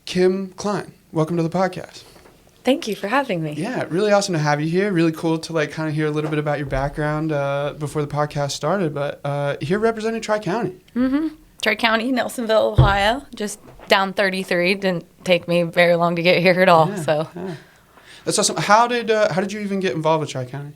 Kim Klein, welcome to the podcast. Thank you for having me. Yeah, really awesome to have you here. Really cool to like kind of hear a little bit about your background before the podcast started. But here representing Tri-County. Mm-hmm. Tri-County, Nelsonville, Ohio. Just down 33. Didn't take me very long to get here at all. Yeah. That's awesome. How did you even get involved with Tri-County?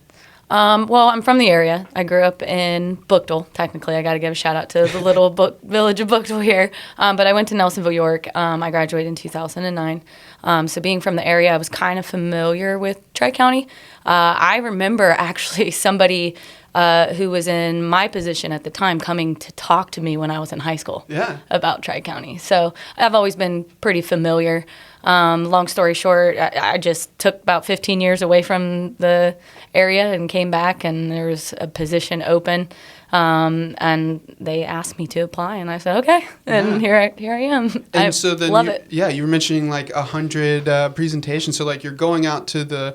Well, I'm from the area. I grew up in Bookdale. Technically, I got to give a shout out to the little village of Bookdale here. But I went to Nelsonville, York. I graduated in 2009. So being from the area, I was kind of familiar with Tri-County. I remember actually somebody who was in my position at the time coming to talk to me when I was in high school about Tri-County. So I've always been pretty familiar. Long story short, I just took about 15 years away from the area and came back, and there was a position open, and they asked me to apply, and I said okay, and here I am. And I so then love it. Yeah, you were mentioning like 100 presentations. So like you're going out to the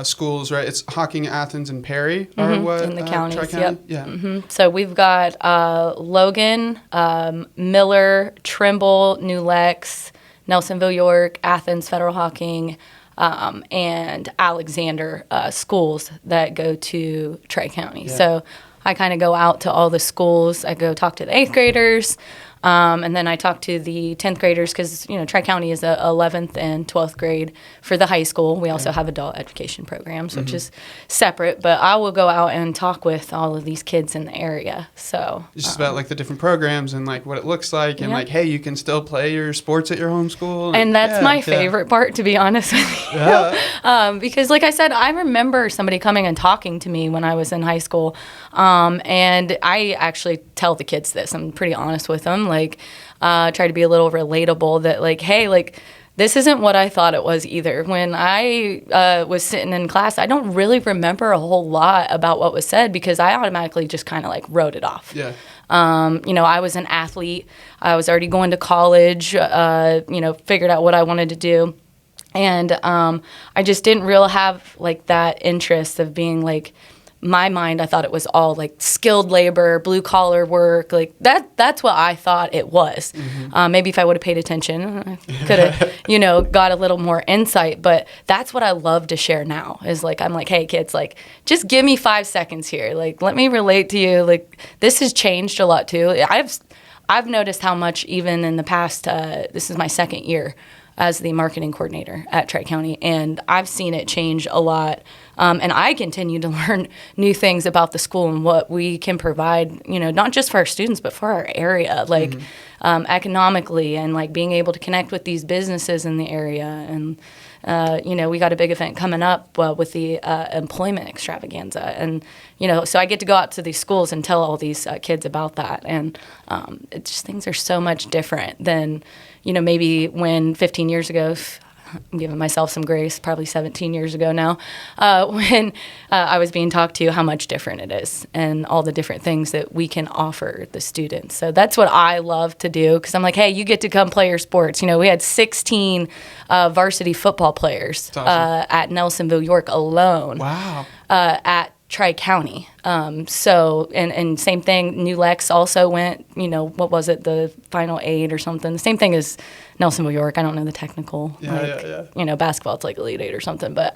schools, right? It's Hocking, Athens, and Perry are what in the counties. Tri-County? Yep. Yeah. Mm-hmm. So we've got Logan, Miller, Trimble, New Lex, Nelsonville, York, Athens, Federal Hocking, and Alexander schools that go to Tri-County. Yeah. So I kind of go out to all the schools. I go talk to the 8th graders, and then I talk to the 10th graders because, Tri-County is the 11th and 12th grade for the high school. We also have adult education programs, which is separate. But I will go out and talk with all of these kids in the area. So It's just about like the different programs and like what it looks like and like, hey, you can still play your sports at your home school. And that's my favorite part, to be honest with you. Yeah. Because like I said, I remember somebody coming and talking to me when I was in high school. And I actually tell the kids this. I'm pretty honest with them. Like, try to be a little relatable that like, hey, like, this isn't what I thought it was either. When I was sitting in class, I don't really remember a whole lot about what was said because I automatically just kind of like wrote it off. Yeah. I was an athlete. I was already going to college, figured out what I wanted to do. And I just didn't really have like that interest of being like, my mind, I thought it was all like skilled labor, blue collar work, like that's what I thought it was. Maybe if I would have paid attention, I could have, got a little more insight, but that's what I love to share now is like, I'm like, hey kids, like just give me 5 seconds here. Like, let me relate to you. Like this has changed a lot too. I've noticed how much even in the past, this is my second year as the marketing coordinator at Tri-County, and I've seen it change a lot. And I continue to learn new things about the school and what we can provide, not just for our students, but for our area, like economically and like being able to connect with these businesses in the area. And, we got a big event coming up with the employment extravaganza. And, so I get to go out to these schools and tell all these kids about that. And it's just things are so much different than, maybe when 15 years ago, I'm giving myself some grace, probably 17 years ago now, when I was being talked to how much different it is and all the different things that we can offer the students. So that's what I love to do because I'm like, hey, you get to come play your sports. We had 16 varsity football players at Nelsonville, York alone. Wow. At Tri-County. And same thing, New Lex also went, what was it, the Final 8 or something. The same thing as Nelsonville, York. I don't know the technical, basketball, it's like Elite 8 or something. But,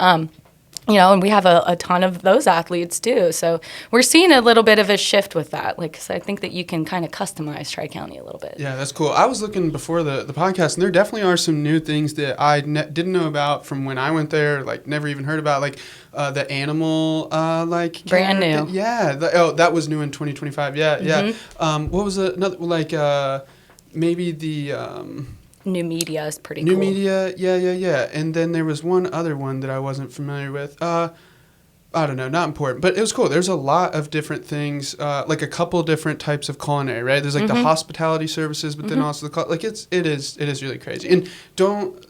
and we have a ton of those athletes too. So we're seeing a little bit of a shift with that. Like, 'cause I think that you can kind of customize Tri-County a little bit. Yeah, that's cool. I was looking before the podcast, and there definitely are some new things that I didn't know about from when I went there, like never even heard about, like the animal, like brand new. That was new in 2025. Yeah. What was another, like maybe the New media is pretty New cool. media, yeah. And then there was one other one that I wasn't familiar with. I don't know, not important, but it was cool. There's a lot of different things, like a couple different types of culinary, right? There's like the hospitality services, but then also it is really crazy. And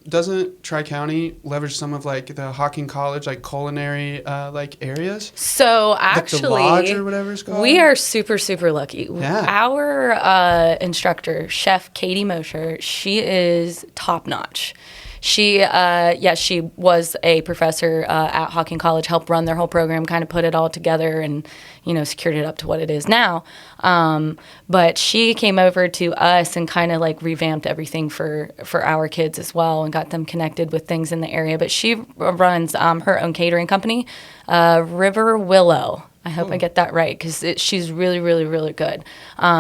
doesn't Tri-County leverage some of like the Hocking College like culinary like areas? So actually, like the lodge or whatever it's called. We are super super lucky. Yeah. Our instructor, Chef Katie Mosher, she is top notch. She was a professor at Hawking College, helped run their whole program, kind of put it all together, and secured it up to what it is now. But she came over to us and kind of like revamped everything for our kids as well, and got them connected with things in the area. But she runs her own catering company, River Willow. I hope I get that right, because she's really, really, really good.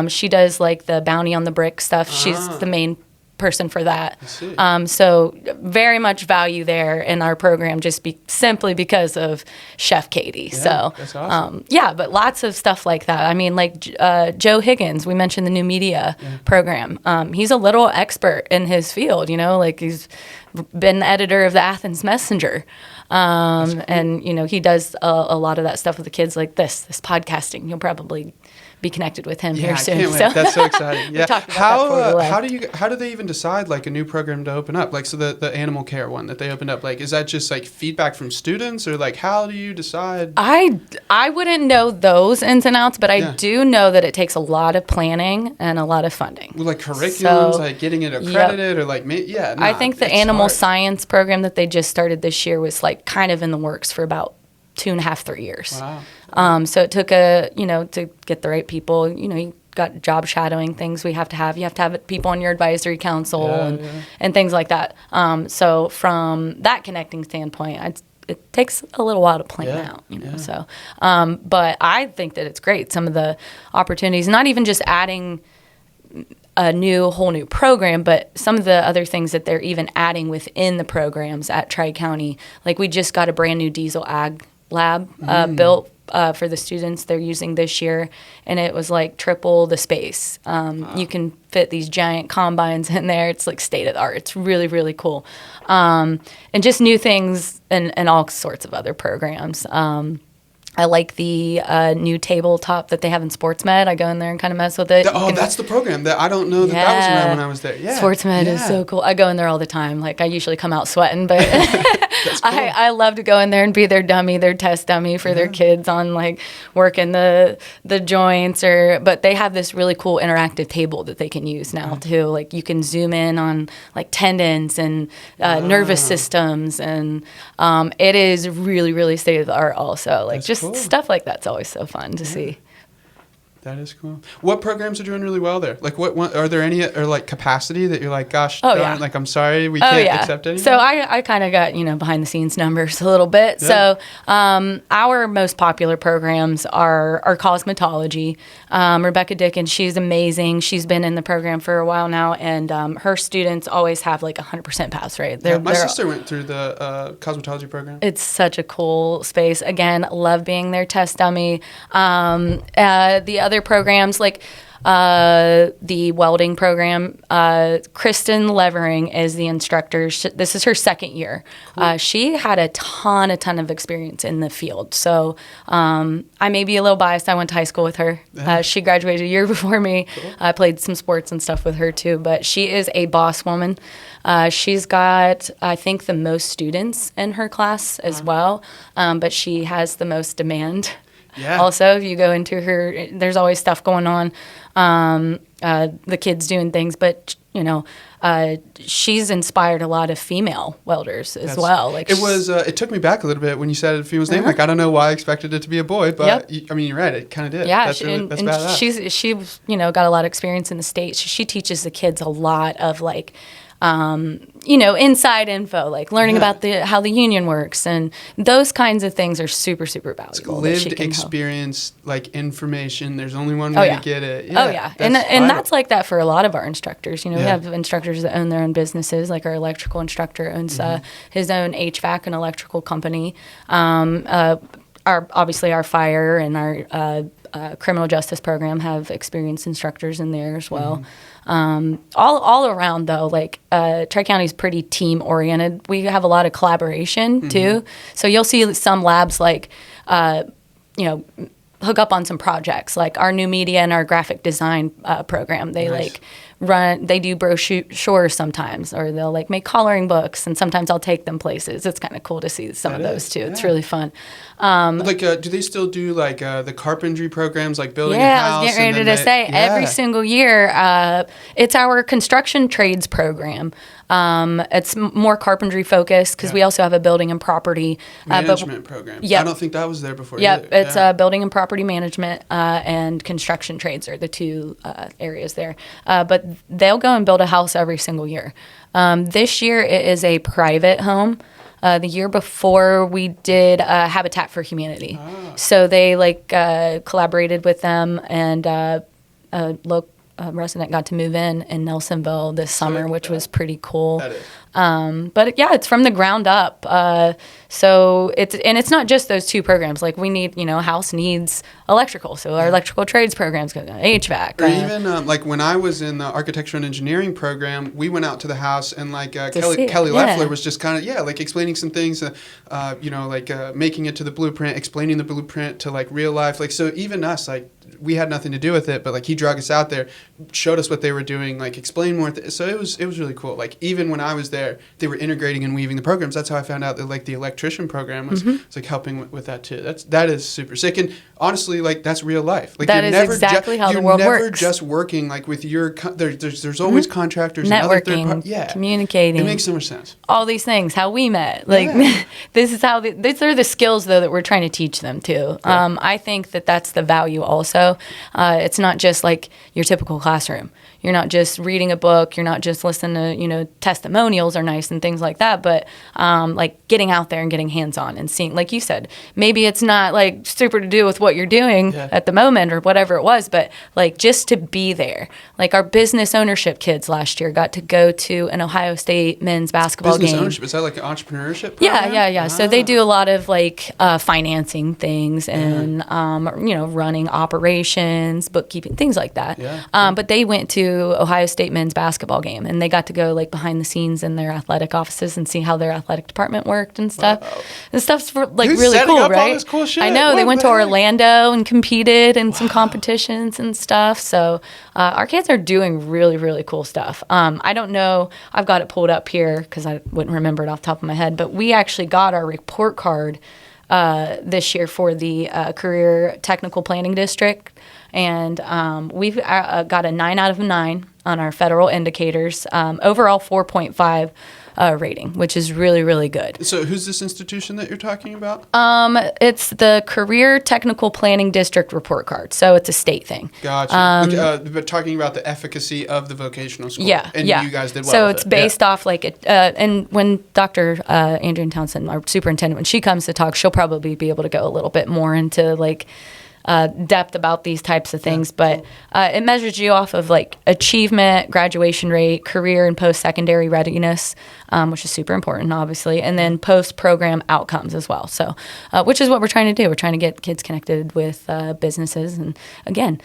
She does like the Bounty on the Brick stuff. She's the main person for that. So very much value there in our program, just simply because of Chef Katie. Yeah, so that's awesome. but lots of stuff like that. I mean, like Joe Higgins, we mentioned the new media program. He's a little expert in his field, like he's been the editor of the Athens Messenger. Cool. And he does a lot of that stuff with the kids, like this podcasting. You'll probably be connected with him here soon. I can't wait. That's so exciting. Yeah. How do they even decide like a new program to open up? Like, so the animal care one that they opened up, like, is that just like feedback from students, or like how do you decide? I wouldn't know those ins and outs, but I do know that it takes a lot of planning and a lot of funding. Well, like curriculums, like getting it accredited, or like I think the animal science program that they just started this year was like kind of in the works for about 2.5-3 years. Wow. So it took to get the right people. You got job shadowing things you have to have people on your advisory council and things like that. So from that connecting standpoint, it takes a little while to plan out. So but I think that it's great. Some of the opportunities, not even just adding a whole new program, but some of the other things that they're even adding within the programs at Tri-County. Like, we just got a brand new diesel ag lab built for the students they're using this year, and it was like triple the space. You can fit these giant combines in there. It's like state of the art. It's really, really cool. And just new things and all sorts of other programs. I like the new tabletop that they have in Sports Med. I go in there and kind of mess with it. That's the program that I don't know that was around when I was there. Yeah, Sports Med is so cool. I go in there all the time. Like, I usually come out sweating, but cool. I love to go in there and be their dummy, their test dummy for their kids on like working the joints. But they have this really cool interactive table that they can use now too. Like, you can zoom in on like tendons and nervous systems, and it is really, really state of the art. Also, like, just cool. Stuff like that's always so fun to see. That is cool. What programs are doing really well there? Like, what are there any, or like capacity that you're like, gosh, like, I'm sorry, we can't accept any? So I kind of got, behind the scenes numbers a little bit. Yeah. So our most popular programs are cosmetology. Rebecca Dickens, she's amazing. She's been in the program for a while now, and her students always have like 100% pass rate. My sister went through the cosmetology program. It's such a cool space. Again, love being their test dummy. The other programs like the welding program, Kristen Levering is the instructor. This is her second year. Cool. She had a ton of experience in the field. So I may be a little biased. I went to high school with her. She graduated a year before me. Cool. I played some sports and stuff with her too. But she is a boss woman. She's got, I think, the most students in her class as well. But she has the most demand. Yeah. Also, if you go into her, there's always stuff going on. The kids doing things, but she's inspired a lot of female welders as well. Like, it took me back a little bit when you said a female's name. Like, I don't know why I expected it to be a boy, but I mean, you're right. It kind of did. Yeah, that's badass. She's got a lot of experience in the States. She teaches the kids a lot of like. Inside info, like learning about how the union works, and those kinds of things are super, super valuable. It's lived experience, like information. There's only one way to get it. Yeah, and that's like that for a lot of our instructors. We have instructors that own their own businesses. Like, our electrical instructor owns his own HVAC and electrical company. Our fire and our criminal justice program have experienced instructors in there as well. All around though, like Tri-County is pretty team oriented. We have a lot of collaboration too. So you'll see some labs like, hook up on some projects, like our new media and our graphic design program. They they do brochures sometimes, or they'll like make coloring books, and sometimes I'll take them places. It's kind of cool to see some of those too. Yeah. It's really fun. Do they still do like the carpentry programs, like building a Yeah, house? I was getting ready to say, every single year, it's our construction trades program. It's more carpentry focused because we also have a building and property management program. Yep. I don't think that was there before. Yep, either. it's building and property management and construction trades are the two areas there. But they'll go and build a house every single year. This year it is a private home. The year before we did Habitat for Humanity. So they collaborated with them, and a resident got to move in Nelsonville this summer, which was pretty cool. That is. But yeah, it's from the ground up. So it's not just those two programs. Like we need, a house needs electrical. So our electrical trades programs go HVAC. Or even like when I was in the architecture and engineering program, we went out to the house and Kelly Leffler was just kind of, explaining some things, making it to the blueprint, explaining the blueprint to like real life. Like, so even us, like we had nothing to do with it, but like he dragged us out there, showed us what they were doing, like explained more. So it was really cool. Like even when I was there, they were integrating and weaving the programs. That's how I found out that like the electrician program was like helping with that too. That is super sick. And honestly, like that's real life. Like that is exactly how the world works. You're never just working like with your. There's always contractors, networking, and other communicating. It makes so much sense. All these things, how we met. Like this is how these are the skills though that we're trying to teach them too. Yeah. I think that's the value also. It's not just like your typical classroom. You're not just reading a book. You're not just listening to, testimonials are nice and things like that. But like getting out there and getting hands-on and seeing, like you said, maybe it's not like super to do with what you're doing at the moment or whatever it was, but like just to be there. Like our business ownership kids last year got to go to an Ohio State men's basketball game. Business ownership, is that like an entrepreneurship program? Yeah. So they do a lot of like financing things and, running operations, bookkeeping, things like that. Yeah. But they went to Ohio State men's basketball game, and they got to go like behind the scenes in their athletic offices and see how their athletic department worked and stuff. Wow. And stuff's really cool, right? All this cool shit? I know. They went to Orlando and competed in some competitions and stuff. So our kids are doing really, really cool stuff. I don't know. I've got it pulled up here because I wouldn't remember it off the top of my head, but we actually got our report card this year for the Career Technical Planning District. And we've got a 9 out of 9 on our federal indicators. Overall, 4.5 rating, which is really, really good. So who's this institution that you're talking about? It's the Career Technical Planning District report card. So it's a state thing. Gotcha. But talking about the efficacy of the vocational school. Yeah. And you guys did well So with it's based off and when Dr. Andrea Townsend, our superintendent, when she comes to talk, she'll probably be able to go a little bit more into like depth about these types of things, but it measures you off of like achievement, graduation rate, career and post-secondary readiness, which is super important, obviously, and then post-program outcomes as well. So, which is what we're trying to do. We're trying to get kids connected with businesses, and again,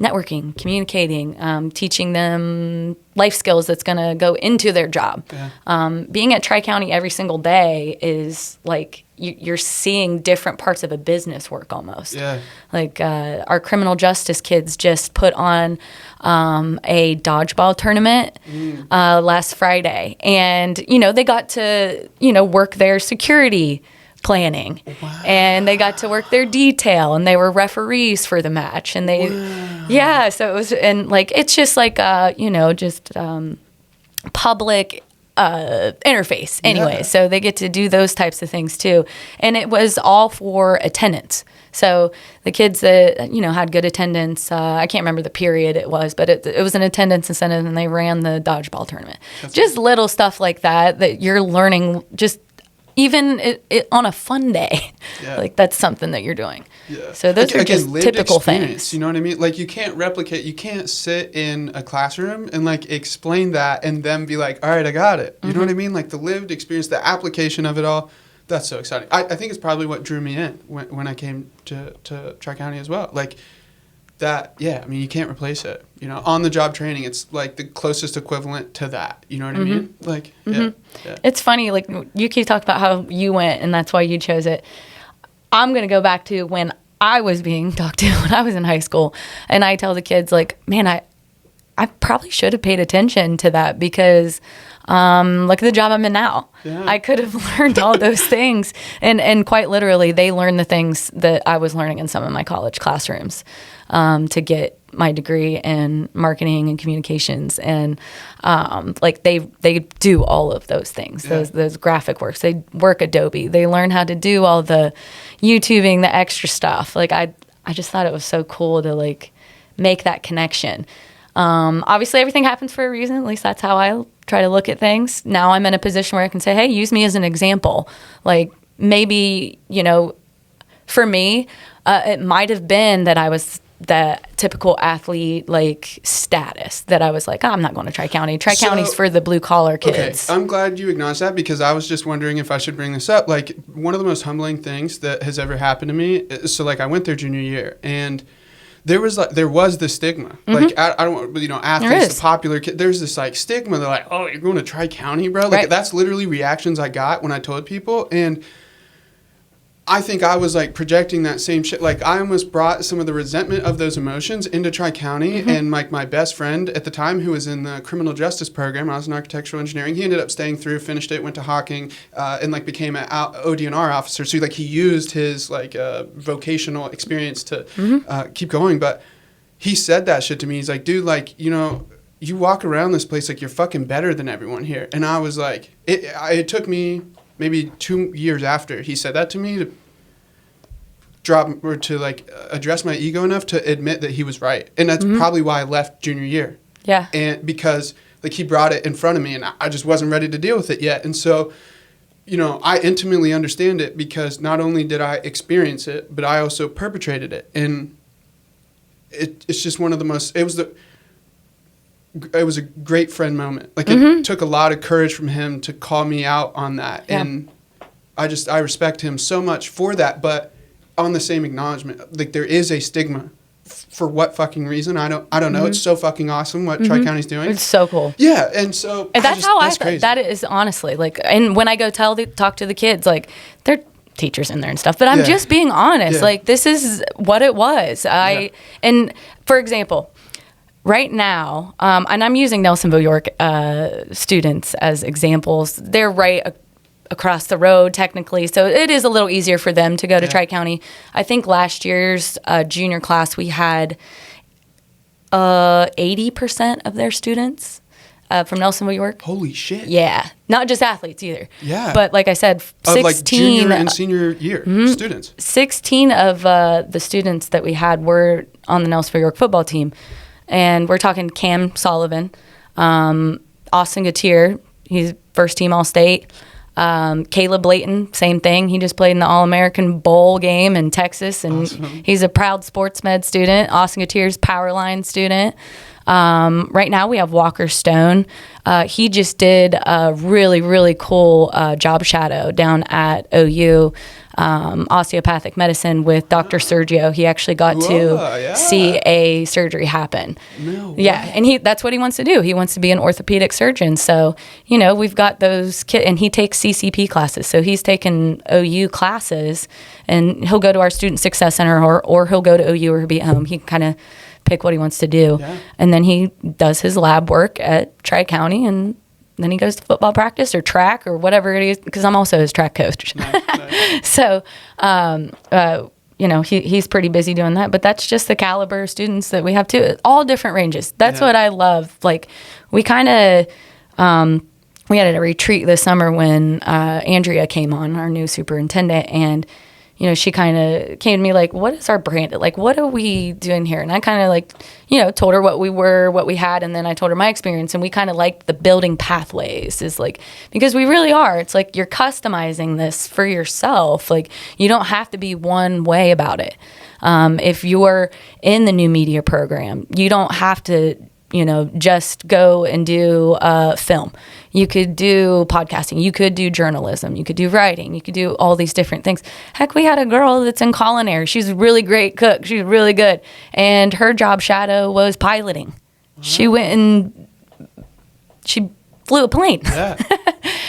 networking, communicating, teaching them life skills that's going to go into their job. Yeah. Being at Tri-County every single day is like you're seeing different parts of a business work almost. Yeah. Like our criminal justice kids just put on a dodgeball tournament last Friday. And, they got to, work their security planning. Wow. And they got to work their detail, and they were referees for the match, and they so it was, and like it's just like public interface anyway. So they get to do those types of things too, and it was all for attendance. So the kids that had good attendance, I can't remember the period it was, but it was an attendance incentive, and they ran the dodgeball tournament. Just little stuff like that you're learning just even it on a fun day. Yeah. Like that's something that you're doing. Yeah. So those are just typical things. You know what I mean? Like you can't sit in a classroom and like explain that and then be like, all right, I got it. You know what I mean? Like the lived experience, the application of it all. That's so exciting. I think it's probably what drew me in when I came to Tri-County as well. Like that, you can't replace it. On-the-job training, it's like the closest equivalent to that. You know what I mean? Like, yeah. It's funny, like, you keep talking about how you went, and that's why you chose it. I'm going to go back to when I was being talked to when I was in high school, and I tell the kids, like, man, I probably should have paid attention to that because look at the job I'm in now. Yeah. I could have learned all those things. And quite literally, they learned the things that I was learning in some of my college classrooms to get my degree in marketing and communications. And like they do all of those things, those graphic works. They work Adobe. They learn how to do all the YouTubing, the extra stuff. Like I just thought it was so cool to like make that connection. Obviously, everything happens for a reason. At least that's how I try to look at things. Now I'm in a position where I can say, hey, use me as an example. Like maybe, you know, for me, it might have been that I was the typical athlete like status that I was like, oh, I'm not going to Tri-County. Tri-County's for the blue collar kids. Okay, I'm glad you acknowledged that because I was just wondering if I should bring this up. Like one of the most humbling things that has ever happened to me. So like I went there junior year and there was the stigma. Like I don't, you know, athletes, the popular kid. There's this like stigma. They're like, oh, you're going to Tri-County, bro. Like that's literally reactions I got when I told people, and I think I was like projecting that same shit. Like I almost brought some of the resentment of those emotions into Tri-County, and like my best friend at the time, who was in the criminal justice program, I was in architectural engineering. He ended up staying through, finished it, went to Hawking, and like became an ODNR officer. So like he used his like vocational experience to keep going. But he said that shit to me. He's like, dude, like, you know, you walk around this place like you're fucking better than everyone here. And I was like, it took me maybe 2 years after he said that to me to drop or to like address my ego enough to admit that he was right. And that's probably why I left junior year. Yeah. And because like he brought it in front of me and I just wasn't ready to deal with it yet. And so, you know, I intimately understand it because not only did I experience it, but I also perpetrated it. And it's just one of the most, it was a great friend moment. Like it took a lot of courage from him to call me out on that. Yeah. And I respect him so much for that. But on the same acknowledgement, like there is a stigma for what fucking reason? I don't know. It's so fucking awesome what Tri-County's doing. It's so cool. Yeah. And so that's crazy. That is honestly like, and when I go talk to the kids, like they're teachers in there and stuff, but I'm just being honest. Like this is what it was. And for example, right now, and I'm using Nelsonville York students as examples. They're right across the road, technically, so it is a little easier for them to go to Tri-County. I think last year's junior class, we had 80% of their students from Nelsonville York. Holy shit. Yeah. Not just athletes either. Yeah. But like I said, 16... Of like junior and senior year students. 16 of the students that we had were on the Nelsonville York football team. And we're talking Cam Sullivan, Austin Gutierrez, he's first team All-State. Caleb Layton, same thing. He just played in the All-American Bowl game in Texas, and he's a proud sports med student. Austin Gutierrez, Powerline student. Right now we have Walker Stone. He just did a really, really cool job shadow down at OU, osteopathic medicine with Dr. Sergio. He actually got to see a surgery happen. No way. Yeah, and that's what he wants to do. He wants to be an orthopedic surgeon. So, you know, we've got those kids, and he takes CCP classes. So he's taken OU classes, and he'll go to our Student Success Center, or he'll go to OU or he'll be at home. He can kind of pick what he wants to do. Yeah. And then he does his lab work at Tri-County, and then he goes to football practice or track or whatever it is, because I'm also his track coach. Nice. So, you know, he's pretty busy doing that, but that's just the caliber of students that we have too. All different ranges. That's what I love. Like we kind of, we had a retreat this summer when Andrea came on, our new superintendent, and you know, she kind of came to me like, what is our brand? Like, what are we doing here? And I kind of like, you know, told her what we were, what we had. And then I told her my experience, and we kind of liked the building pathways is like, because we really are. It's like you're customizing this for yourself. Like you don't have to be one way about it. If you're in the new media program, you don't have to, you know, just go and do film. You could do podcasting. You could do journalism. You could do writing. You could do all these different things. Heck, we had a girl that's in culinary. She's a really great cook. She's really good. And her job shadow was piloting. Wow. She went and she flew a plane. Yeah.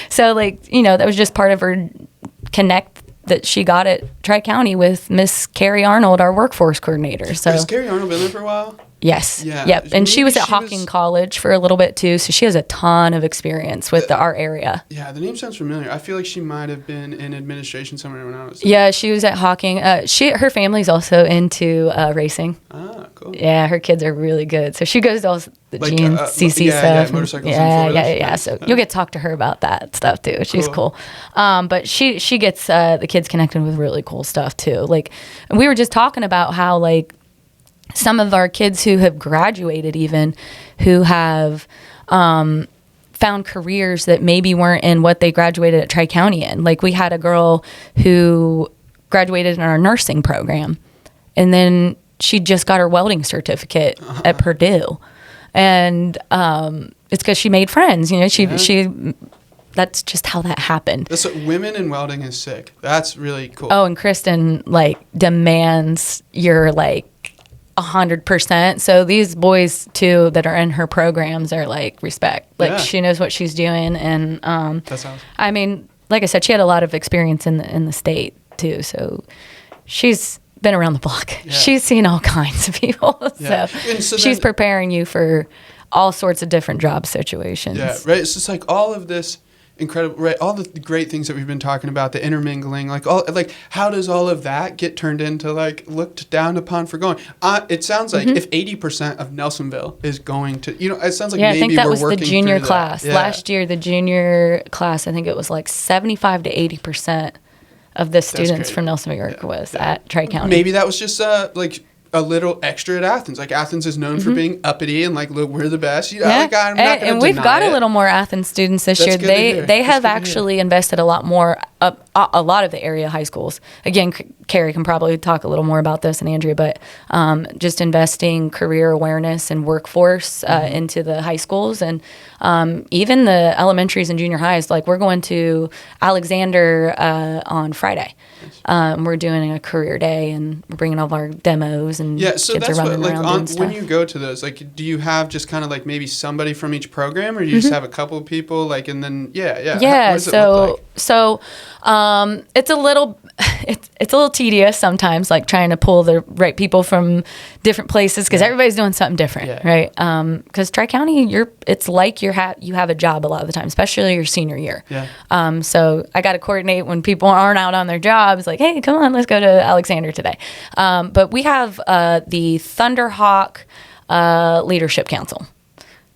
So, like, you know, that was just part of her connect that she got at Tri-County with Miss Carrie Arnold, our workforce coordinator. So has Carrie Arnold been there for a while? Yes. Yeah. Yep. And she Maybe was at she Hawking was- College for a little bit too, so she has a ton of experience with our area. Yeah, the name sounds familiar. I feel like she might have been in administration somewhere when I was. Yeah, she was at Hawking. Her family's also into racing. Ah, cool. Yeah, her kids are really good. So she goes to all the Like, GNCC yeah, stuff. motorcycles and yeah, four-wheelers. yeah, yeah. Nice. So you'll get to talk to her about that stuff too. She's Cool. cool. But she gets the kids connected with really cool stuff too. Like, and we were just talking about how like some of our kids who have graduated, even who have found careers that maybe weren't in what they graduated at Tri-County in. Like we had a girl who graduated in our nursing program, and then she just got her welding certificate at Purdue, and it's because she made friends. You know, she that's just how that happened. That's women in welding is sick. That's really cool. Oh, and Kristen like demands your like 100%. So these boys too that are in her programs are like respect. Like Yeah. she knows what she's doing, and That's awesome. I mean, like I said, she had a lot of experience in the state too. So she's been around the block. Yeah. She's seen all kinds of people. Yeah. So, And so she's then- preparing you for all sorts of different job situations. Yeah, right. It's just like all of this incredible, right? All the great things that we've been talking about, the intermingling, like how does all of that get turned into like looked down upon for going? It sounds like if 80% of Nelsonville is going to, it sounds like Yeah, maybe I think that we're was the working junior through that. class. Yeah. Last year, the junior class, I think it was like 75 to 80% of the students great. from Nelsonville York was at Tri-County. Maybe that was just like a little extra at Athens. Like Athens is known for being uppity and like, look, we're the best. Mm-hmm. Yeah, like, I'm not gonna and we've deny got it. a little more Athens students this That's year. good to hear. They That's have good to hear. actually invested a lot more. A lot of the area high schools. Again, Carrie can probably talk a little more about this, and Andrea, but just investing career awareness and workforce into the high schools, and even the elementaries and junior highs. Like we're going to Alexander on Friday. We're doing a career day, and we're bringing all of our demos, and Yeah, so kids that's are what running like around on, doing when stuff. you go to those, like, do you have just kind of like maybe somebody from each program, or you just have a couple of people, like, and then Yeah, what does it look like? It's a little it's a little tedious sometimes, like trying to pull the right people from different places because everybody's doing something different, Yeah. right? Because Tri-County, it's like you have a job a lot of the time, especially your senior year. Yeah. So I got to coordinate when people aren't out on their jobs, like, hey, come on, let's go to Alexander today. But we have the Thunderhawk Leadership Council.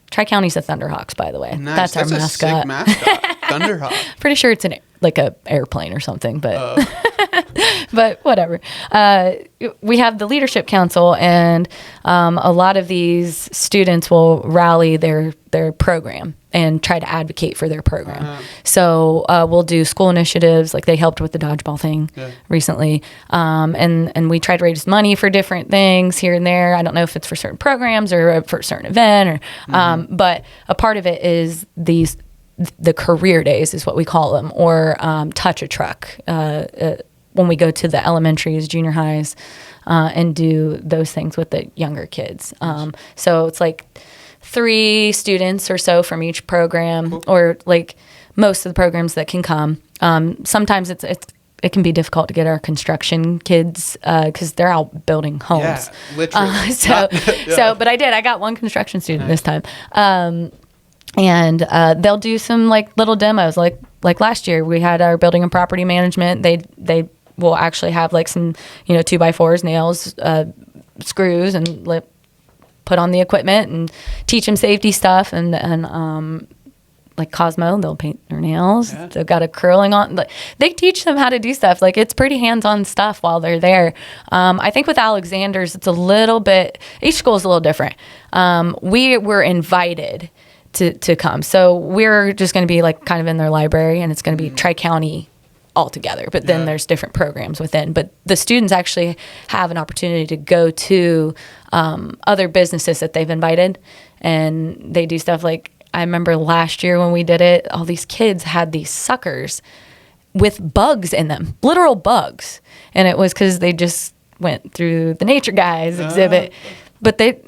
Tri-County's the Thunderhawks, by the way. Nice. That's our mascot. A sick mascot. Thunderhawk. Pretty sure it's like a airplane or something, but but whatever. We have the leadership council, and a lot of these students will rally their program and try to advocate for their program. So we'll do school initiatives, like they helped with the dodgeball thing recently, and we try to raise money for different things here and there. I don't know if it's for certain programs or for a certain event, or but a part of it is the career days is what we call them, or touch a truck when we go to the elementaries, junior highs, and do those things with the younger kids. So it's like 3 students or so from each program, or like most of the programs that can come. Sometimes it can be difficult to get our construction kids because they're out building homes. Yeah, literally. But I got one construction student this time. And they'll do some like little demos, like last year we had our building and property management. They will actually have like some 2x4s, nails, screws, and put on the equipment and teach them safety stuff. And like Cosmo, they'll paint their nails. Yeah. They've got a curling on. Like, they teach them how to do stuff. Like it's pretty hands-on stuff while they're there. I think with Alexander's, it's a little bit. Each school is a little different. We were invited to come. So we're just going to be like kind of in their library, and it's going to be Tri-County all together. But then there's different programs within. But the students actually have an opportunity to go to other businesses that they've invited, and they do stuff like, I remember last year when we did it, all these kids had these suckers with bugs in them, literal bugs. And it was because they just went through the Nature Guys exhibit. But I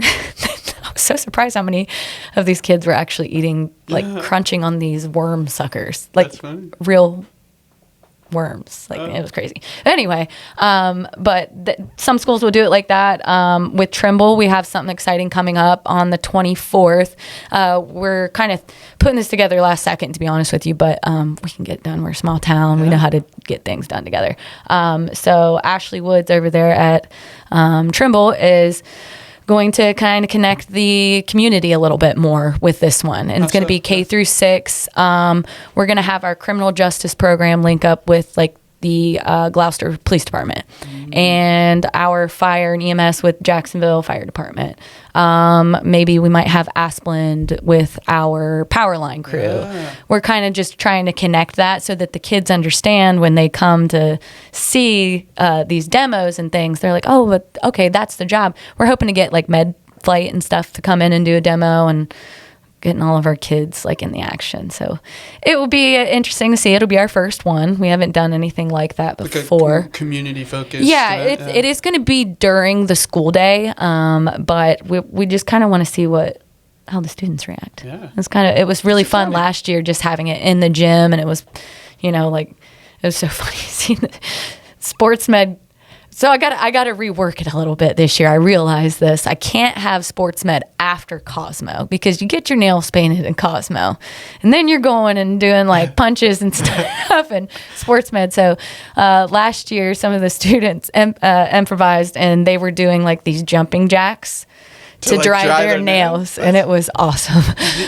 was so surprised how many of these kids were actually eating, like crunching on these worm suckers, like That's funny. real worms. Like, it was crazy. Anyway, but some schools will do it like that. With Trimble, we have something exciting coming up on the 24th. We're kind of putting this together last second, to be honest with you, but we can get it done. We're a small town. We know how to get things done together. So Ashley Woods over there at Trimble is going to kind of connect the community a little bit more with this one. And it's going to be K through 6. We're going to have our criminal justice program link up with like the Gloucester Police Department and our fire and EMS with Jacksonville Fire Department. Maybe we might have Asplund with our power line crew. Yeah. We're kind of just trying to connect that so that the kids understand when they come to see these demos and things, they're like, oh, but okay, that's the job. We're hoping to get like Med Flight and stuff to come in and do a demo and getting all of our kids like in the action. So it will be interesting to see. It'll be our first one. We haven't done anything like that before. Like a community focus. Yeah, it is going to be during the school day, but we just kind of want to see how the students react. Yeah, it was really fun last year just having it in the gym, and it was, like it was so funny seeing the sports med. So I got to rework it a little bit this year. I realized this. I can't have sports med after Cosmo because you get your nails painted in Cosmo, and then you're going and doing like punches and stuff and sports med. So last year, some of the students improvised, and they were doing like these jumping jacks to like dry their nails, and it was awesome.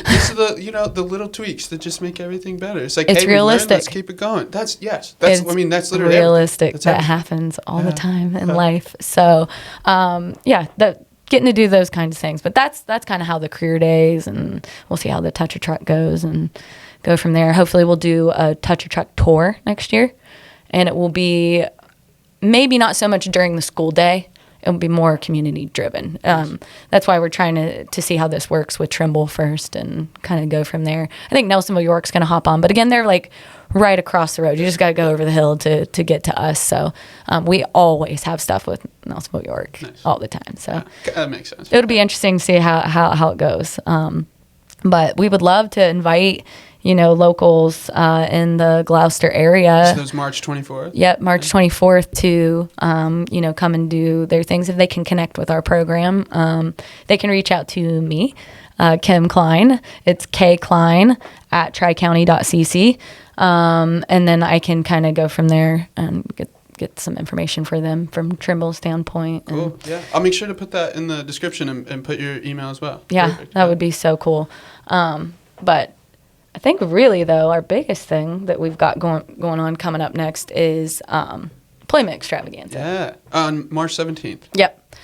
These are the little tweaks that just make everything better. It's like, it's realistic. Let's keep it going. That's literally realistic. That happens all the time in life. So, getting to do those kinds of things. But that's kind of how the career days, and we'll see how the Touch a Truck goes and go from there. Hopefully, we'll do a Touch a Truck tour next year, and it will be maybe not so much during the school day. It will be more community driven. That's why we're trying to see how this works with Trimble first and kind of go from there. I think Nelsonville York's going to hop on, but again, they're like right across the road. You just got to go over the hill to get to us. So we always have stuff with Nelsonville York all the time. So that makes sense. It'll be interesting to see how it goes. But we would love to invite locals in the Gloucester area. So those March 24th? Yep, March 24th to, come and do their things. If they can connect with our program, they can reach out to me, Kim Klein. It's kklein@tricounty.cc. And then I can kind of go from there and get some information for them from Trimble's standpoint. Cool, yeah. I'll make sure to put that in the description and put your email as well. Yeah, perfect. That would be so cool. But I think really, though, our biggest thing that we've got going on coming up next is Employment Extravaganza. Yeah, on March 17th. Yep,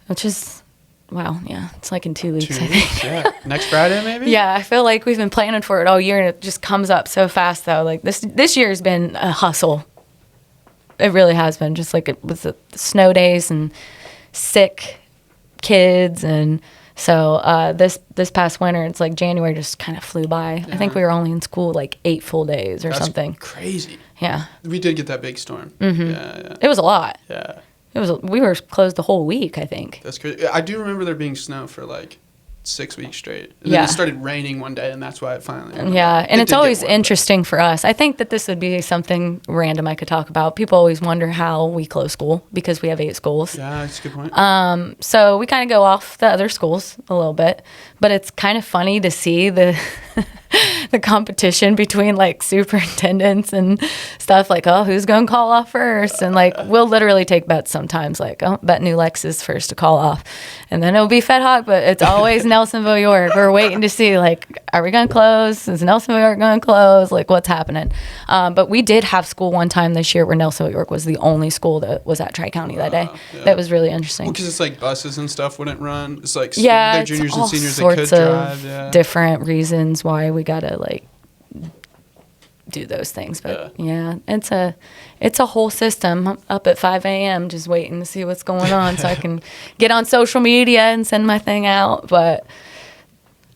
which is, wow, yeah, it's like in 2 weeks, I think. Yeah. Next Friday, maybe? Yeah, I feel like we've been planning for it all year, and it just comes up so fast, though. Like, this year has been a hustle. It really has been, just like it was the snow days and sick kids, and so this past winter, it's like January just kind of flew by. Yeah. I think we were only in school like 8 full days or something. Crazy. Yeah. We did get that big storm. Mm-hmm. Yeah. It was a lot. Yeah. We were closed the whole week, I think. That's crazy. I do remember there being snow for like 6 weeks straight. And then it started raining one day, and that's why it finally... Yeah, and it's always interesting for us. I think that this would be something random I could talk about. People always wonder how we close school, because we have 8 schools. Yeah, that's a good point. So we kind of go off the other schools a little bit, but it's kind of funny to see the the competition between like superintendents and stuff, like, oh, who's going to call off first? And like, we'll literally take bets sometimes, like, oh, bet New Lex is first to call off. And then it'll be Fed Hawk, but it's always Nelsonville York. We're waiting to see, like, are we going to close? Is Nelsonville York going to close? Like, what's happening? But we did have school one time this year where Nelsonville York was the only school that was at Tri-County that day. Yeah. That was really interesting. Well, because it's like buses and stuff wouldn't run. It's like their juniors and seniors that could drive. Yeah. Different reasons why we got to, like, do those things. But it's a whole system. I'm up at 5 a.m. just waiting to see what's going on so I can get on social media and send my thing out. But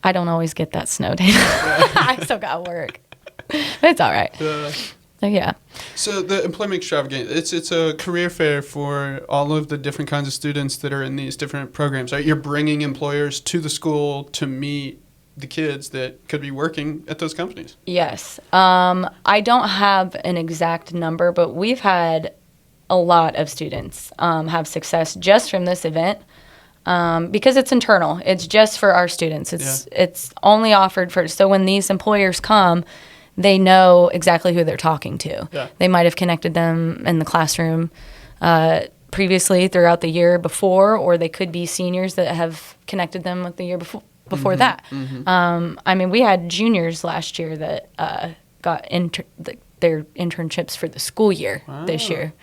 I don't always get that snow day. I still got work. But it's all right. Yeah. So the Employment Extravaganza, it's a career fair for all of the different kinds of students that are in these different programs, right? You're bringing employers to the school to meet the kids that could be working at those companies. Yes. I don't have an exact number, but we've had a lot of students have success just from this event because it's internal. It's just for our students. It's only offered for, so when these employers come, they know exactly who they're talking to. Yeah. They might have connected them in the classroom previously throughout the year before, or they could be seniors that have connected them with the year before that. I mean, we had juniors last year that got their internships for the school year this year,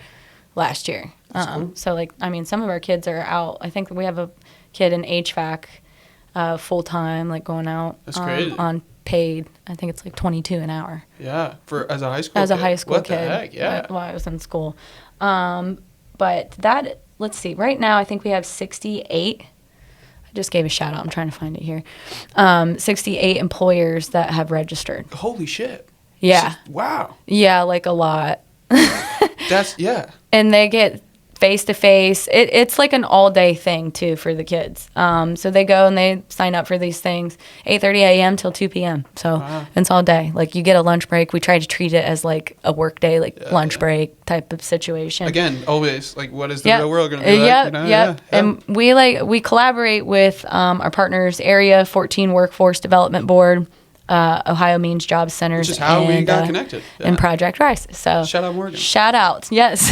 last year. Cool. So, like, I mean, some of our kids are out. I think we have a kid in HVAC full time, like going out on paid. I think it's like $22 an hour. Yeah, as a high school as kid. a high school what kid. The heck? Yeah. While I was in school. But that, let's see, right now I think we have 68. I just gave a shout out. I'm trying to find it here. 68 employers that have registered. Holy shit. Yeah. Wow. Yeah, like a lot. Yeah. And they get face-to-face. It's like an all-day thing, too, for the kids. So they go and they sign up for these things, 8:30 a.m. till 2 p.m. So it's all day. Like, you get a lunch break. We try to treat it as, like, a work day, like lunch break type of situation. Again, always, like, what is the real world going to be like? You know? Yeah. And we collaborate with our partners, Area 14 Workforce Development Board, Ohio Means Job Centers, which is how we got connected. And Project Rice. So shout out Morgan. Shout out, yes.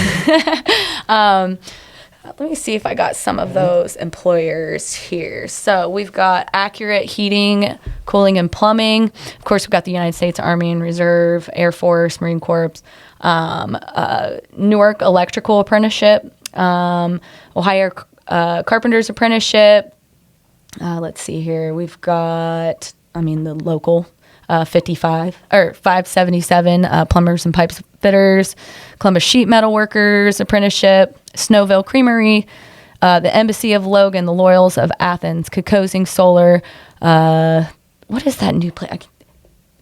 Let me see if I got some of those employers here. So we've got Accurate Heating, Cooling, and Plumbing. Of course, we've got the United States Army and Reserve, Air Force, Marine Corps, Newark Electrical Apprenticeship, Ohio Carpenters Apprenticeship. Let's see here. We've got, the local 577 plumbers and pipes fitters, Columbus Sheet Metal Workers Apprenticeship, Snowville Creamery, the Embassy of Logan, the Loyals of Athens, Kokosing Solar. What is that new place?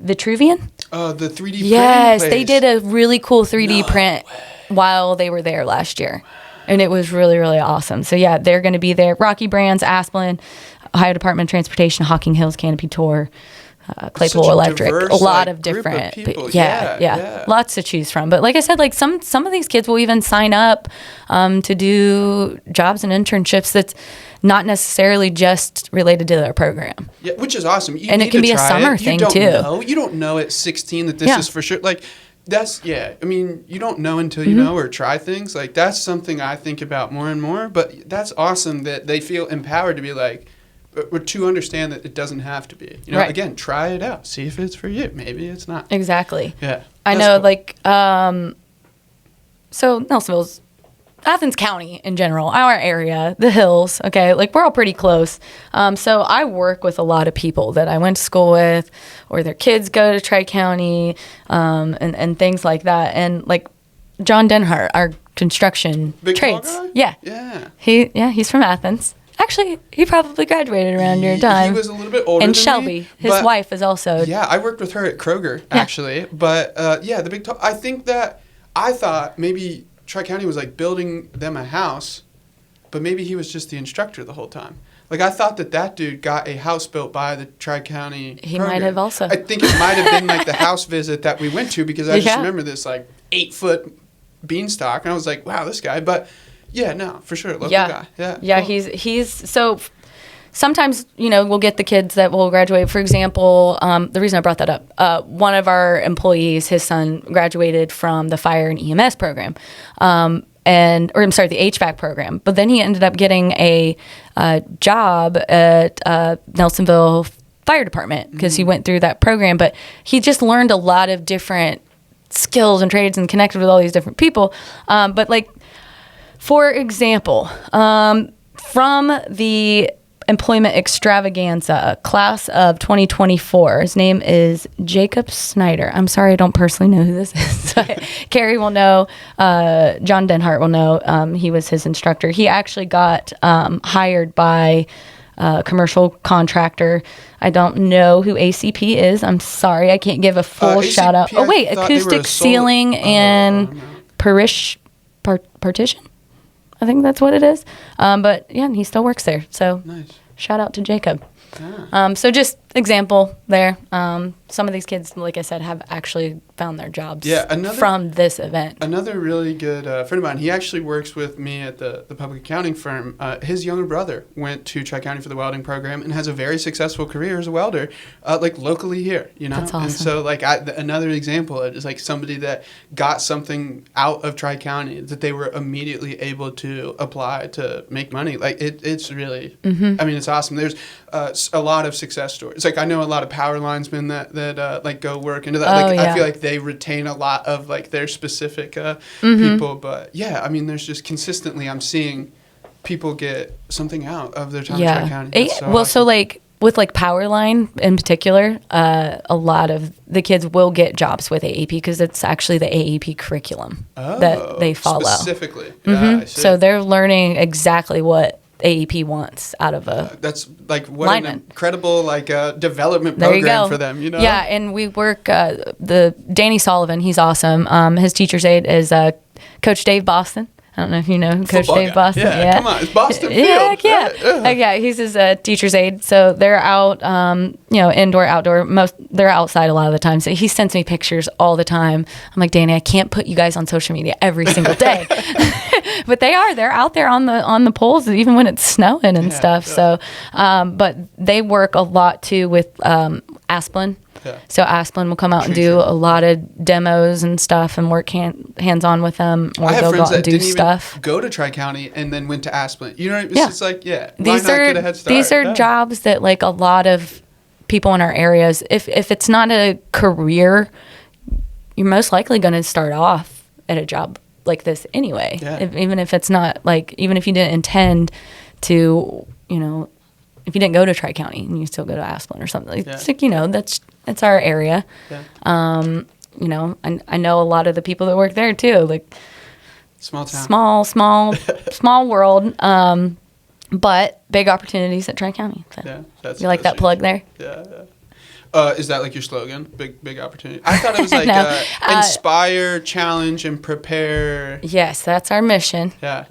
Vitruvian? The 3D yes, printing they did a really cool 3D print while they were there last year. And it was really, really awesome. So, yeah, they're going to be there. Rocky Brands, Asplin, Ohio Department of Transportation, Hocking Hills Canopy Tour, Claypool Electric, diverse, a lot like, of different people. Yeah, lots to choose from. But like I said, like some of these kids will even sign up to do jobs and internships that's not necessarily just related to their program. Yeah, which is awesome. And it can be a summer thing too. You don't know at 16 that this is for sure. Like you don't know until you know or try things. Like, that's something I think about more and more. But that's awesome that they feel empowered to be like, or to understand that it doesn't have to be. Again, try it out. See if it's for you. Maybe it's not. Exactly. Yeah. I know, cool. So Nelsonville's Athens County in general, our area, the hills, okay, like we're all pretty close. So I work with a lot of people that I went to school with, or their kids go to Tri-County, and things like that. And like John Denhart, our construction Big trades. Tall guy? Yeah. Yeah. He's from Athens. Actually, he probably graduated around your time. He was a little bit older and than Shelby, me, his wife, is also. Yeah, I worked with her at Kroger, actually. But, the Big Tall, I think that I thought maybe Tri-County was like building them a house, but maybe he was just the instructor the whole time. Like, I thought that dude got a house built by the Tri-County He Kroger. might have also. I think it might have been like the house visit that we went to, because I just remember this like 8-foot beanstalk, and I was like, wow, this guy. But yeah, no, for sure, local guy. Yeah, cool. He's so. Sometimes, we'll get the kids that will graduate. For example, the reason I brought that up, one of our employees, his son graduated from the fire and EMS program, the HVAC program. But then he ended up getting a job at Nelsonville Fire Department because he went through that program. But he just learned a lot of different skills and trades and connected with all these different people. But like, for example, from the employment extravaganza class of 2024. His name is Jacob Snyder. I'm sorry, I don't personally know who this is. Carrie will know. John Denhart will know. He was his instructor. He actually got hired by a commercial contractor. I don't know who ACP is. I'm sorry, I can't give a full shout out. Oh wait, Acoustic Ceiling and Partition. I think that's what it is. But yeah, he still works there. So nice. Shout out to Jacob. So just example there. Some of these kids, like I said, have actually found their jobs from this event. Another really good friend of mine, he actually works with me at the public accounting firm. His younger brother went to Tri-County for the welding program and has a very successful career as a welder, like locally here, you know? That's awesome. And so like another example is like somebody that got something out of Tri-County that they were immediately able to apply to make money. Like it's really, I mean, it's awesome. There's a lot of success stories. Like I know a lot of power linesmen that like go work into that. I feel like they retain a lot of like their specific people. But yeah, I mean, there's just consistently I'm seeing people get something out of their time in Tri-County. So like with like Powerline in particular, a lot of the kids will get jobs with AEP because it's actually the AEP curriculum that they follow. Specifically. Yeah, I see. So they're learning exactly what AEP wants out of a that's like what lineman. an incredible like development program for them, you know? Yeah, and we work the Danny Sullivan, he's awesome. His teacher's aide is Coach Dave Boston. I don't know if you know Coach Football Dave guy. Boston. Yeah, come on, it's Boston Field. Yeah, he's his teacher's aide. So they're out, indoor, outdoor. They're outside a lot of the time. So he sends me pictures all the time. I'm like, Danny, I can't put you guys on social media every single day, but they're out there on the poles even when it's snowing and stuff. Yeah. So, but they work a lot too with Asplin. Yeah. So Asplin will come out and do a lot of demos and stuff and work hands-on with them. Or I have they'll friends go out and that do didn't stuff. even go to Tri-County and then went to Asplin. You know what I mean? Yeah. It's like, why these not get a head start? These are jobs that like a lot of people in our areas, if it's not a career, you're most likely going to start off at a job like this anyway. Yeah. Even if it's not like, even if you didn't intend to, if you didn't go to Tri-County and you still go to Asplin or something, it's like, that's our area. Yeah. I know a lot of the people that work there too, like small town, small world, but big opportunities at Tri-County. So yeah, you like that plug there? Yeah. Is that like your slogan? Big opportunity. I thought it was like inspire, challenge, and prepare. Yes, that's our mission. Yeah.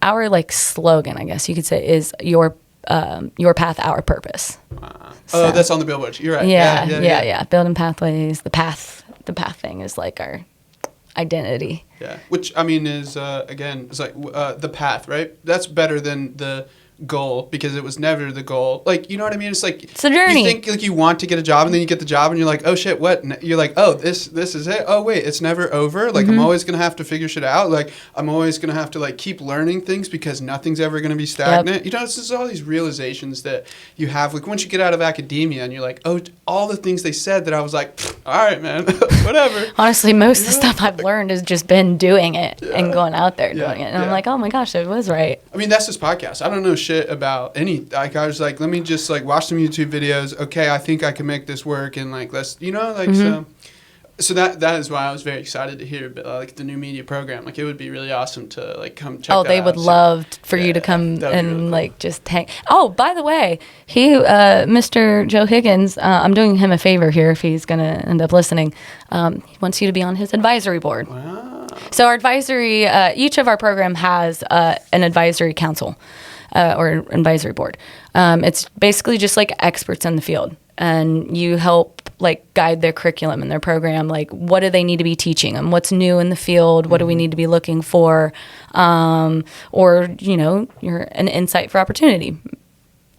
Our like slogan, I guess you could say, is your path, our purpose. So, that's on the billboard. You're right. Yeah. Building pathways. The path thing is like our identity. Yeah. Which I mean is again, it's like the path, right? That's better than the goal because it was never the goal. Like, you know what I mean? It's like it's a journey. You think like you want to get a job and then you get the job and you're like, oh shit, what? And you're like, oh, this is it. Oh wait, it's never over. Like I'm always gonna have to figure shit out. Like I'm always gonna have to like keep learning things because nothing's ever gonna be stagnant. Yep. It's just all these realizations that you have. Like once you get out of academia and you're like, oh, all the things they said that I was like, all right, man, whatever. Honestly, most of the stuff I've learned has just been doing it and going out there doing it. And I'm like, oh my gosh, it was right. I mean, that's this podcast. I don't know shit about any. Like I was like, let me just like watch some YouTube videos. Okay, I think I can make this work, and like let's so that is why I was very excited to hear like the new media program. Like it would be really awesome to like come check. Oh, they would love for you to come and really cool. Like just hang. Oh, by the way, Mr. Joe Higgins, I'm doing him a favor here if he's gonna end up listening. He wants you to be on his advisory board. Wow. So our advisory, each of our program has an advisory council. Or advisory board. It's basically just like experts in the field, and you help like guide their curriculum and their program. Like, what do they need to be teaching them? What's new in the field? What do we need to be looking for? Or you're an insight for opportunity,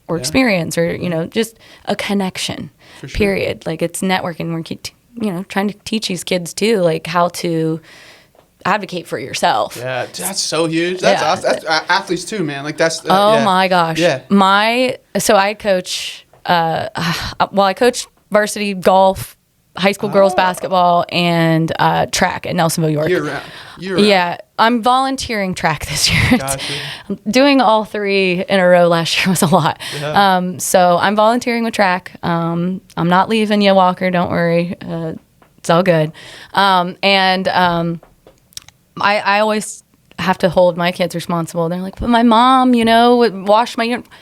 or experience, or just a connection. For sure. Period. Like it's networking. We're trying to teach these kids too, like how to advocate for yourself. Yeah, that's so huge. That's awesome. That's athletes too, man. Like that's. My gosh. Yeah. So I coach. I coach varsity golf, high school girls basketball, and track at Nelsonville, York. Year round. Yeah, I'm volunteering track this year. Gotcha. Doing all three in a row last year was a lot. Yeah. So I'm volunteering with track. I'm not leaving you, Walker. Don't worry. It's all good. I always have to hold my kids responsible. They're like, but my mom, would wash my uniform.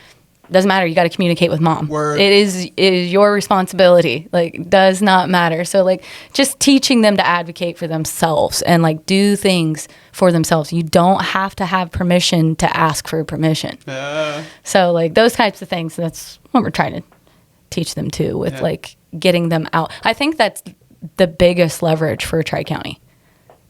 Doesn't matter. You got to communicate with mom. Word. It is your responsibility. Like, does not matter. So like just teaching them to advocate for themselves and like do things for themselves. You don't have to have permission to ask for permission. So like those types of things, that's what we're trying to teach them too, with like getting them out. I think that's the biggest leverage for Tri-County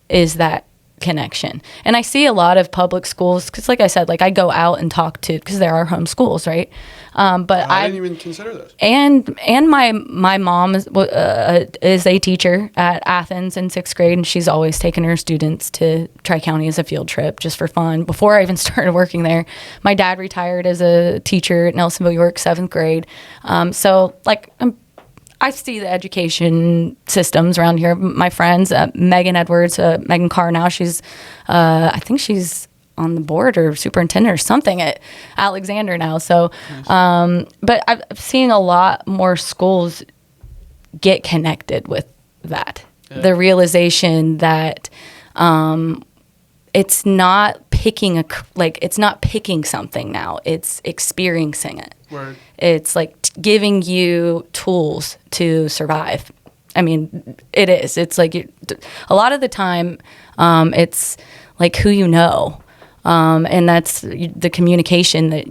is that connection. And I see a lot of public schools, because like I said, like I go out and talk to, because there are home schools, right? But I didn't even consider those. And my mom is a teacher at Athens in 6th grade, and she's always taken her students to Tri-County as a field trip just for fun. Before I even started working there, my dad retired as a teacher at Nelsonville York 7th grade. So like I see the education systems around here. My friends, Megan Edwards, Megan Carr now, she's, I think she's on the board or superintendent or something at Alexander now. So, but I'm seeing a lot more schools get connected with that. Yeah. The realization that it's not picking it's not picking something now. It's experiencing it. Word. It's like giving you tools to survive. I mean, it is. It's like a lot of the time, it's like who you know, and that's the communication that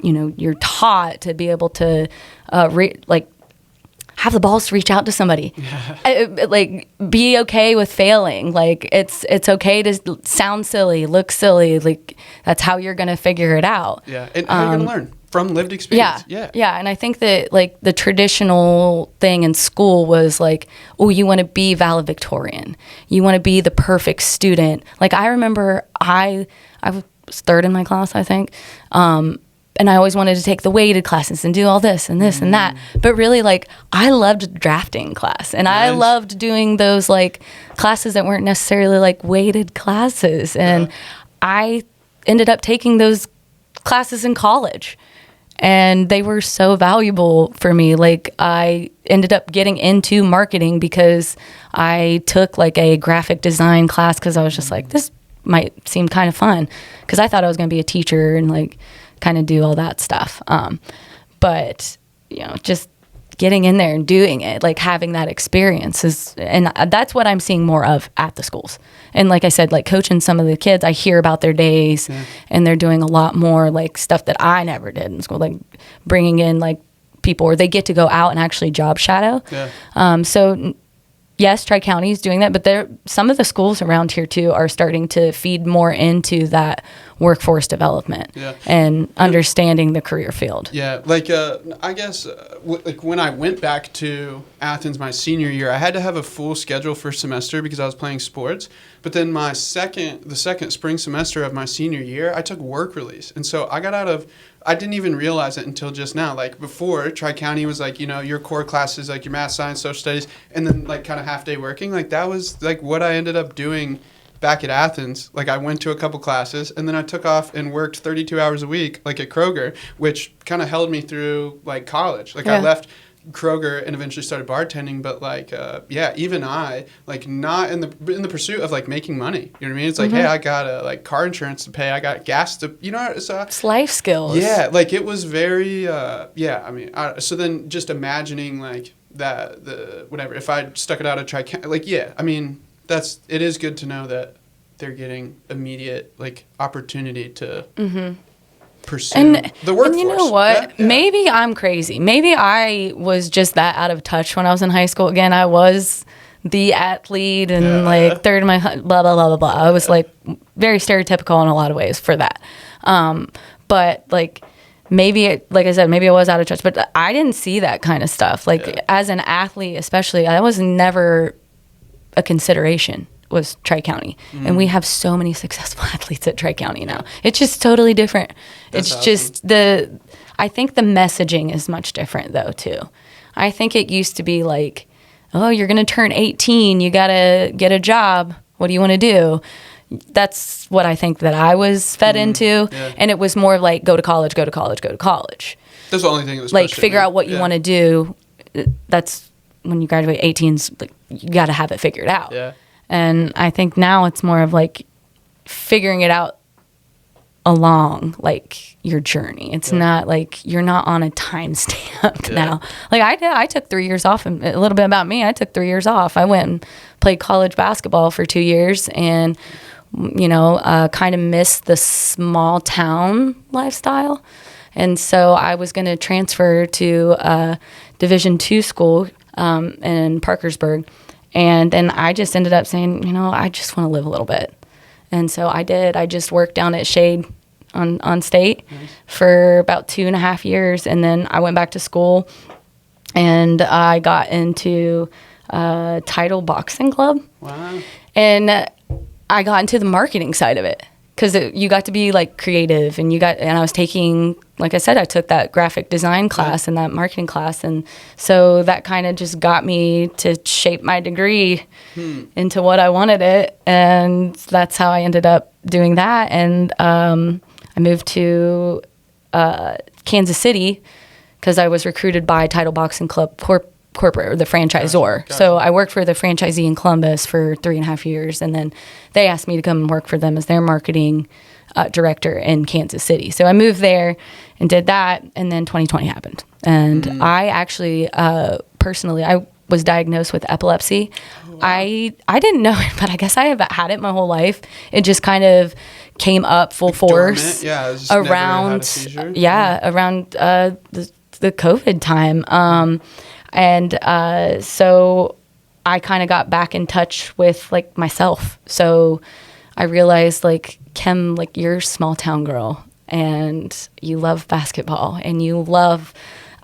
you're taught to be able to have the balls to reach out to somebody. Like be okay with failing. Like it's okay to sound silly, look silly. Like that's how you're gonna figure it out. Yeah, and how you're gonna learn from lived experience. Yeah. And I think that like the traditional thing in school was like, oh, you want to be valedictorian. You want to be the perfect student. Like I remember I was third in my class, I think. And I always wanted to take the weighted classes and do all this and this and that. But really, like, I loved drafting class. And I loved doing those, like, classes that weren't necessarily, like, weighted classes. And I ended up taking those classes in college. And they were so valuable for me. Like, I ended up getting into marketing because I took, like, a graphic design class because I was just like, this might seem kind of fun. Because I thought I was going to be a teacher and, like, kind of do all that stuff. But, just getting in there and doing it, like having that experience and that's what I'm seeing more of at the schools. And like I said, like coaching some of the kids, I hear about their days and they're doing a lot more like stuff that I never did in school, like bringing in like people, or they get to go out and actually job shadow. So yes, Tri-County is doing that, but some of the schools around here too are starting to feed more into that workforce development and understanding the career field. Yeah, like I guess like when I went back to Athens my senior year, I had to have a full schedule for semester because I was playing sports. But then the second spring semester of my senior year, I took work release, and so I didn't even realize it until just now. Like before, Tri-County was like, your core classes, like your math, science, social studies, and then like kind of half day working. Like that was like what I ended up doing back at Athens. Like I went to a couple classes and then I took off and worked 32 hours a week, like at Kroger, which kind of held me through like college. Like I left Kroger and eventually started bartending, but like even I like not in the pursuit of like making money, you know what I mean? It's like hey, I got like car insurance to pay, I got gas to, so it's life skills. Like it was very so then just imagining like that whatever, if I stuck it out at Tri-County, like it is good to know that they're getting immediate like opportunity to pursue the workforce. And you know what? Maybe I'm crazy. Maybe I was just that out of touch when I was in high school. Again, I was the athlete and like third in my blah blah blah blah blah. I was like very stereotypical in a lot of ways for that. But like maybe, like I said, maybe I was out of touch. But I didn't see that kind of stuff. Like as an athlete, especially, I was never a consideration. Was Tri-County. And we have so many successful athletes at Tri-County now. It's just totally different. That's awesome. Just I think the messaging is much different though too. I think it used to be like, oh, you're going to turn 18, you got to get a job. What do you want to do? That's what I think that I was fed into. And it was more like go to college, go to college, go to college. That's the only thing that was like figure out what you want to do. That's when you graduate 18's like you got to have it figured out. And I think now it's more of like figuring it out along like your journey. It's not like you're not on a timestamp now. Like I took 3 years off, and a little bit about me, I took 3 years off. I went and played college basketball for 2 years, and kind of missed the small town lifestyle. And so I was going to transfer to a Division II school in Parkersburg. And then I just ended up saying, I just want to live a little bit. And so I did. I just worked down at Shade on State for about 2.5 years. And then I went back to school, and I got into Title Boxing Club. Wow. And I got into the marketing side of it, because you got to be like creative, and I was taking, like I said, I took that graphic design class and that marketing class. And so that kind of just got me to shape my degree into what I wanted it. And that's how I ended up doing that. And I moved to Kansas City because I was recruited by Title Boxing Club corporate, or the franchisor. Gotcha. So I worked for the franchisee in Columbus for 3.5 years, and then they asked me to come and work for them as their marketing director in Kansas City. So I moved there and did that, and then 2020 happened. And I actually, personally, I was diagnosed with epilepsy. Oh, wow. I didn't know it, but I guess I have had it my whole life. It just kind of came up full force around the COVID time. So I kind of got back in touch with like myself. So I realized, like, Kim, like, you're a small town girl, and you love basketball, and you love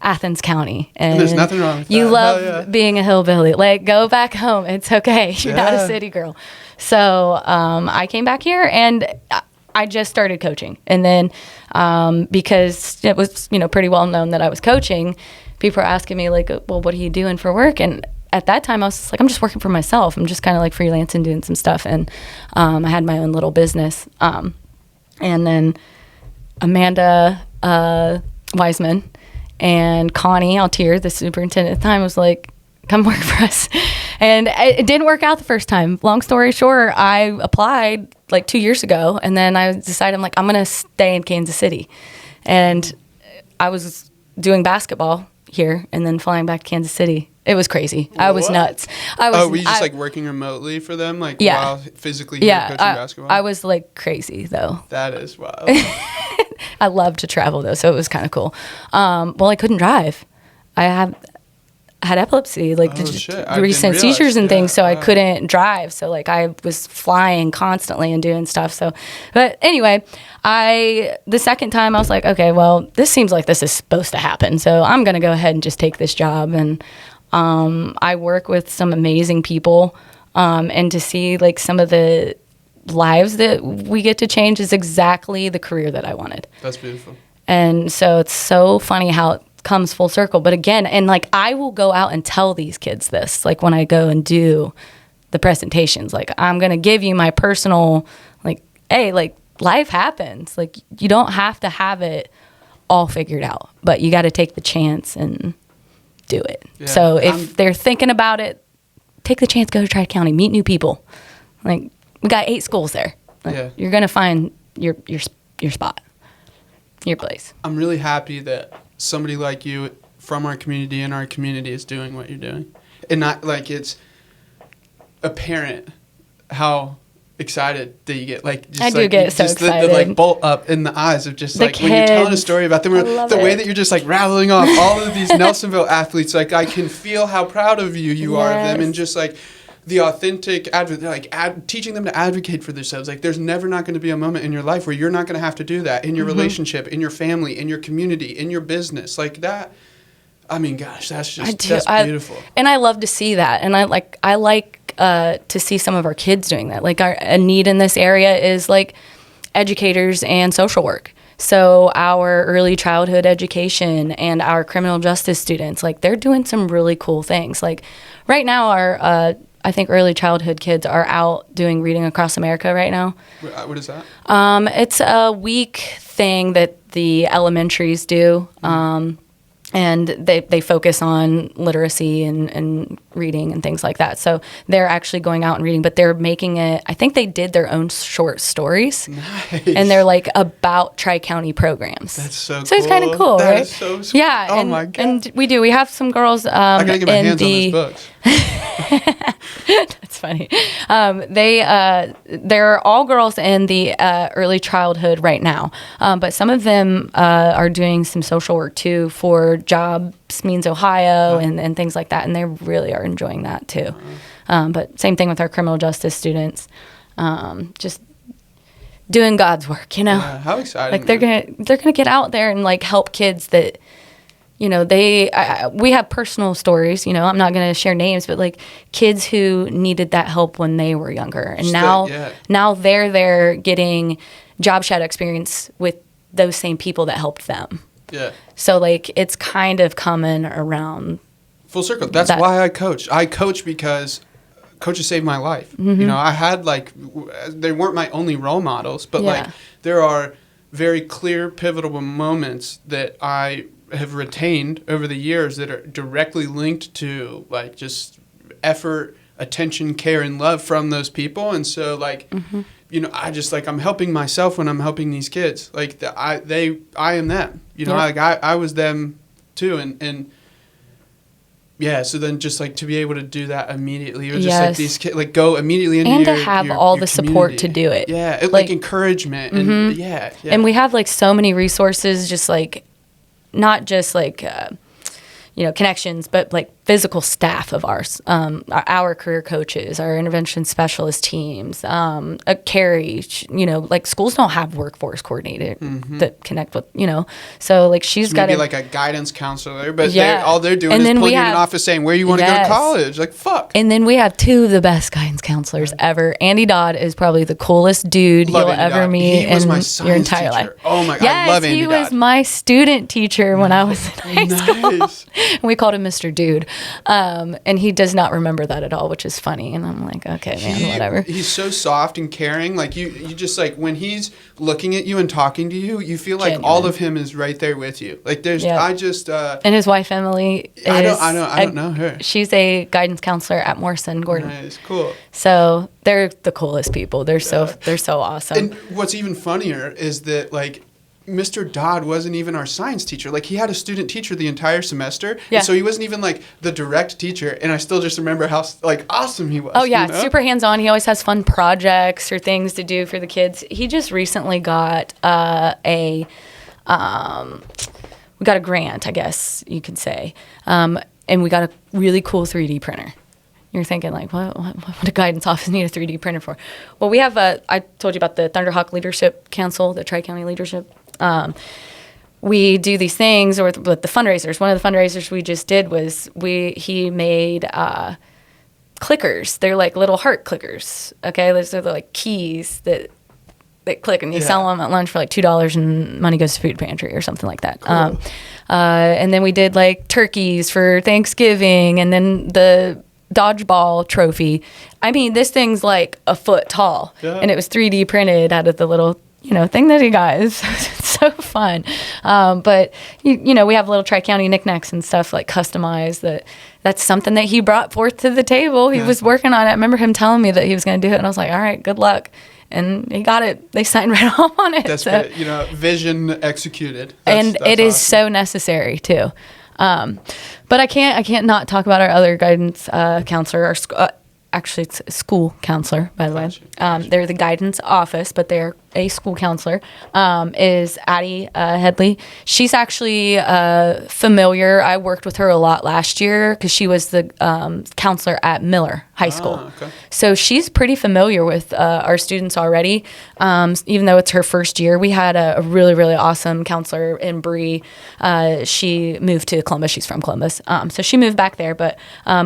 Athens County, and there's nothing wrong with that. You love being a hillbilly. Like, go back home. It's okay. You're not a city girl. So I came back here, and I just started coaching. And then because it was, pretty well known that I was coaching, people are asking me, like, well, what are you doing for work? And at that time, I was just like, I'm just working for myself. I'm just kind of like freelancing, doing some stuff. And I had my own little business. And then Amanda Wiseman and Connie Altier, the superintendent at the time, was like, come work for us. And it didn't work out the first time. Long story short, I applied like 2 years ago, and then I decided, I'm like, I'm going to stay in Kansas City. And I was doing basketball here and then flying back to Kansas City. It was crazy. I was nuts. Were you just like working remotely for them? Like, while physically you were coaching basketball? I was like crazy though. That is wild. I love to travel though, so it was kind of cool. Well, I couldn't drive. I had epilepsy, like recent seizures and things, so I couldn't drive. So like I was flying constantly and doing stuff. So, but anyway, the second time I was like, okay, well, this seems like this is supposed to happen. So I'm going to go ahead and just take this job. And I work with some amazing people, and to see like some of the lives that we get to change is exactly the career that I wanted. That's beautiful. And so it's so funny how it comes full circle. But again, and like I will go out and tell these kids this, like when I go and do the presentations, like I'm going to give you my personal, like, hey, like life happens. Like you don't have to have it all figured out, but you got to take the chance and do it. Yeah. So if they're thinking about it, take the chance, go to Tri-County, meet new people. Like we got 8 schools there. Like, you're going to find your spot, your place. I'm really happy that somebody like you from our community in our community is doing what you're doing. And not like it's apparent how excited that you get. Like, just I do get so excited. The like bolt up in the eyes of just like when you're telling a story about them, the way that you're just like rattling off all of these Nelsonville athletes. Like I can feel how proud of you are of them, and just like the authentic teaching them to advocate for themselves. Like there's never not going to be a moment in your life where you're not going to have to do that in your relationship, in your family, in your community, in your business, like that. I mean, gosh, that's beautiful. And I love to see that. And I like to see some of our kids doing that. Like a need in this area is like educators and social work. So our early childhood education and our criminal justice students, like they're doing some really cool things. Like right now, our I think early childhood kids are out doing Reading Across America right now. What is that? It's a week thing that the elementaries do. and they focus on literacy and reading and things like that. So they're actually going out and reading, but they're making it, I think they did their own short stories. Nice. And they're like about Tri-County programs. That's so cool. So it's kind of cool, that right? Is so sweet. Yeah. Oh and, my God. And we have some girls I gotta get my hands on those books. That's funny. They're all girls in the early childhood right now, but some of them are doing some social work too for Jobs Means Ohio and things like that, and they really are enjoying that too. But same thing with our criminal justice students, just doing God's work, you know. Yeah, how exciting! Like they're gonna get out there and like help kids that. You know, we have personal stories, you know, I'm not going to share names, but like kids who needed that help when they were younger. And now they're there getting job shadow experience with those same people that helped them. Yeah. So like it's kind of coming around. Full circle. That's why I coach. I coach because coaches saved my life. Mm-hmm. You know, I had they weren't my only role models, but like there are very clear pivotal moments that I have retained over the years that are directly linked to like just effort, attention, care, and love from those people. And so like, you know, I just like, I'm helping myself when I'm helping these kids. Like I am them, you know, like I was them too. And yeah, so then just like to be able to do that immediately, it was just like these kids like go immediately into and to have all the support to do it. Yeah. Like encouragement and yeah. And we have like so many resources, just like, not just like, you know, connections, but like physical staff of ours, our career coaches, our intervention specialist teams, a Carrie, you know, like schools don't have workforce coordinator that connect with, you know, so like she's got maybe like a guidance counselor, but all they're doing is pulling you in an office saying where you want to go to college. Like, fuck. And then we have two of the best guidance counselors ever. Andy Dodd is probably the coolest dude you'll ever meet in your entire life. Oh my God, I love Andy Dodd. He was my student teacher when I was in high school. And we called him Mr. Dude. And he does not remember that at all, which is funny. And I'm like, okay, man, whatever. He's so soft and caring. Like you just like when he's looking at you and talking to you, you feel like all of him is right there with you. Like there's, I just. And his wife Emily. I don't know her. She's a guidance counselor at Morrison Gordon. Nice, cool. So they're the coolest people. They're so awesome. And what's even funnier is that like. Mr. Dodd wasn't even our science teacher. Like, he had a student teacher the entire semester. Yeah. And so he wasn't even, like, the direct teacher. And I still just remember how, like, awesome he was. Oh, yeah. You know? Super hands-on. He always has fun projects or things to do for the kids. He just recently got we got a grant, I guess you could say. And we got a really cool 3D printer. You're thinking, like, what would a guidance office need a 3D printer for? Well, we have I told you about the Thunderhawk Leadership Council, the Tri-County Leadership. We do these things with the fundraisers. One of the fundraisers we just did was he made clickers. They're like little heart clickers. Okay, those are like keys that click, and you sell them at lunch for like $2, and money goes to food pantry or something like that. Cool. And then we did like turkeys for Thanksgiving, and then the dodgeball trophy. I mean, this thing's like a foot tall, and it was 3D printed out of the little thing that he got. It's so fun. But you know, we have little Tri-County knickknacks and stuff like customized. That's something that he brought forth to the table. He was working on it. I remember him telling me that he was going to do it, and I was like, all right, good luck. And he got it. They signed right off on it. That's good. Vision executed. That's it is awesome. So necessary too. But I can't not talk about our other guidance counselor. Actually, it's a school counselor, by the way. They're the guidance office, but they're a school counselor, is Addie Headley. She's actually familiar. I worked with her a lot last year because she was the counselor at Miller High School. Okay. So she's pretty familiar with our students already, even though it's her first year. We had a really, really awesome counselor in Bree. She moved to Columbus. She's from Columbus. So she moved back there, but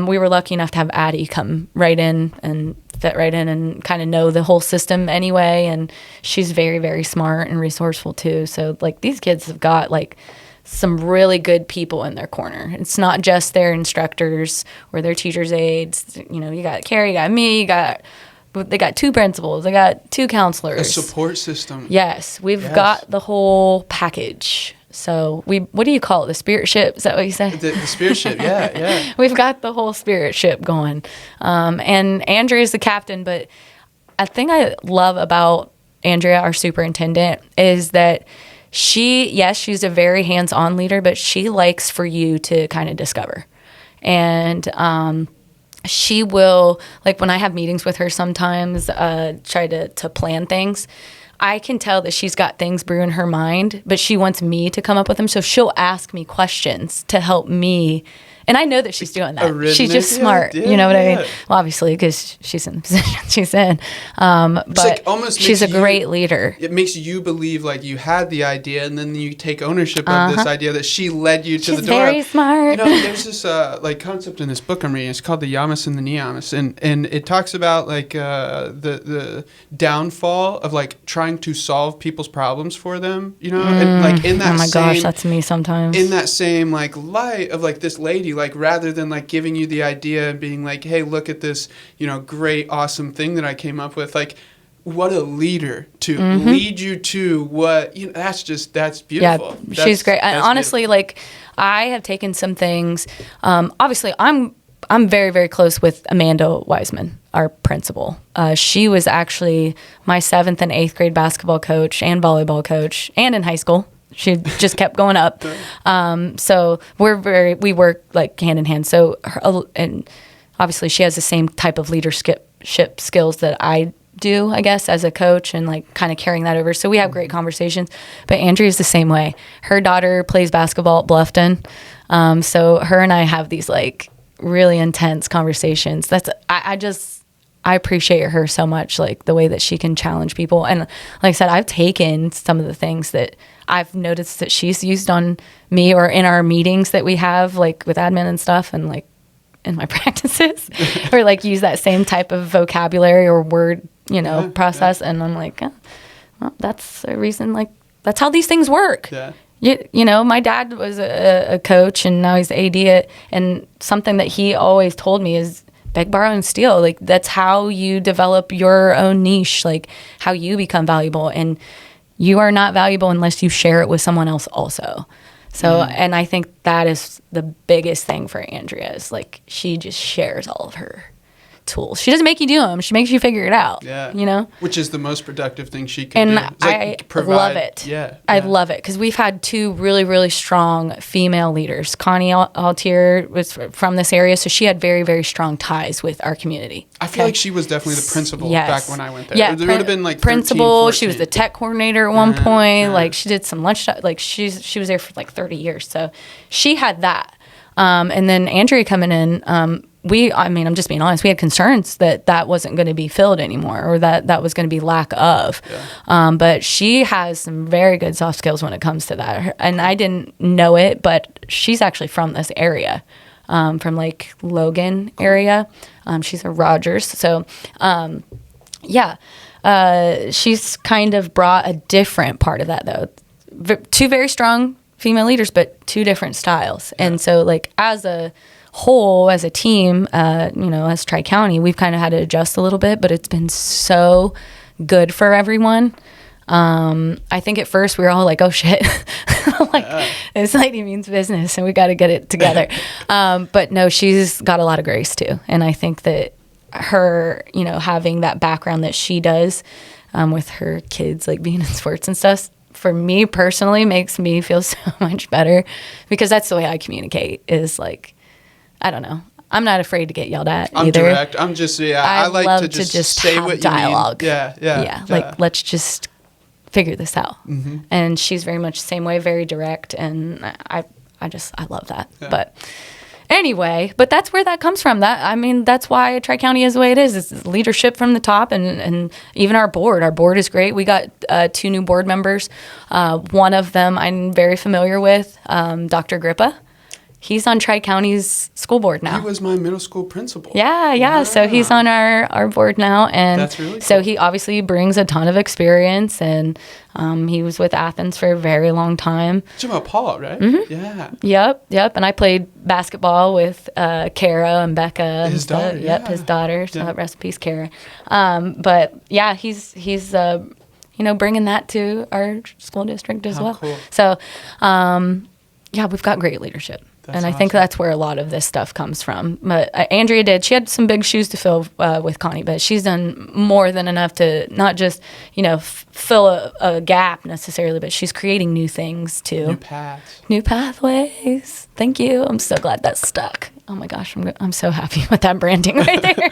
we were lucky enough to have Addie come right in and fit right in and kind of know the whole system anyway. And she's very, very smart and resourceful too. So like these kids have got like some really good people in their corner. It's not just their instructors or their teachers' aides. You got Carrie, you got me, they got two principals, they got two counselors. A support system. Yes, we've got the whole package. So what do you call it? The spirit ship? Is that what you say? The spirit ship, yeah. We've got the whole spirit ship going. And Andrea's the captain, but a thing I love about Andrea, our superintendent, is that she's a very hands-on leader, but she likes for you to kind of discover. And she will, like when I have meetings with her sometimes, try to plan things. I can tell that she's got things brewing her mind, but she wants me to come up with them. So she'll ask me questions to help me. And I know that she's doing that. She's just smart. You know what I mean? Well, obviously, because she's in the position she's in. But like almost she's a great leader. It makes you believe like you had the idea, and then you take ownership of this idea that she led you to the door. She's very smart. You know, there's this like concept in this book I'm reading. It's called the Yamas and the Niyamas, and it talks about like the downfall of like trying to solve people's problems for them. You know, and like in that gosh, that's me sometimes. In that same like light of like this lady. Like rather than like giving you the idea and being like, hey, look at this, you know, great, awesome thing that I came up with. Like, what a leader to lead you to what, you know, that's beautiful. Yeah, she's great. And honestly, beautiful. Like I have taken some things, obviously I'm very, very close with Amanda Wiseman, our principal. She was actually my 7th and 8th grade basketball coach and volleyball coach, and in high school. She just kept going up. So we work like hand in hand. So and obviously she has the same type of leadership skills that I do, I guess, as a coach, and like kind of carrying that over. So we have great conversations. But Andrea's the same way. Her daughter plays basketball at Bluffton. So her and I have these like really intense conversations. I appreciate her so much, like the way that she can challenge people. And like I said, I've taken some of the things that I've noticed that she's used on me or in our meetings that we have, like with admin and stuff, and like in my practices, or like use that same type of vocabulary or word, you know, process. Yeah. And I'm like, well, that's a reason, like, that's how these things work. Yeah. You know, my dad was a coach, and now he's the AD, and something that he always told me is, beg, borrow, and steal. Like, that's how you develop your own niche, like how you become valuable. And you are not valuable unless you share it with someone else also. So, and I think that is the biggest thing for Andrea is like, she just shares all of her tools. She doesn't make you do them. She makes you figure it out. Yeah. You know? Which is the most productive thing she can do. And I love it. Yeah. I love it because we've had 2 really, really strong female leaders. Connie Altier was from this area, so she had very, very strong ties with our community. I feel like she was definitely the principal back when I went there. Yeah, there would have been like principal. 13, she was the tech coordinator at one point. Like she did some lunch. Like she was there for like 30 years. So she had that. And then Andrea coming in, I'm just being honest, we had concerns that wasn't going to be filled anymore, or that was going to be lack of. Yeah. But she has some very good soft skills when it comes to that. And I didn't know it, but she's actually from this area, from like Logan area. She's a Rogers. So, she's kind of brought a different part of that though. 2 very strong female leaders, but 2 different styles. Yeah. And so like as a whole, as a team, you know, as Tri-County, we've kind of had to adjust a little bit, but it's been so good for everyone. I think at first we were all like, oh shit, like this lady means business and we got to get it together. But no, she's got a lot of grace too. And I think that her, you know, having that background that she does, with her kids, like being in sports and stuff, for me personally makes me feel so much better, because that's the way I communicate is like, I don't know. I'm not afraid to get yelled at either. I'm direct. I'm just, I like to just say what dialogue. You mean. Yeah. Like, let's just figure this out. Mm-hmm. And she's very much the same way, very direct. And I love that. Yeah. But anyway, that's where that comes from. That's why Tri-County is the way it is. It's leadership from the top, and even our board. Our board is great. We got 2 new board members. One of them I'm very familiar with, Dr. Grippa. He's on Tri-County's school board now. He was my middle school principal. Yeah. Wow. So he's on our board now. And that's really cool. So he obviously brings a ton of experience, and he was with Athens for a very long time. You're about Paul, right? Mm-hmm. Yeah. Yep. And I played basketball with Kara and Becca. His daughter. Yep, his daughter. So rest in peace, Kara. But yeah, he's bringing that to our school district as How well. cool. So, yeah, we've got great leadership. That's And I think awesome. that's where a lot of this stuff comes from. But Andrea she had some big shoes to fill with Connie, but she's done more than enough to not just, fill a gap necessarily, but she's creating new things too. New paths. New pathways. Thank you. I'm so glad that stuck. Oh my gosh, I'm so happy with that branding right there.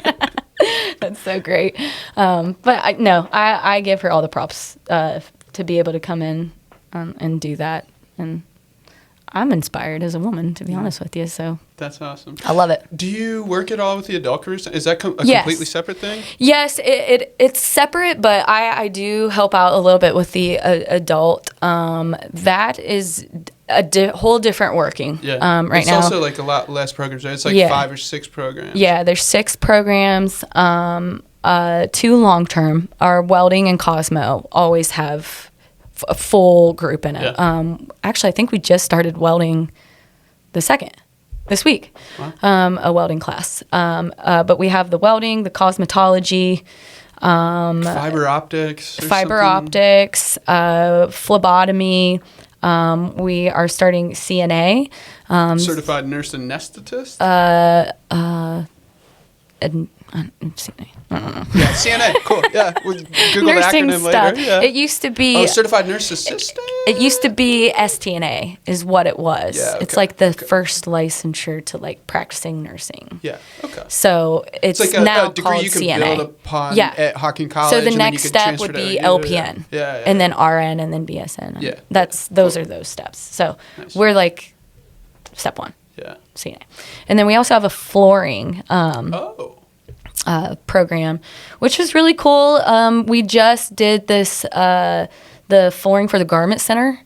That's so great. But I give her all the props to be able to come in and do that. And I'm inspired as a woman, to be honest with you. So That's awesome. I love it. Do you work at all with the adult career center? Is that a Yes. completely separate thing? Yes, it's separate, but I do help out a little bit with the adult. That is a whole different working right it's now. also like a lot less programs, right? It's like Yeah. 5 or 6 programs. Yeah, there's 6 programs, 2 long-term. Our welding and Cosmo always have a full group in it. Yeah. Actually, I think we just started welding the second this week, a welding class. But we have the welding, the cosmetology, Fiber optics. Or fiber something. optics, phlebotomy. We are starting CNA. Certified nurse anesthetist. And CNA. Yeah, CNA. Cool. Yeah, we'll Google Nursing the acronym stuff. later. Yeah. It used to be. Certified nurse assistant. It used to be STNA is what it was. Yeah, It's okay, like the okay. first licensure to like practicing nursing. Yeah. Okay. So it's It's like now a degree called you can CNA. build upon Yeah. at Hocking College. So the and then you next could step transfer would to be either- LPN, Yeah. and then RN, and then BSN. Yeah. Those Cool. are those steps. So Nice. we're like step 1, Yeah. CNA, and then we also have a flooring Oh. program, which is really cool. We just did this the flooring for the Garment Center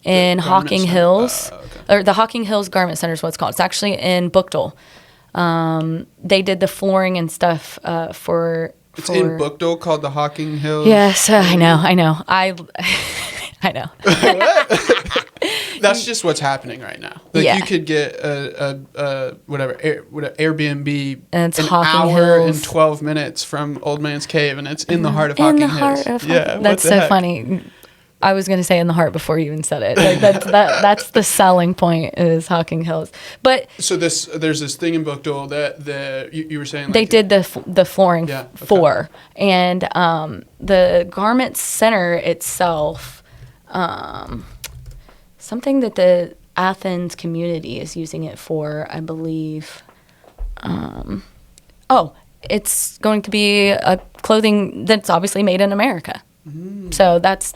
in Garment Hocking Center. Hills, Okay. or the Hocking Hills Garment Center is what it's called. It's actually in Bookdale. They did the flooring and stuff for. It's in Bookdale called the Hocking Hills. Yes, I know. I know. That's just what's happening right now. Like Yeah. you could get a Airbnb And it's an Hocking hour Hills. and 12 minutes from Old Man's Cave, and it's in the heart of In Hocking the Hills. heart of Yeah, Hocking. what That's the so heck? funny. I was going to say in the heart before you even said it. Like that's the selling point is Hocking Hills. But So there's this thing in Bookdale that you were saying. they like, did the flooring Yeah, okay. for, and the Garment Center itself, something that the Athens community is using it for, I believe. It's going to be a clothing that's obviously made in America. So that's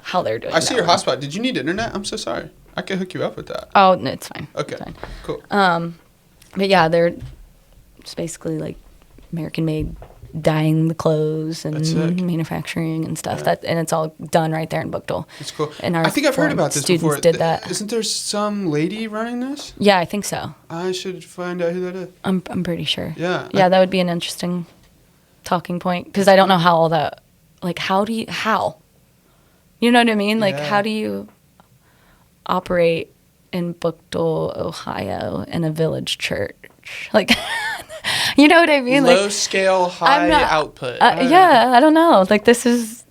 how they're doing. I see that your one. hotspot. Did you need internet? I'm so sorry. I could hook you up with that. Oh, no, it's fine. Okay. It's fine. Cool. But yeah, they're just basically like American made, dyeing the clothes and That's sick. manufacturing and stuff. Yeah. And it's all done right there in Bookdale. It's cool. And our I think I've heard foreign about this students before. did that. Isn't there some lady running this? Yeah, I think so. I should find out who that is. I'm pretty sure. Yeah. Yeah, that would be an interesting talking point because I don't know how all that. Like, how? You know what I mean? Like, Yeah. how do you operate in Bookdale, Ohio, in a village church? Like, you know what I mean? Low Like, scale, high not- output. yeah, I don't know. Like, this is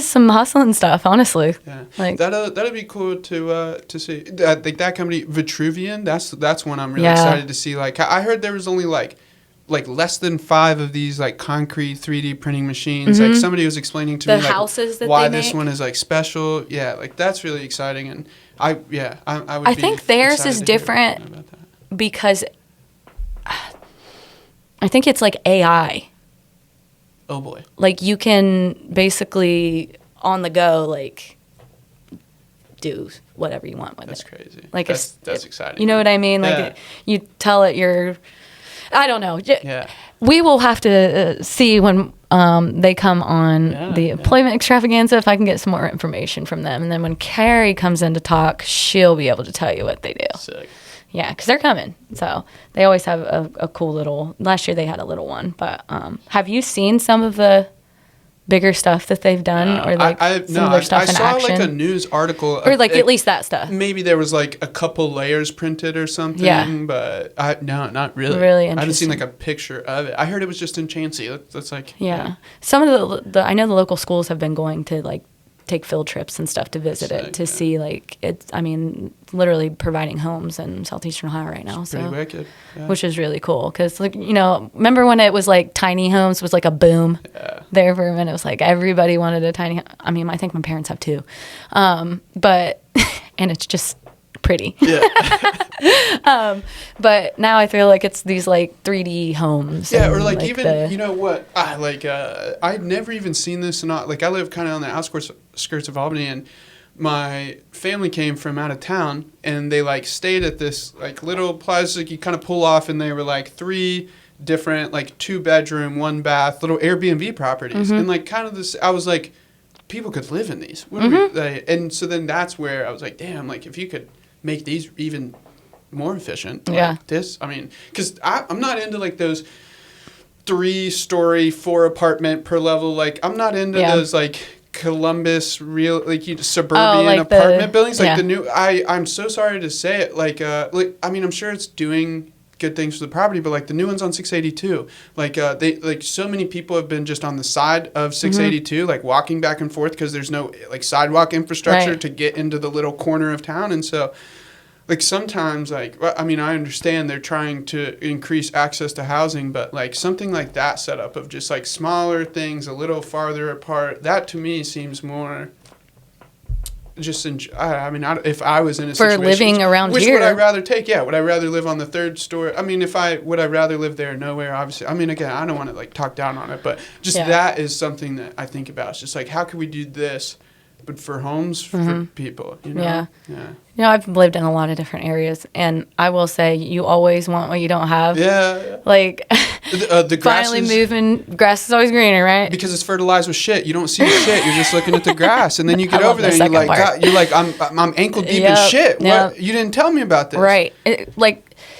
some hustling stuff, honestly. Yeah, Like, that'd be cool to see. Like that company, Vitruvian. That's one I'm really Yeah. excited to see. Like I heard there was only like less than 5 of these like concrete 3D printing machines. Like somebody was explaining to The me like houses that why they this make? one is like special. Yeah, like that's really exciting. And I would. I think theirs excited is to hear different. about that. because I think it's like AI. Oh boy. Like, you can basically on the go, like, do whatever you want with That's it. crazy. Like, that's exciting. You know what I mean? Like, Yeah. you tell it I don't know. Yeah. We will have to see when they come on Yeah, the yeah. employment extravaganza if I can get some more information from them. And then when Carrie comes in to talk, she'll be able to tell you what they do. Sick. Yeah, because they're coming. So they always have a cool little. Last year they had a little one. But have you seen some of the bigger stuff that they've done, or like some of their stuff in action? I saw like a news article, or like at least that stuff. Maybe there was like a couple layers printed or something. Yeah. But no, not really. Really I haven't seen interesting. like a picture of it. I heard it was just in Chansey. That's like Yeah. Some of the I know the local schools have been going to like take field trips and stuff to visit it, Sick, to yeah. see like it's, I mean, literally providing homes in Southeastern Ohio right now. pretty So, wicked. Yeah. which is really cool because, like, you know, remember when it was like tiny homes was like a boom there for a minute? It was like everybody wanted a tiny. I mean, I think my parents have too, but and it's just pretty. Yeah. But now I feel like it's these like 3D homes. Yeah, and, or like even the- you know what? I'd never even seen this. Not like I live kind of on the outskirts of Albany, and my family came from out of town, and they like stayed at this like little place like you kind of pull off, and they were like 3 different like 2-bedroom, 1-bath little Airbnb properties, and like kind of this. I was like, people could live in these. What are we, and so then that's where I was like, damn, like if you could make these even more efficient. Like Yeah. this, I mean, because I'm not into like those 3-story, 4-apartment per level. Like I'm not into Yeah. those like Columbus suburban like the- apartment buildings. Like yeah. the new, I'm so sorry to say it. Like I mean, I'm sure it's doing good things for the property, but like the new ones on 682, like they like so many people have been just on the side of 682, like walking back and forth because there's no like sidewalk infrastructure Right. to get into the little corner of town, and so. Like sometimes, like I mean, I understand they're trying to increase access to housing, but like something like that setup of just like smaller things a little farther apart, that to me seems more. Just I mean, if I was in a For situation, living around which here. would I rather take? Yeah, would I rather live on the 3rd story? I mean, would I rather live there nowhere? Obviously, I mean, again, I don't want to like talk down on it, but just Yeah. that is something that I think about. It's just like how can we do this, but for homes for people, you know? Yeah. Yeah. You know, I've lived in a lot of different areas, and I will say, you always want what you don't have. Yeah. Like, The grass finally is, moving, grass is always greener, right? because it's fertilized with shit. You don't see the shit. You're just looking at the grass, and then you get I love over there the and you're second like, part. God, you're like, I'm ankle deep in Yep, shit. What? yep. You didn't tell me about this. Right.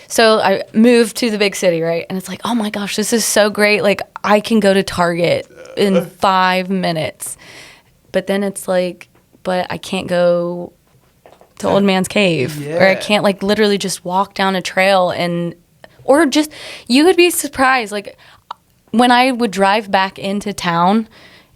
So I moved to the big city, right? And it's like, oh my gosh, this is so great. Like, I can go to Target in 5 minutes. But then it's like, but I can't go to Old Man's Cave. Or I Yeah. can't, like, literally just walk down a trail or just, you would be surprised. Like, when I would drive back into town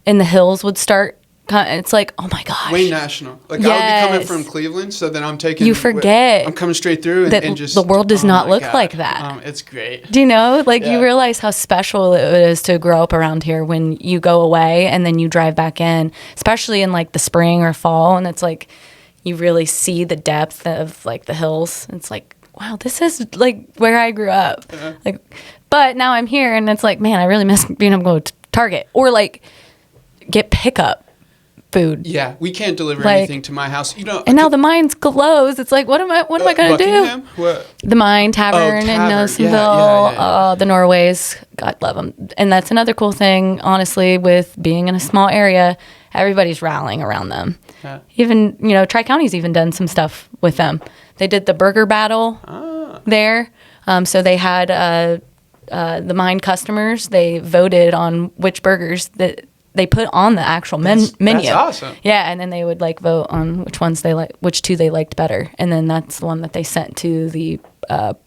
and the hills would start, it's like, oh my gosh. Wayne National. Like I would be coming Yes. from Cleveland, so then I'm taking. You forget I'm coming straight through that and just. the world does oh not my look God. like that. It's great. Do you know? Like, you Yeah. realize how special it is to grow up around here when you go away and then you drive back in, especially in like the spring or fall. And it's like, you really see the depth of like the hills. It's like, wow, this is like where I grew up. Like, but now I'm here and it's like, man, I really miss being able to go to Target or like get pickup food. Yeah, we can't deliver Like- anything to my house. You know. And now the mine's closed. It's like, what am I going to do? Buckingham? What? The Mine Tavern in Tavern. Yeah, Nelsonville, yeah. The Norways, God love them. And that's another cool thing, honestly, with being in a small area, everybody's rallying around them. Yeah. Even, you know, Tri-County's even done some stuff with them. They did the burger battle there. So they had the Mine customers, they voted on which burgers that they put on the actual menu. That's awesome. Yeah, and then they would like vote on which ones they like, which 2 they liked better, and then that's the one that they sent to the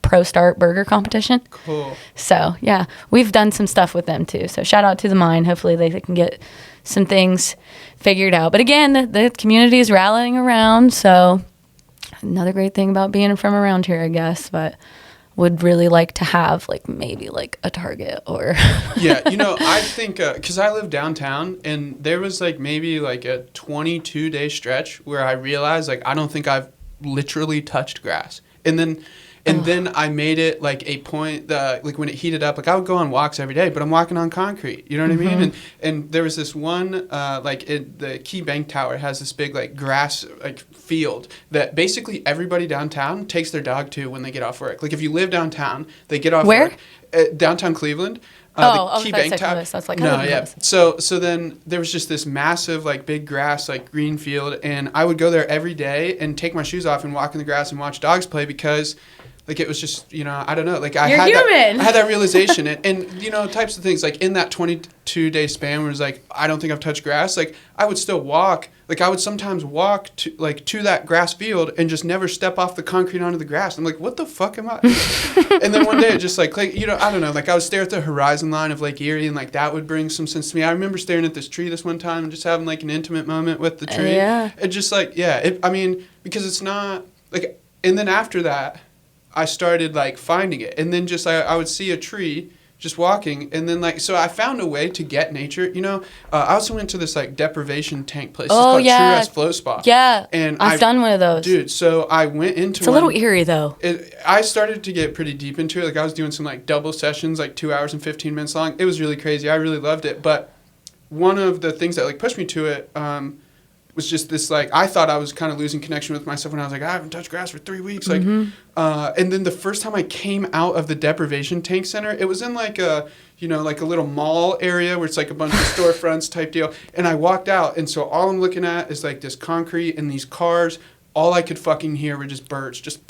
Pro Start Burger competition. Cool. So yeah, we've done some stuff with them too. So shout out to the Mine. Hopefully they can get some things figured out. But again, the community is rallying around. So another great thing about being from around here, I guess. But would really like to have like maybe like a Target or Yeah, you know, I think because I live downtown, and there was like maybe like a 22-day stretch where I realized like I don't think I've literally touched grass, and then I made it like a point that like when it heated up, like I would go on walks every day, but I'm walking on concrete. You know what I mean? And there was this one the Key Bank Tower has this big like grass like field that basically everybody downtown takes their dog to when they get off work. Like if you live downtown, they get off Where? work. Downtown Cleveland. Oh, The Key that's Bank like Tower. Columbus. That's like No, Columbus. yeah. So then there was just this massive like big grass like green field, and I would go there every day and take my shoes off and walk in the grass and watch dogs play because Like it was just, you know, I don't know. Like I You're had human. I had that realization, and you know, types of things like in that 22-day span where it's like I don't think I've touched grass. Like I would still walk. Like I would sometimes walk to that grass field and just never step off the concrete onto the grass. I'm like, what the fuck am I? And then one day it just like you know, I don't know. Like I would stare at the horizon line of Lake Erie, and like that would bring some sense to me. I remember staring at this tree this one time and just having like an intimate moment with the tree. Yeah. It just like I mean, because it's not like, and then after that, I started like finding it, and then just I would see a tree just walking, and then like so I found a way to get nature. You know, I also went to this like deprivation tank place. It's called True Rest Flow Spa. Yeah, and I've done one of those, dude. So I went into it's a little eerie though. I started to get pretty deep into it. Like I was doing some like double sessions, like 2 hours and 15 minutes long. It was really crazy. I really loved it. But one of the things that like pushed me to it was just this like I thought I was kind of losing connection with myself when I was like I haven't touched grass for 3 weeks. Like, and then the first time I came out of the deprivation tank center, it was in like a like a little mall area where it's like a bunch of storefronts type deal. And I walked out, and so all I'm looking at is like this concrete and these cars. All I could fucking hear were just birds, just.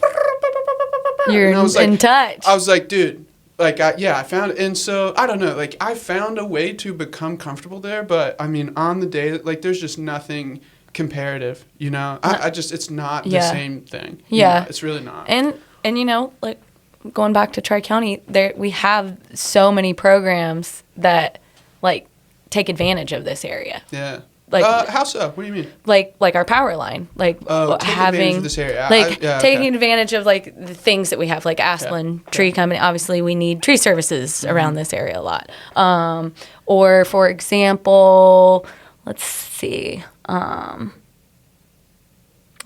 You're in touch. I was like, dude. Like, I found it. And so, I don't know. Like, I found a way to become comfortable there. But, I mean, on the day, like, there's just nothing comparative, you know? I just, it's not the same thing. Yeah. It's really not. And you know, like, going back to Tri-County, we have so many programs that, like, take advantage of this area. Yeah. Like, how so? What do you mean? Like our power line, like having this area. Taking advantage of like the things that we have, like Asplin Tree Company. Obviously, we need tree services around this area a lot. Or for example, let's see. Well,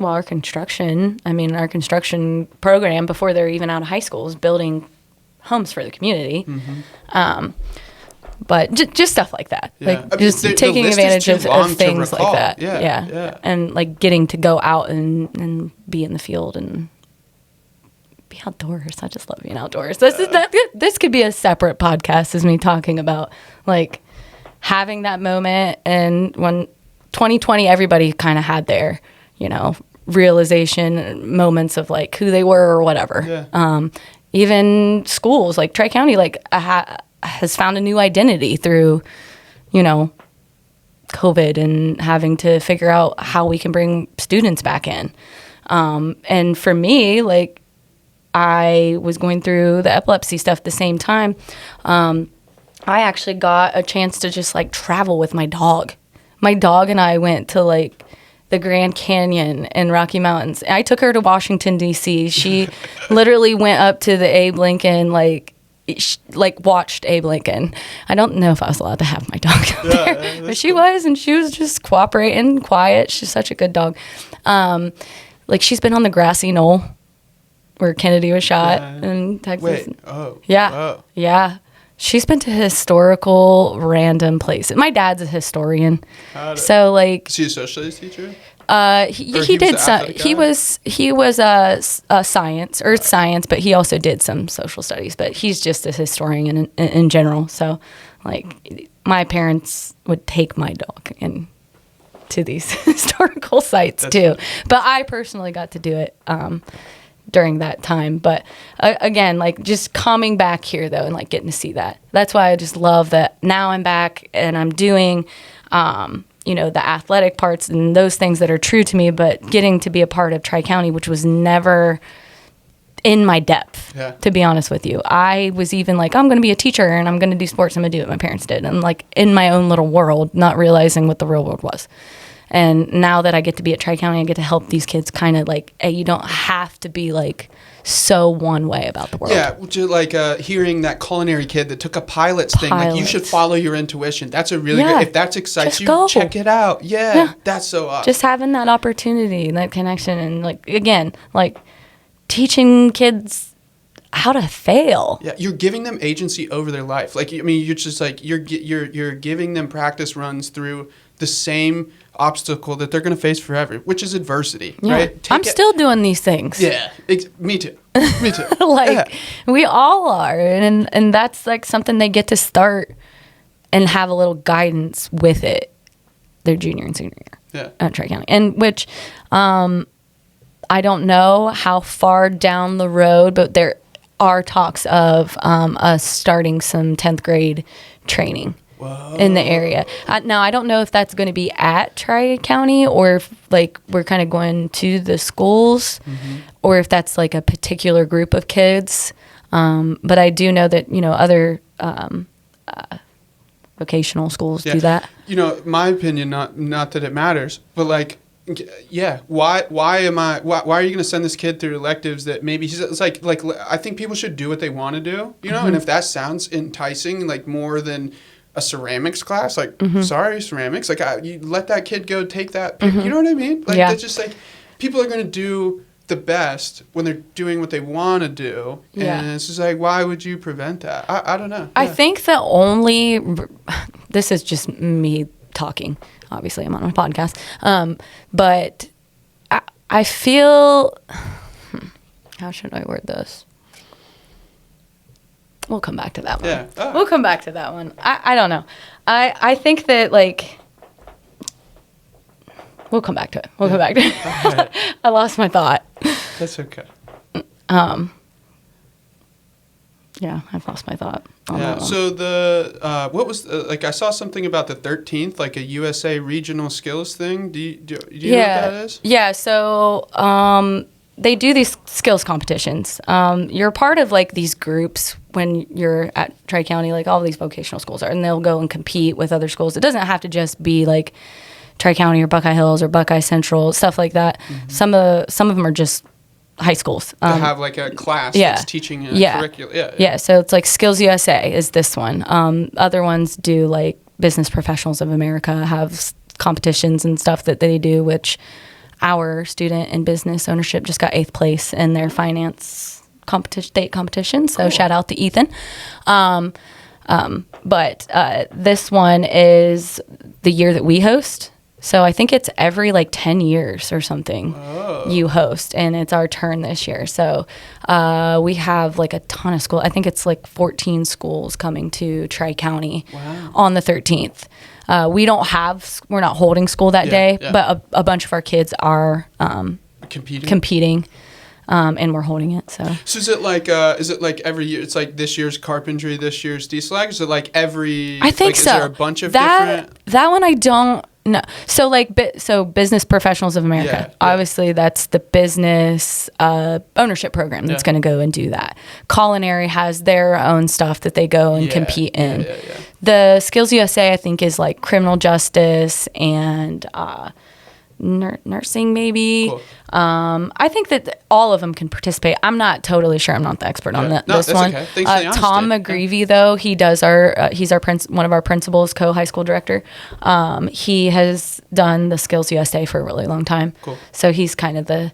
our construction program before they're even out of high school is building homes for the community. But just stuff like that, like just taking advantage of things like that. Yeah, and like getting to go out and be in the field and be outdoors. I just love being outdoors. This could be a separate podcast, as me talking about like having that moment. And when 2020, everybody kind of had their realization moments of like who they were or whatever. Even schools like Tri-County, like has found a new identity through, COVID and having to figure out how we can bring students back in. And for me, like, I was going through the epilepsy stuff at the same time. I actually got a chance to just like travel with my dog. My dog and I went to like the Grand Canyon and Rocky Mountains. I took her to Washington, D.C. She literally went up to the Abe Lincoln, watched Abe Lincoln. I don't know if I was allowed to have my dog out there, but she was, and she was just cooperating, quiet. She's such a good dog. She's been on the grassy knoll where Kennedy was shot in Texas. Wait. Oh. Yeah. Oh. Yeah. She's been to historical random places. My dad's a historian. So like, is he a social studies teacher? He did some. He was a science, earth science, but he also did some social studies. But he's just a historian in general. So, like, my parents would take my dog to these historical sites too. But I personally got to do it during that time. But again, like just coming back here though, and like getting to see that. That's why I just love that now I'm back and I'm doing. The athletic parts and those things that are true to me, but getting to be a part of Tri-County, which was never in my depth, to be honest with you. I was even like, I'm going to be a teacher and I'm going to do sports. I'm going to do what my parents did. And like in my own little world, not realizing what the real world was. And now that I get to be at Tri-County, I get to help these kids kind of like, hey, you don't have to be like so one way about the world. Yeah, like hearing that culinary kid that took a pilot's thing. Like, you should follow your intuition. That's a really good, if that excites you, check it out. Yeah, that's so awesome. Just having that opportunity and that connection and like, again, like teaching kids how to fail. Yeah, you're giving them agency over their life. Like, I mean, you're just like, you're giving them practice runs through the same obstacle that they're going to face forever, which is adversity, right? I'm still doing these things. Yeah, me too. Me too. We all are. And that's like something they get to start and have a little guidance with it their junior and senior year at Tri-County. And which I don't know how far down the road, but there are talks of us starting some 10th grade training in the area. Now, I don't know if that's going to be at Tri-County or if like we're kind of going to the schools or if that's like a particular group of kids. But I do know that, other vocational schools do that. My opinion, not that it matters, but like, yeah, why are you going to send this kid through electives that maybe it's like I think people should do what they want to do, and if that sounds enticing, like more than a ceramics class, like sorry, ceramics, like you let that kid go take that, you know what I mean? Like that's just like people are going to do the best when they're doing what they want to do, and it's just like, why would you prevent that? I don't know. I think the only this is just me talking. Obviously, I'm on my podcast, but I feel how should I word this? We'll come back to that one. Yeah. Oh. We'll come back to that one. I don't know. I think that like we'll come back to it. We'll come back to it. Right. I lost my thought. That's okay. Yeah, I've lost my thought. Yeah. So the what was I saw something about the 13th, like a USA regional skills thing. Do you know what that is? Yeah. So they do these skills competitions. You're part of like these groups when you're at Tri-County, like all these vocational schools are, and they'll go and compete with other schools. It doesn't have to just be like Tri-County or Buckeye Hills or Buckeye Central, stuff like that. Some of them are just high schools. To have like a class that's teaching a curriculum. Yeah, so it's like Skills USA is this one. Other ones do like Business Professionals of America have competitions and stuff that they do, which our student in business ownership just got 8th place in their finance state competition. So shout out to Ethan. But this one is the year that we host. So I think it's every like 10 years or something you host, and it's our turn this year. So we have like a ton of schools. I think it's like 14 schools coming to Tri-County on the 13th. We're not holding school that day, but a bunch of our kids are competing. And we're holding it. So is it like every year? It's like this year's carpentry, this year's diesel. Is it like every? I think so. Is there a bunch of different? That one I don't know. So like Business Professionals of America. Obviously, that's the business ownership program that's going to go and do that. Culinary has their own stuff that they go and compete in. The Skills USA, I think, is like criminal justice and nursing maybe. Cool. I think that all of them can participate. I'm not totally sure. I'm not the expert on this one. Okay. Thanks for the honesty. Tom McGreevy though, he does he's one of our principals, co-high school director. He has done the Skills USA for a really long time. Cool. So he's kind of the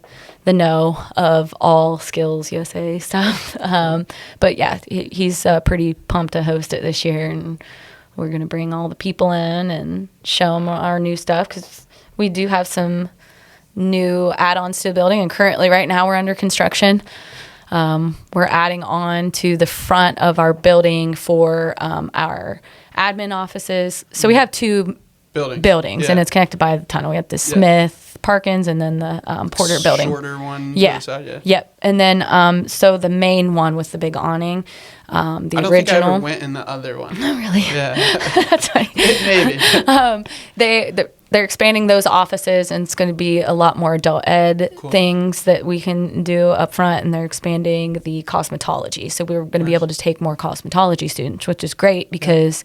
know of all Skills USA stuff. But yeah, he's pretty pumped to host it this year, and we're going to bring all the people in and show them our new stuff, because we do have some new add-ons to the building, and currently right now we're under construction. We're adding on to the front of our building for our admin offices. So we have two buildings, and it's connected by the tunnel. We have the Smith, Parkins, and then the Porter building. Shorter one. Side, Yep. And then so the main one with the big awning, the I don't original. think I ever went in the other one. Oh, really? Yeah. That's right. Maybe. They're expanding those offices, and it's going to be a lot more adult ed things that we can do up front, and they're expanding the cosmetology. So we're going to be able to take more cosmetology students, which is great because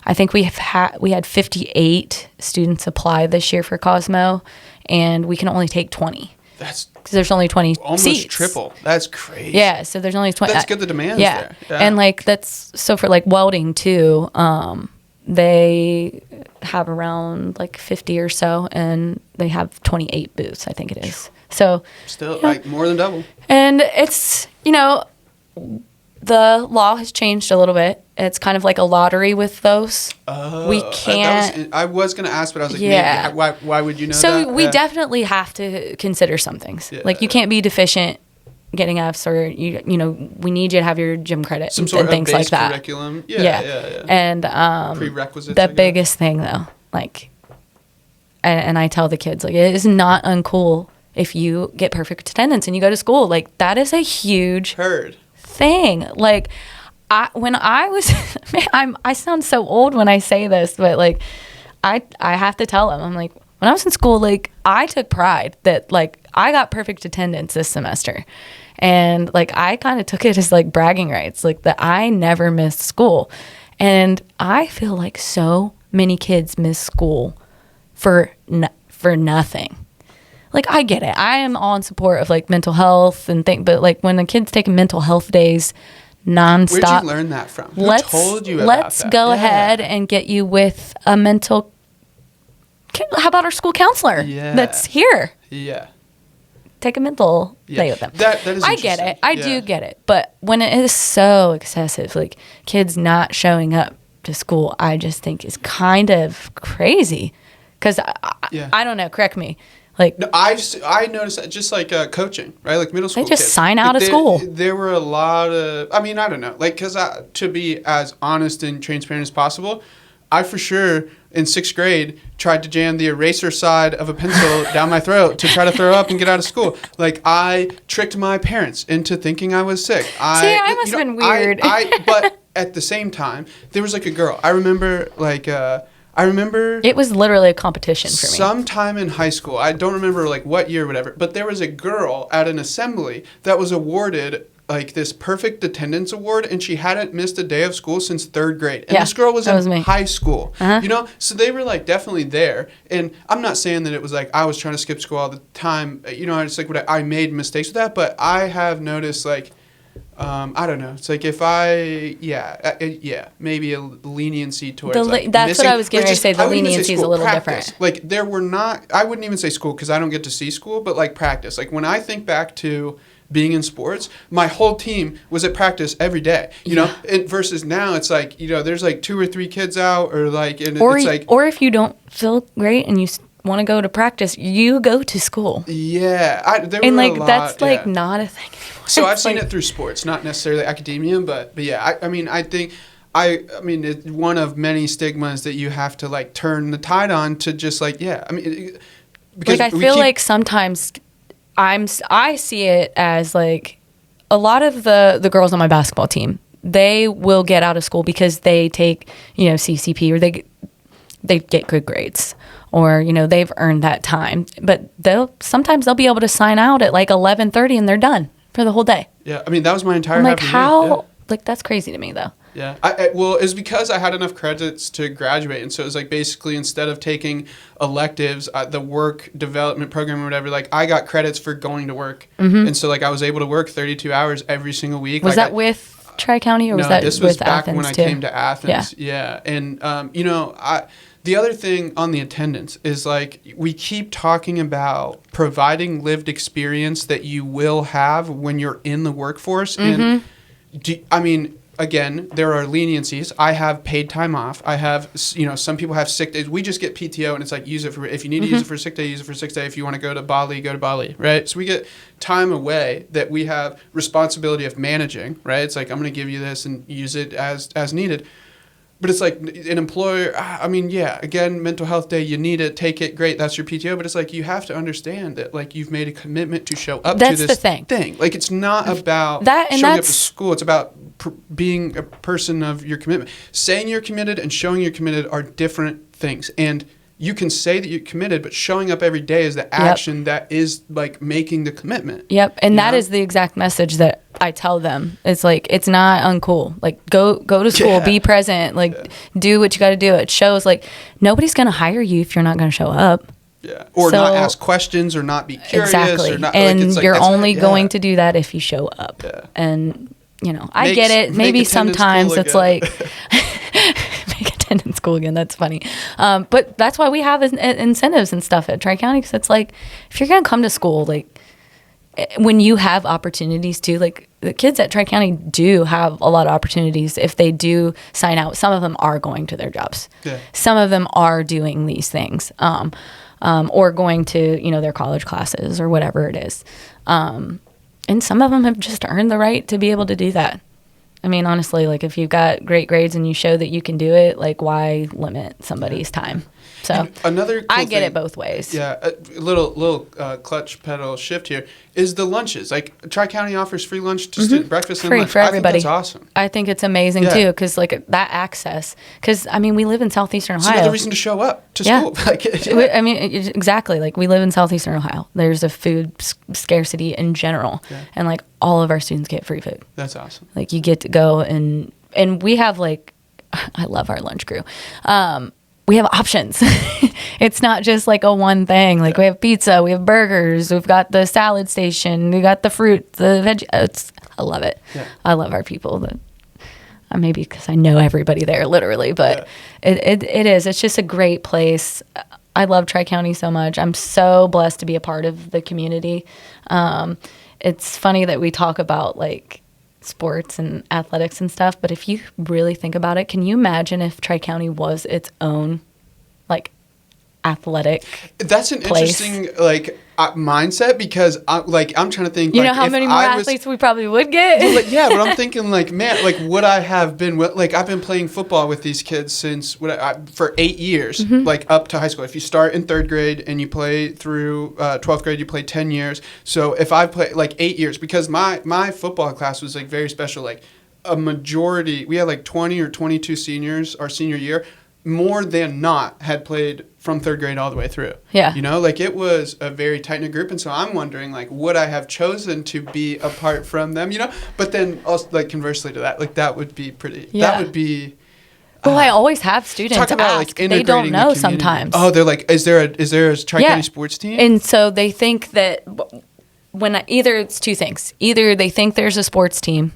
I think we had 58 students apply this year for Cosmo, and we can only take 20. Because there's only 20 almost seats. Triple. That's crazy. Yeah, so there's only 20. That's good. The demand's there. Yeah. And like that's so for like welding too. They have around like 50 or so, and they have 28 booths, I think it is. So still like more than double. And it's, the law has changed a little bit. It's kind of like a lottery with those. We can't. I was going to ask, but I was like, maybe, why would you know that? So we definitely have to consider some things. Yeah. Like you can't be deficient getting Fs, or we need you to have your gym credit some sort and things of base like that. Curriculum. Yeah. And prerequisites. The biggest thing though, like, and I tell the kids, like, it is not uncool if you get perfect attendance and you go to school. Like, that is a huge Heard. thing. Like, when I was, man, I sound so old when I say this, but like, I have to tell them, I'm like, when I was in school, like, I took pride that like I got perfect attendance this semester, and like I kind of took it as like bragging rights, like that I never missed school, and I feel like so many kids miss school for nothing. Like, I get it. I am all in support of like mental health and but like when a kid's taking mental health days nonstop. Where'd you learn that from? Who told you about let's that? go ahead and get you with a mental. How about our school counselor that's here? Yeah. Take a mental day with them. That is I get interesting. it. I do get it. But when it is so excessive, like kids not showing up to school, I just think is kind of crazy. Because I don't know. Correct me. Like, no, I noticed that just like coaching, right? Like middle school they just kids. sign out of school. There were a lot of, I mean, I don't know. Like, because to be as honest and transparent as possible, I for sure in 6th grade tried to jam the eraser side of a pencil down my throat to try to throw up and get out of school. Like, I tricked my parents into thinking I was sick. I must have been weird. But at the same time, there was like a girl. I remember it was literally a competition for me. Sometime in high school, I don't remember like what year or whatever, but there was a girl at an assembly that was awarded like this perfect attendance award, and she hadn't missed a day of school since 3rd grade. And this girl was in high school, you know? So they were like definitely there. And I'm not saying that it was like I was trying to skip school all the time. You know, it's like I made mistakes with that, but I have noticed like, I don't know. It's like if maybe a leniency towards that's missing, what I was getting ready to say. The leniency is a little practice. different. Like there were not. I wouldn't even say school because I don't get to see school, but like practice. Like when I think back to being in sports, my whole team was at practice every day. You know, versus now it's like there's like 2 or 3 kids out, or like it's like, or if you don't feel great and you want to go to practice, you go to school. Yeah, and like that's like not a thing anymore. So I've seen it through sports, not necessarily academia, but yeah, I mean, I think it's one of many stigmas that you have to like turn the tide on to just like because like I feel like sometimes I see it as like a lot of the girls on my basketball team, they will get out of school because they take CCP or they get good grades. Or, they've earned that time. But sometimes they'll be able to sign out at like 11:30 and they're done for the whole day. Yeah, I mean, that was my entire I'm like, how? Yeah. Like, that's crazy to me, though. Yeah. Well, it's because I had enough credits to graduate. And so it was like basically instead of taking electives, the work development program or whatever, like I got credits for going to work. Mm-hmm. And so like I was able to work 32 hours every single week. Was that with Tri-County or was that this was with back Athens when I too? came to Athens. Yeah. And, the other thing on the attendance is like we keep talking about providing lived experience that you will have when you're in the workforce. Mm-hmm. And again, there are leniencies. I have paid time off. I have, some people have sick days. We just get PTO and it's like use it for, if you need to use it for a sick day, use it for a sick day. If you want to go to Bali, go to Bali, right? So we get time away that we have responsibility of managing, right? It's like, I'm going to give you this and use it as needed. But it's like an employer, again, mental health day, you need it, take it, great, that's your PTO. But it's like you have to understand that like you've made a commitment to show up to this thing. Like it's not about showing up to school. It's about being a person of your commitment. Saying you're committed and showing you're committed are different things. And you can say that you're committed, but showing up every day is the action that is like making the commitment. Yep. And that is the exact message that I tell them. It's like, it's not uncool. Like go to school, be present, like do what you got to do. It shows like nobody's going to hire you if you're not going to show up. Yeah. Or not ask questions or not be curious. Exactly. Or not, and like, it's like, you're only going to do that if you show up. Yeah. And, I get it. Maybe sometimes it's like... in school again. That's funny. But that's why we have incentives and stuff at Tri-County, because it's like, if you're going to come to school, like when you have opportunities too, like the kids at Tri-County do have a lot of opportunities. If they do sign out, some of them are going to their jobs. Yeah. Some of them are doing these things, or going to, their college classes or whatever it is. And some of them have just earned the right to be able to do that. I mean, honestly, like if you've got great grades and you show that you can do it, like why limit somebody's time? So And another cool I get thing- it both ways. Yeah, a little clutch pedal shift here is the lunches. Like Tri-County offers free lunch to students, breakfast and Free lunch. for I everybody. think that's awesome. I think it's amazing Yeah. too, because like that access. Because I mean, we live in southeastern It's Ohio. another reason to show up to Yeah. school. Like, I mean, exactly. Like we live in southeastern Ohio. There's a food scarcity in general, and like all of our students get free food. That's awesome. Like you get to go and we have like, I love our lunch crew. We have options. It's not just like a one thing. Like we have pizza, we have burgers, we've got the salad station, we got the fruit, the veg. I love it. Yeah. I love our people. Maybe because I know everybody there, literally, but it is. It's just a great place. I love Tri-County so much. I'm so blessed to be a part of the community. It's funny that we talk about like sports and athletics and stuff, but if you really think about it, can you imagine if Tri-County was its own like athletic? That's an place. interesting mindset because I'm trying to think. You like, know how if many more I was- athletes we probably would get? Well, like, yeah, but I'm thinking like, man, like would I have been like I've been playing football with these kids since for 8 years, Mm-hmm. like up to high school. If you start in 3rd grade and you play through 12th grade, you play 10 years. So if I play like 8 years, because my football class was like very special. Like a majority, we had like 20 or 22 seniors our senior year. More than not had played from 3rd grade all the way through. Yeah. You know, like it was a very tight-knit group. And so I'm wondering, like, would I have chosen to be apart from them, you know? But then also, like, conversely to that, like, that would be pretty, Yeah. that would be. Well, I always have students Talk about, ask. like, They integrating don't the know community. sometimes. Oh, they're like, is there a Tri-County sports team? And so they think that either it's two things. Either they think there's a sports team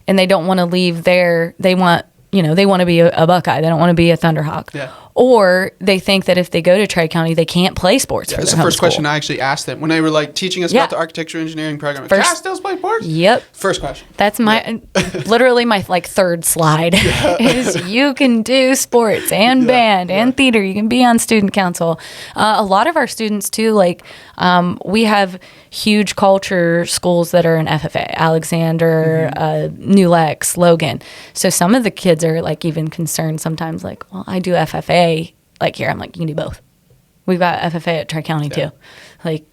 and they don't want to leave there. They want to be a Buckeye. They don't want to be a Thunderhawk. Yeah. Or they think that if they go to Tri-County, they can't play sports. Yeah, for that's their the home first question school. I actually asked them when they were like teaching us Yeah. about the architecture engineering program. Like, First- can I still play sports? Yep. First question. That's my literally my like third slide is you can do sports and band and theater. You can be on student council. A lot of our students too, like we have huge culture schools that are in FFA, Alexander, New Lex, Logan. So some of the kids are like even concerned sometimes like, well, I do FFA like here. I'm like, you can do both. We've got FFA at Tri-County too. Like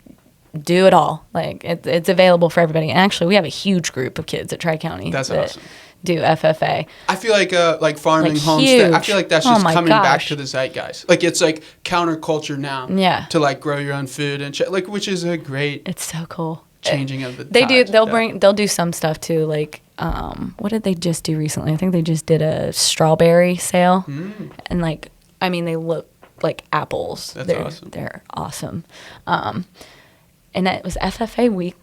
do it all. Like it's available for everybody. And actually we have a huge group of kids at Tri-County That's that awesome. do FFA. I feel like farming, Like homestead. I huge. feel like that's Oh just my coming back gosh. to the zeitgeist. Like it's like counterculture now. Yeah. To like grow your own food and like which is a great It's so cool. changing of the. They do. tides. They'll do some stuff too. Like, what did they just do recently? I think they just did a strawberry sale, and like, I mean, they look like apples. That's they're, awesome. They're awesome. And that was FFA week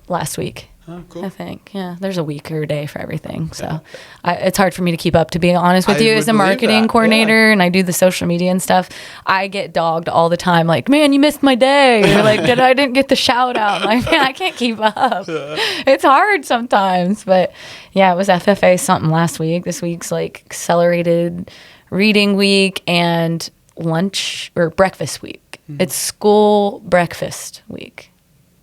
last week. Oh, cool. I think, yeah. There's a week or a day for everything, so it's hard for me to keep up. To be honest with I you, would as a believe marketing that, coordinator, and I do the social media and stuff, I get dogged all the time. Like, man, you missed my day, or like, I didn't get the shout out. I'm like, man, I can't keep up. It's hard sometimes, but yeah, it was FFA something last week. This week's like accelerated reading week and lunch or breakfast week. It's school breakfast week.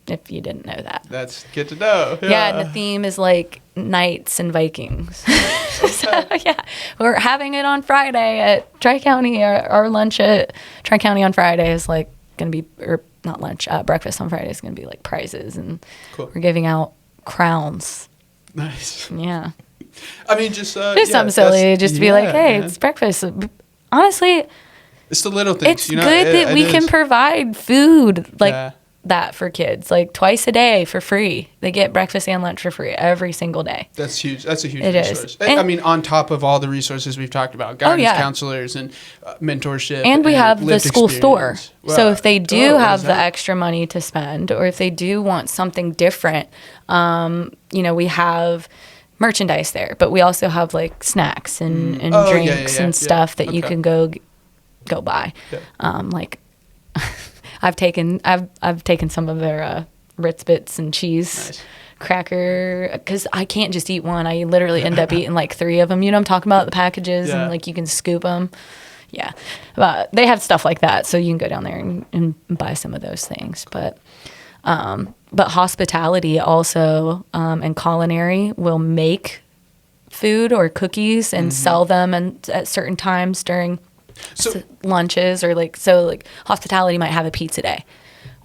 If you didn't know that. That's good to know. Yeah, and the theme is like Knights and Vikings. So yeah, we're having it on Friday at Tri-County. Our lunch at Tri-County on Friday is like going to be, or not lunch, breakfast on Friday is going to be like prizes, and Cool. we're giving out crowns. Nice. Yeah, I mean, just just something silly, just to be like, hey, man. it's breakfast. Honestly, It's the little things. it's you know? good that It we is. can provide food like Yeah. that for kids, like twice a day for free. They get breakfast and lunch for free every single day. That's huge. That's a huge It is. resource. And- I mean, on top of all the resources we've talked about, guidance yeah. counselors and mentorship. And we have the lived school store. experience. So Wow. if they do what have is the that? extra money to spend, or if they do want something different, we have merchandise there, but we also have like snacks and Oh, yeah, drinks yeah, and yeah. stuff that you Okay. can go buy. Yeah. Like I've taken some of their Ritz Bits and cheese Nice. cracker, because I can't just eat one. I literally end up eating like 3 of them. You know what I'm talking about? The packages Yeah. and like you can scoop them. Yeah, but they have stuff like that, so you can go down there and buy some of those things. But hospitality also and culinary will make food or cookies and sell them at certain times during lunches, or like hospitality might have a pizza day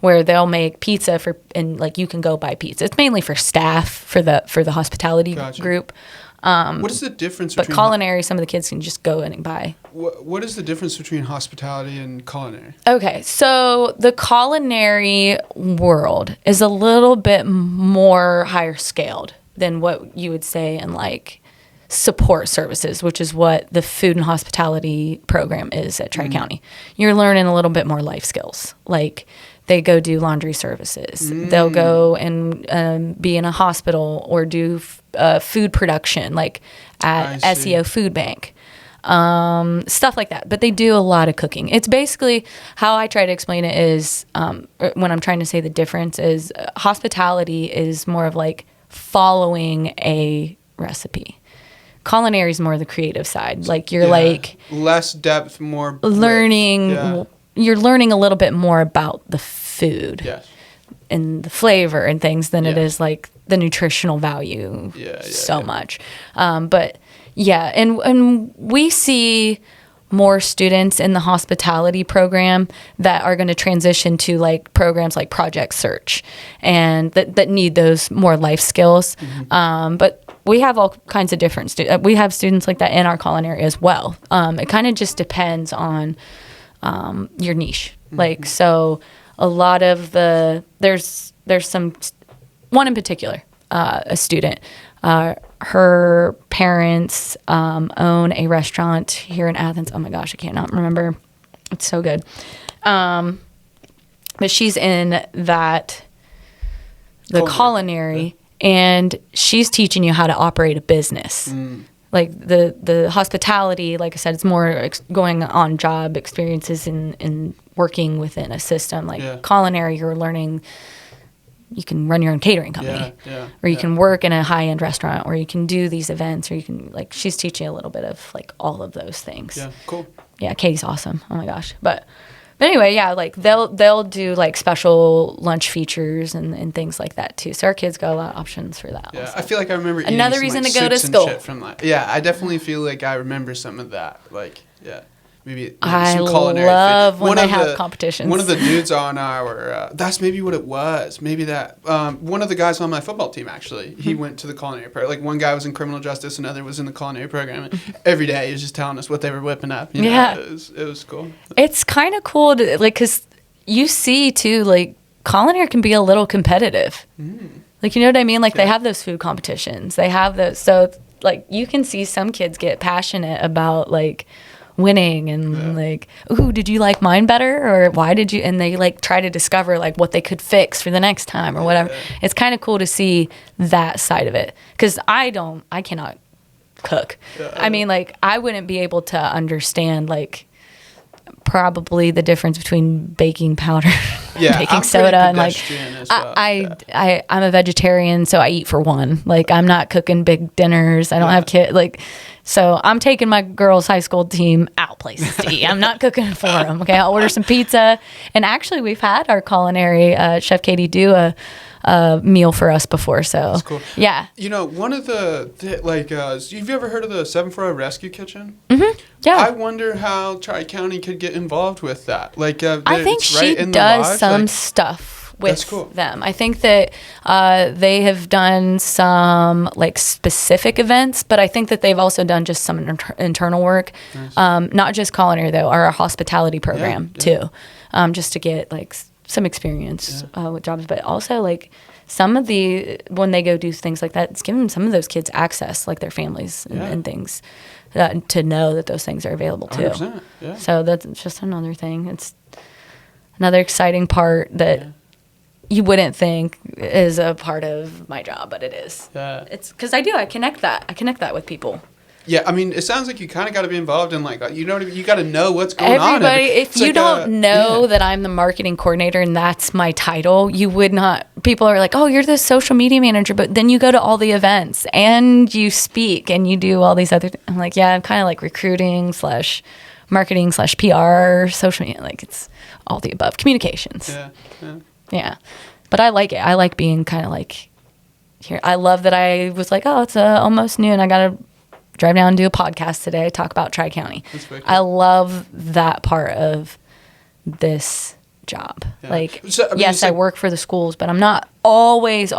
where they'll make pizza and like you can go buy pizza. It's mainly for staff for the hospitality group. What is the difference but culinary, some of the kids can just go in and buy. What is the difference between hospitality and culinary? Okay, so the culinary world is a little bit more higher scaled than what you would say in like support services, which is what the food and hospitality program is at Tri-County. You're learning a little bit more life skills. Like they go do laundry services. They'll go and be in a hospital or do food production, like at SEO Food Bank. Stuff like that. But they do a lot of cooking. It's basically how I try to explain it is when I'm trying to say the difference is hospitality is more of like following a recipe. Culinary is more the creative side. Like you're like less depth, more learning. You're learning a little bit more about the food and the flavor and things than it is like the nutritional value much. But yeah, and we see more students in the hospitality program that are going to transition to like programs like Project Search and that need those more life skills. But we have all kinds of different we have students like that in our culinary as well. It kind of just depends on your niche. Like, so a lot of there's one in particular, a student, her parents own a restaurant here in Athens. Oh my gosh, I cannot remember. It's so good. But she's in the culinary, and she's teaching you how to operate a business. Like the hospitality, like I said, it's more going on job experiences in working within a system. Like culinary, you're learning. You can run your own catering company, or you can work in a high-end restaurant, or you can do these events, or you can like. She's teaching a little bit of like all of those things. Yeah, cool. Yeah, Katie's awesome. Oh my gosh, but anyway, yeah, like they'll do like special lunch features and things like that too. So our kids got a lot of options for that. Yeah, also. I feel like I remember eating another some, reason like, to go to soups and school. shit from that. Yeah, I definitely feel like I remember some of that. Like, yeah. Maybe I some culinary love food. when they have competitions. One of the dudes on our, that's maybe what it was. Maybe that, one of the guys on my football team, actually, he went to the culinary program. Like, one guy was in criminal justice, another was in the culinary program. And every day he was just telling us what they were whipping up. You know? It was cool. It's kind of cool to, like, because you see, too, like, culinary can be a little competitive. Like, you know what I mean? Like, they have those food competitions. They have those. So, like, you can see some kids get passionate about, like, winning and like, ooh, did you like mine better, or why did you, and they like try to discover like what they could fix for the next time or whatever. It's kind of cool to see that side of it, because I cannot cook. I mean, like, I wouldn't be able to understand like probably the difference between baking powder and baking soda, and like I'm a vegetarian, so I eat for one. Like, I'm not cooking big dinners. I don't have kids. Like, so I'm taking my girls' high school team out places to eat. I'm not cooking for them. Okay, I'll order some pizza. And actually, we've had our culinary chef Katie do a meal for us before. So that's cool. Yeah. You know, one of the like, have you ever heard of the 740 Rescue Kitchen? Yeah. I wonder how Tri-County could get involved with that. Like, I think she does some stuff with them. I think that they have done some like specific events, but I think that they've also done just some internal work. Nice. Not just culinary though, our hospitality program too, just to get like some experience with jobs, but also like some of when they go do things like that, it's giving some of those kids access, like their families and things, to know that those things are available too. 100%, yeah. So that's just another thing. It's another exciting part that you wouldn't think is a part of my job, but it is. Yeah. It's because I connect that with people. Yeah, I mean, it sounds like you kind of got to be involved in, like, you know, you got to know what's going on. If you don't know that I'm the marketing coordinator and that's my title, you would not. People are like, oh, you're the social media manager, but then you go to all the events and you speak and you do all these other things. I'm like, yeah, I'm kind of like recruiting / marketing / PR, social media. Like, it's all the above. Communications. Yeah. But I like it. I like being kind of like here. I love that I was like, oh, it's almost noon. I got to drive down and do a podcast today, talk about Tri-County. I love that part of this job. Yeah. Like, So, I mean, yes, I work for the schools, but I'm not always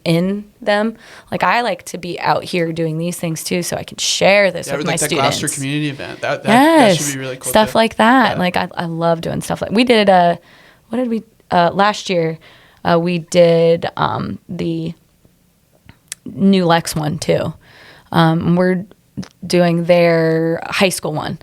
in them. Like, I like to be out here doing these things too, so I can share this with my that students. Gloucester community event. That Yes, should be really cool. stuff too. like that. Yeah. Like, I love doing stuff like we did. What did we last year? We did the New Lex one too. We're doing their high school one,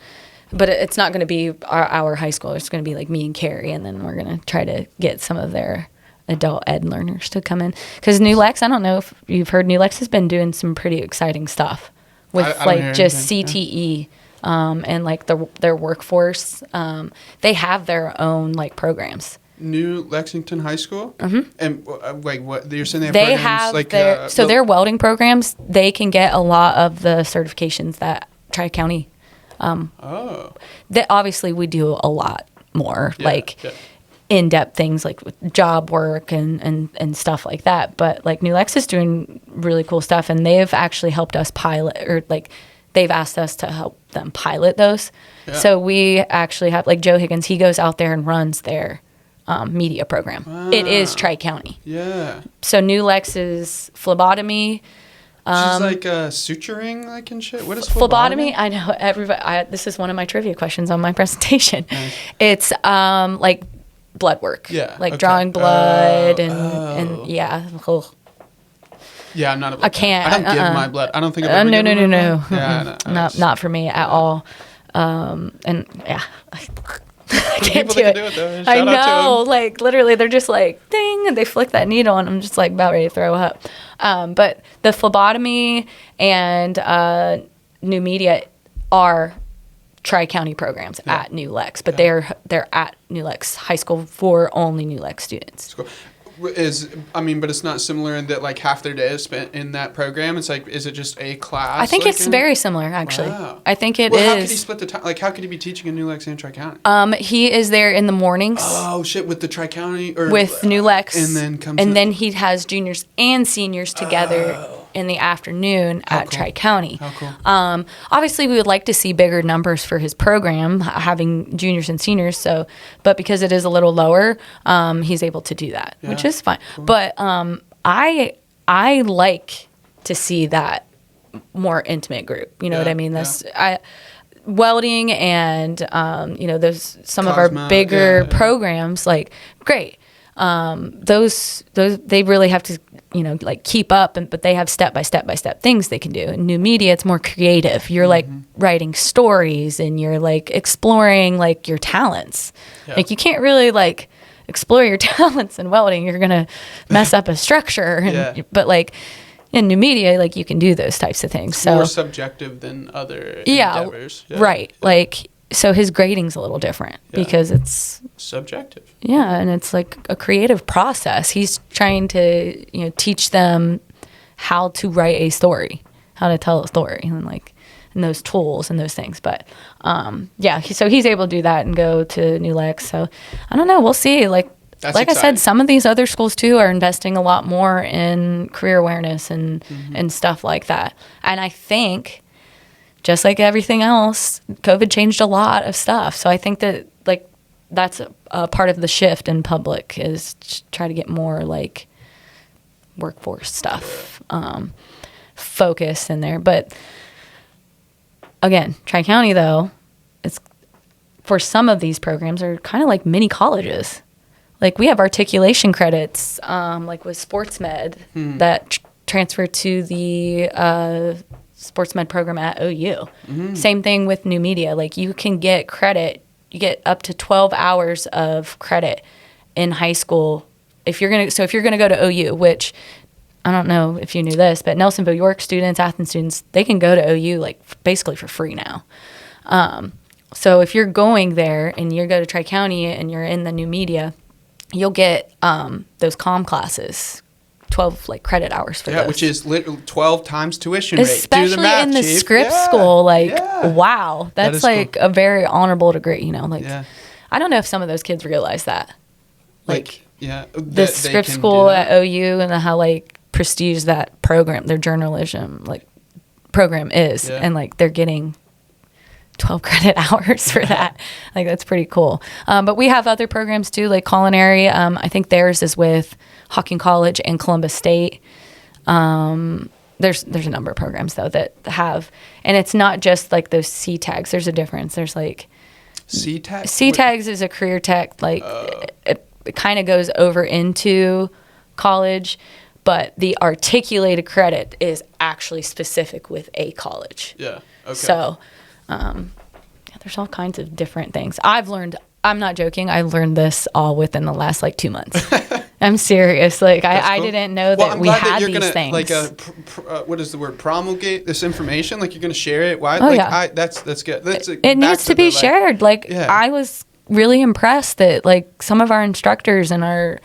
but it's not going to be our high school. It's going to be like me and Carrie, and then we're going to try to get some of their adult ed learners to come in. Because New Lex, I don't know if you've heard, New Lex has been doing some pretty exciting stuff with I don't like hear just anything. CTE and like their workforce. They have their own like programs. New Lexington High School? Mm-hmm. And like what you're saying They programs have like their welding programs. They can get a lot of the certifications that Tri-County. That obviously we do a lot more in-depth things like with job work and stuff like that. But like New Lex is doing really cool stuff, and they've actually helped us pilot, or like they've asked us to help them pilot those. Yeah. So we actually have like Joe Higgins. He goes out there and runs their media program. Wow. It is Tri-County. Yeah. So New Lex is phlebotomy. She's like suturing, like and shit. What is phlebotomy? I know everybody. This is one of my trivia questions on my presentation. Nice. It's like blood work. Yeah. Like drawing blood and yeah. Ugh. Yeah, I'm not. I can't. I don't give my blood. I don't think I've ever given No. Yeah, not for me at all. And yeah. I can't do it. Though. I know, like literally, they're just like ding, and they flick that needle, and I'm just like about ready to throw up. But the phlebotomy and new media are Tri-County programs at New Lex, but they're at New Lex High School for only New Lex students. But it's not similar in that like half their day is spent in that program. It's like, is it just a class? I think it's very similar, actually. Wow. I think it is. is. How could he split the time? Like, how could he be teaching in New Lex and Tri-County? He is there in the mornings. Oh shit! With the Tri-County or with New Lex, and then he has juniors and seniors together in the afternoon at Tri-County. How cool. Obviously, we would like to see bigger numbers for his program, having juniors and seniors. But because it is a little lower, he's able to do that, which is fine. Cool. But I like to see that more intimate group. You know what I mean? Welding and those some of our bigger programs, like great. Those they really have to like keep up, but they have step by step things they can do. In new media, it's more creative. You're like writing stories, and you're like exploring like your talents. Like you can't really like explore your talents in welding. You're gonna mess up a structure. But like in new media, like you can do those types of things. It's more subjective than other endeavors. Right. Like so his grading's a little different because it's subjective. Yeah, and it's like a creative process. He's trying to, teach them how to write a story, how to tell a story, and those tools and those things. But so he's able to do that and go to New Lex. So I don't know. We'll see. That's exciting. I said, some of these other schools too are investing a lot more in career awareness and stuff like that. And I think, just like everything else, COVID changed a lot of stuff. So I think that that's a part of the shift in public is try to get more like workforce stuff focus in there. But again, Tri-County though, it's for some of these programs are kind of like mini colleges. Like we have articulation credits, like with sports med that transfer to the sports med program at OU. Same thing with new media. Like you can get credit. You get up to 12 hours of credit in high school if you're gonna go to OU, which I don't know if you knew this, but Nelsonville York students, Athens students, they can go to OU like basically for free now. So if you're going there and you go to Tri-County and you're in the new media, you'll get those comm classes. 12 credit hours for those. Which is literally 12 times tuition rate. Especially Do the math, in the Chief. script school, wow, that's like cool. A very honorable degree, I don't know if some of those kids realize that. The script school at OU and how prestige that program, their journalism, program is, Yeah. and like they're getting 12 credit hours for that. Like that's pretty cool. But we have other programs too, like culinary. I think theirs is with Hocking College and Columbus State. There's a number of programs though that have, and it's not just like those C tags. There's a difference. There's like C-Tech? C tags is a career tech. Like it kind of goes over into college, but the articulated credit is actually specific with a college. Yeah. Okay. So, yeah, there's all kinds of different things. I'm not joking. I learned this all within the last like 2 months. I'm serious. Like I cool. didn't know that I'm we glad had you're these gonna, things. Like what is the word? Promulgate this information. Like you're gonna share it. Why? Oh, like yeah. that's good. That's It needs to be shared. Like Yeah. I was really impressed that like some of our instructors and our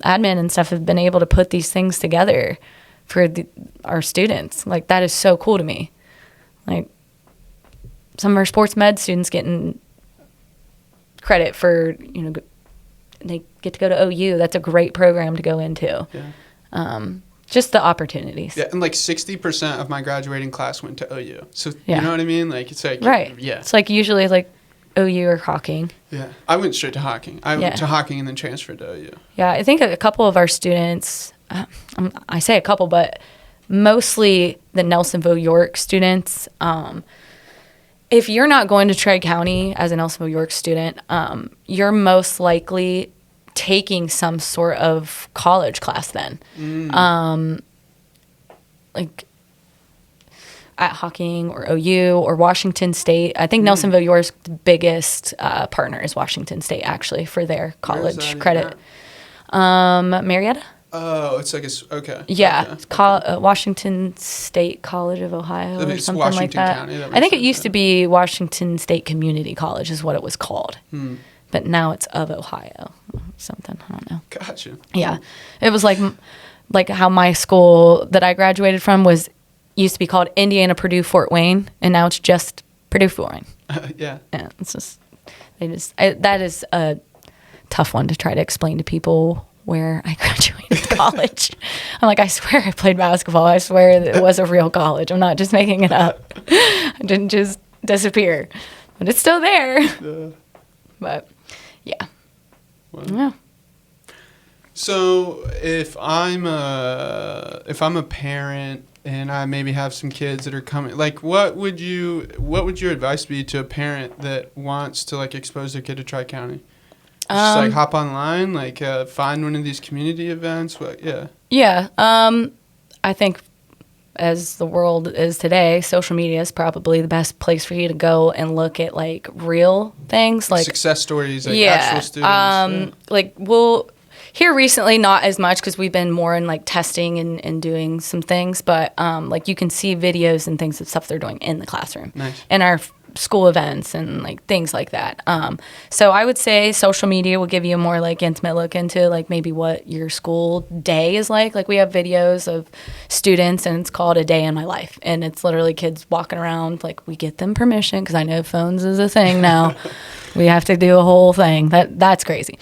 admin and stuff have been able to put these things together for our students. Like that is so cool to me. Like some of our sports med students getting credit for, they get to go to OU. That's a great program to go into. Yeah. Just the opportunities. Yeah, and like 60% of my graduating class went to OU. So Yeah. you know what I mean? Like it's like Right. Yeah. It's like usually like OU or Hocking. Yeah. I went straight to Hocking. I went to Hocking and then transferred to OU. Yeah, I think a couple of our students, I say a couple, but mostly the Nelsonville York students, if you're not going to Tri-County as a Nelsonville York student, you're most likely taking some sort of college class then. Like at Hocking or OU or Washington State. I think Nelsonville York's biggest partner is Washington State, actually, for their college credit. Marietta? Oh, it's like okay. Yeah, Okay. Washington State College of Ohio or It's something like Washington that. County, that I think makes it used sense, to be Washington State Community College is what it was called. But now it's of Ohio. Something, I don't know. Gotcha. Yeah. It was like how my school that I graduated from used to be called Indiana Purdue Fort Wayne, and now it's just Purdue Fort Wayne. Yeah. Yeah, it's just that is a tough one to try to explain to people where I graduated college. I'm like, I swear I played basketball. I swear that it was a real college. I'm not just making it up. I didn't just disappear, but it's still there. But yeah. Wow. Yeah. So if I'm a parent and I maybe have some kids that are coming, like what would your advice be to a parent that wants to like expose their kid to Tri-County? Just like hop online, like find one of these community events. Yeah. I think as the world is today, social media is probably the best place for you to go and look at like real things, like success stories, like actual students. Like we'll here recently, not as much because we've been more in like testing and doing some things, but like you can see videos and things of stuff they're doing in the classroom, Nice. in our school events and like things like that. So I would say social media will give you a more like intimate look into like maybe what your school day is like. Like we have videos of students and it's called A Day in My Life, and it's literally kids walking around. Like we get them permission because I know phones is a thing now. We have to do a whole thing. That's crazy.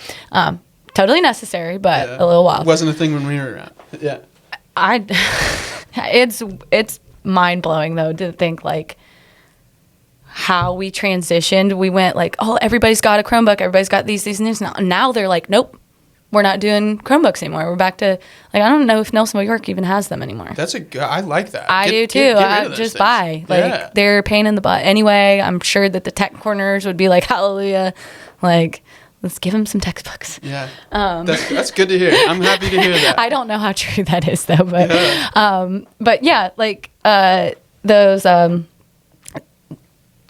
Totally necessary, but a little wild. It wasn't a thing when we were around. Yeah. It's mind blowing though to think like how we transitioned. We went like, oh, everybody's got a Chromebook, everybody's got these and these. Now they're like, nope, we're not doing Chromebooks anymore. We're back to like, I don't know if Nelsonville York even has them anymore. I like that. I do too. Get rid I of those just things. buy. Like they're a pain in the butt. Anyway, I'm sure that the tech corners would be like, hallelujah, like let's give them some textbooks. Yeah. That's good to hear. I'm happy to hear that. I don't know how true that is though, but yeah, like those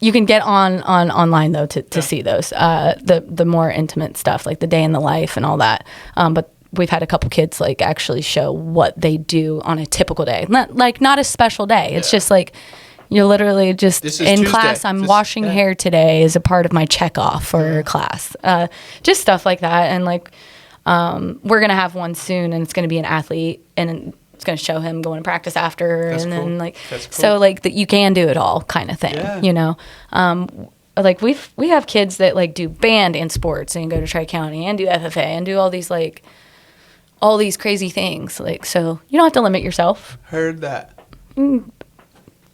you can get online though to see those the more intimate stuff like the day in the life and all that. But we've had a couple kids like actually show what they do on a typical day, not a special day. It's just like you're literally just in Tuesday. class. I'm washing hair today as a part of my check off for class. Just stuff like that. And like, we're going to have one soon and it's going to be an athlete and it's going to show him going to practice after. That's and cool. then like, That's cool. so like that you can do it all kind of thing, you know? Like we have kids that like do band and sports and go to Tri-County and do FFA and do all these like, all these crazy things. Like, so you don't have to limit yourself. Heard that.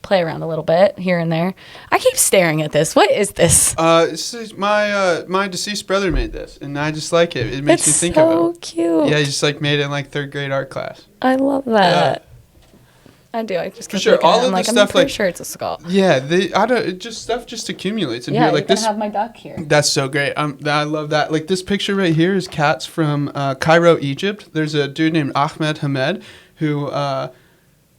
play around a little bit here and there. I keep staring at this. What is this? This is my deceased brother made this, and I just like it. It makes me think of him. It's so cute. Yeah, he just like made it in like third grade art class. I love that. I do. I just for sure. All of the stuff, I'm pretty like, sure it's a skull. Yeah, stuff just accumulates in Yeah, here. Like you this. can have my duck here. That's so great. I love that. Like this picture right here is cats from Cairo, Egypt. There's a dude named Ahmed Hamed who,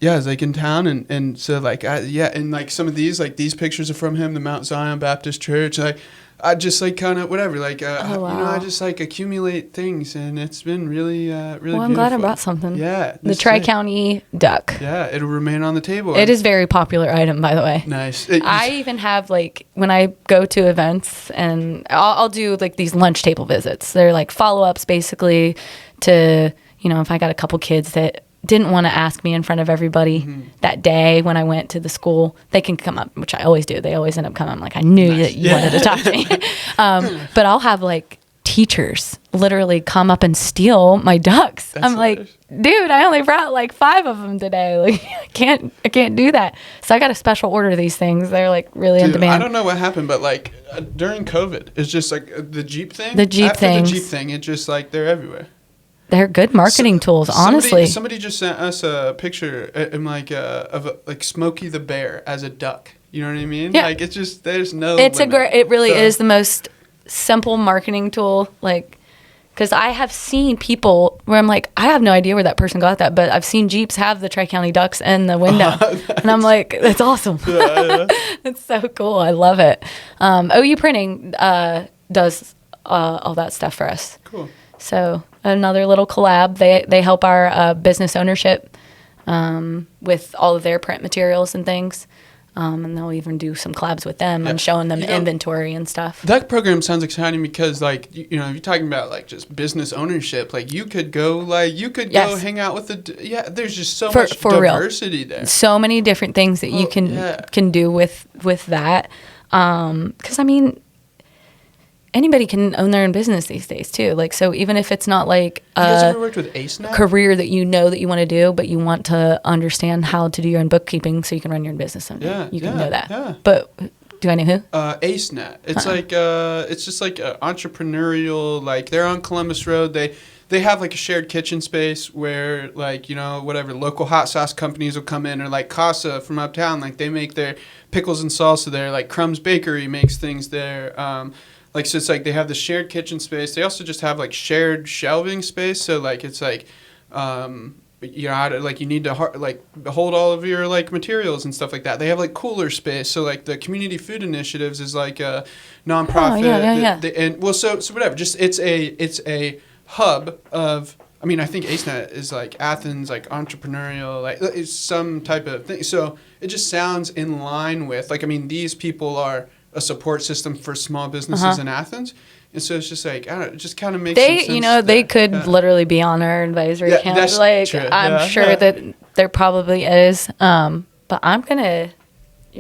is like in town, and so like and like some of these pictures are from him, the Mount Zion Baptist Church. Like I just like kind of whatever, like I just like accumulate things, and it's been really really. Well, I'm beautiful. glad I brought something. Yeah, the Tri-County duck. Yeah, it'll remain on the table. It is a very popular item, by the way. Nice. I even have like when I go to events, and I'll do like these lunch table visits. They're like follow-ups basically to, if I got a couple kids that didn't want to ask me in front of everybody that day when I went to the school, they can come up, which I always do. They always end up coming. I'm like, I knew that you wanted to talk to me. But I'll have like teachers literally come up and steal my ducks. That's I'm hilarious. like, dude, I only brought like 5 of them today. Like, I can't do that. So I got to special order these things. They're like really in demand. I don't know what happened, but like during COVID, it's just like the Jeep thing. The Jeep things. The Jeep thing, it's just like they're everywhere. They're good marketing tools, honestly. Somebody just sent us a picture of Smokey the Bear as a duck. You know what I mean? Yeah. Like it's just there's no. It's limit. it really is the most simple marketing tool. Like, because I have seen people where I'm like, I have no idea where that person got that, but I've seen Jeeps have the Tri-County ducks in the window, and I'm like, that's awesome. Yeah. It's so cool. I love it. OU Printing does all that stuff for us. Cool. So another little collab. They help our business ownership with all of their print materials and things. And they'll even do some collabs with them and showing them inventory and stuff. That program sounds exciting because, like, if you're talking about like just business ownership, like you could go go hang out with there's just so much diversity there. So many different things that you can do with that. Because I mean, anybody can own their own business these days too. Like, so even if it's not like you guys ever worked with AceNet? Career that you want to do, but you want to understand how to do your own bookkeeping so you can run your own business someday. You can know that. Yeah. But do I know who? AceNet. It's like it's just like entrepreneurial. Like they're on Columbus Road. They have like a shared kitchen space where like whatever local hot sauce companies will come in, or like Casa from uptown. Like they make their pickles and salsa there. Like Crumb's Bakery makes things there. So it's like they have the shared kitchen space. They also just have like shared shelving space. So like it's like, you need to hold all of your like materials and stuff like that. They have like cooler space. So like the Community Food Initiatives is like a nonprofit. So whatever. Just it's a hub of. I mean, I think AceNet is like Athens, like entrepreneurial, like it's some type of thing. So it just sounds in line with these people are a support system for small businesses in Athens. And so it's just like, I don't know, it just kind of makes sense. They could literally be on our advisory council. That's like, true. I'm sure that there probably is. But you're going to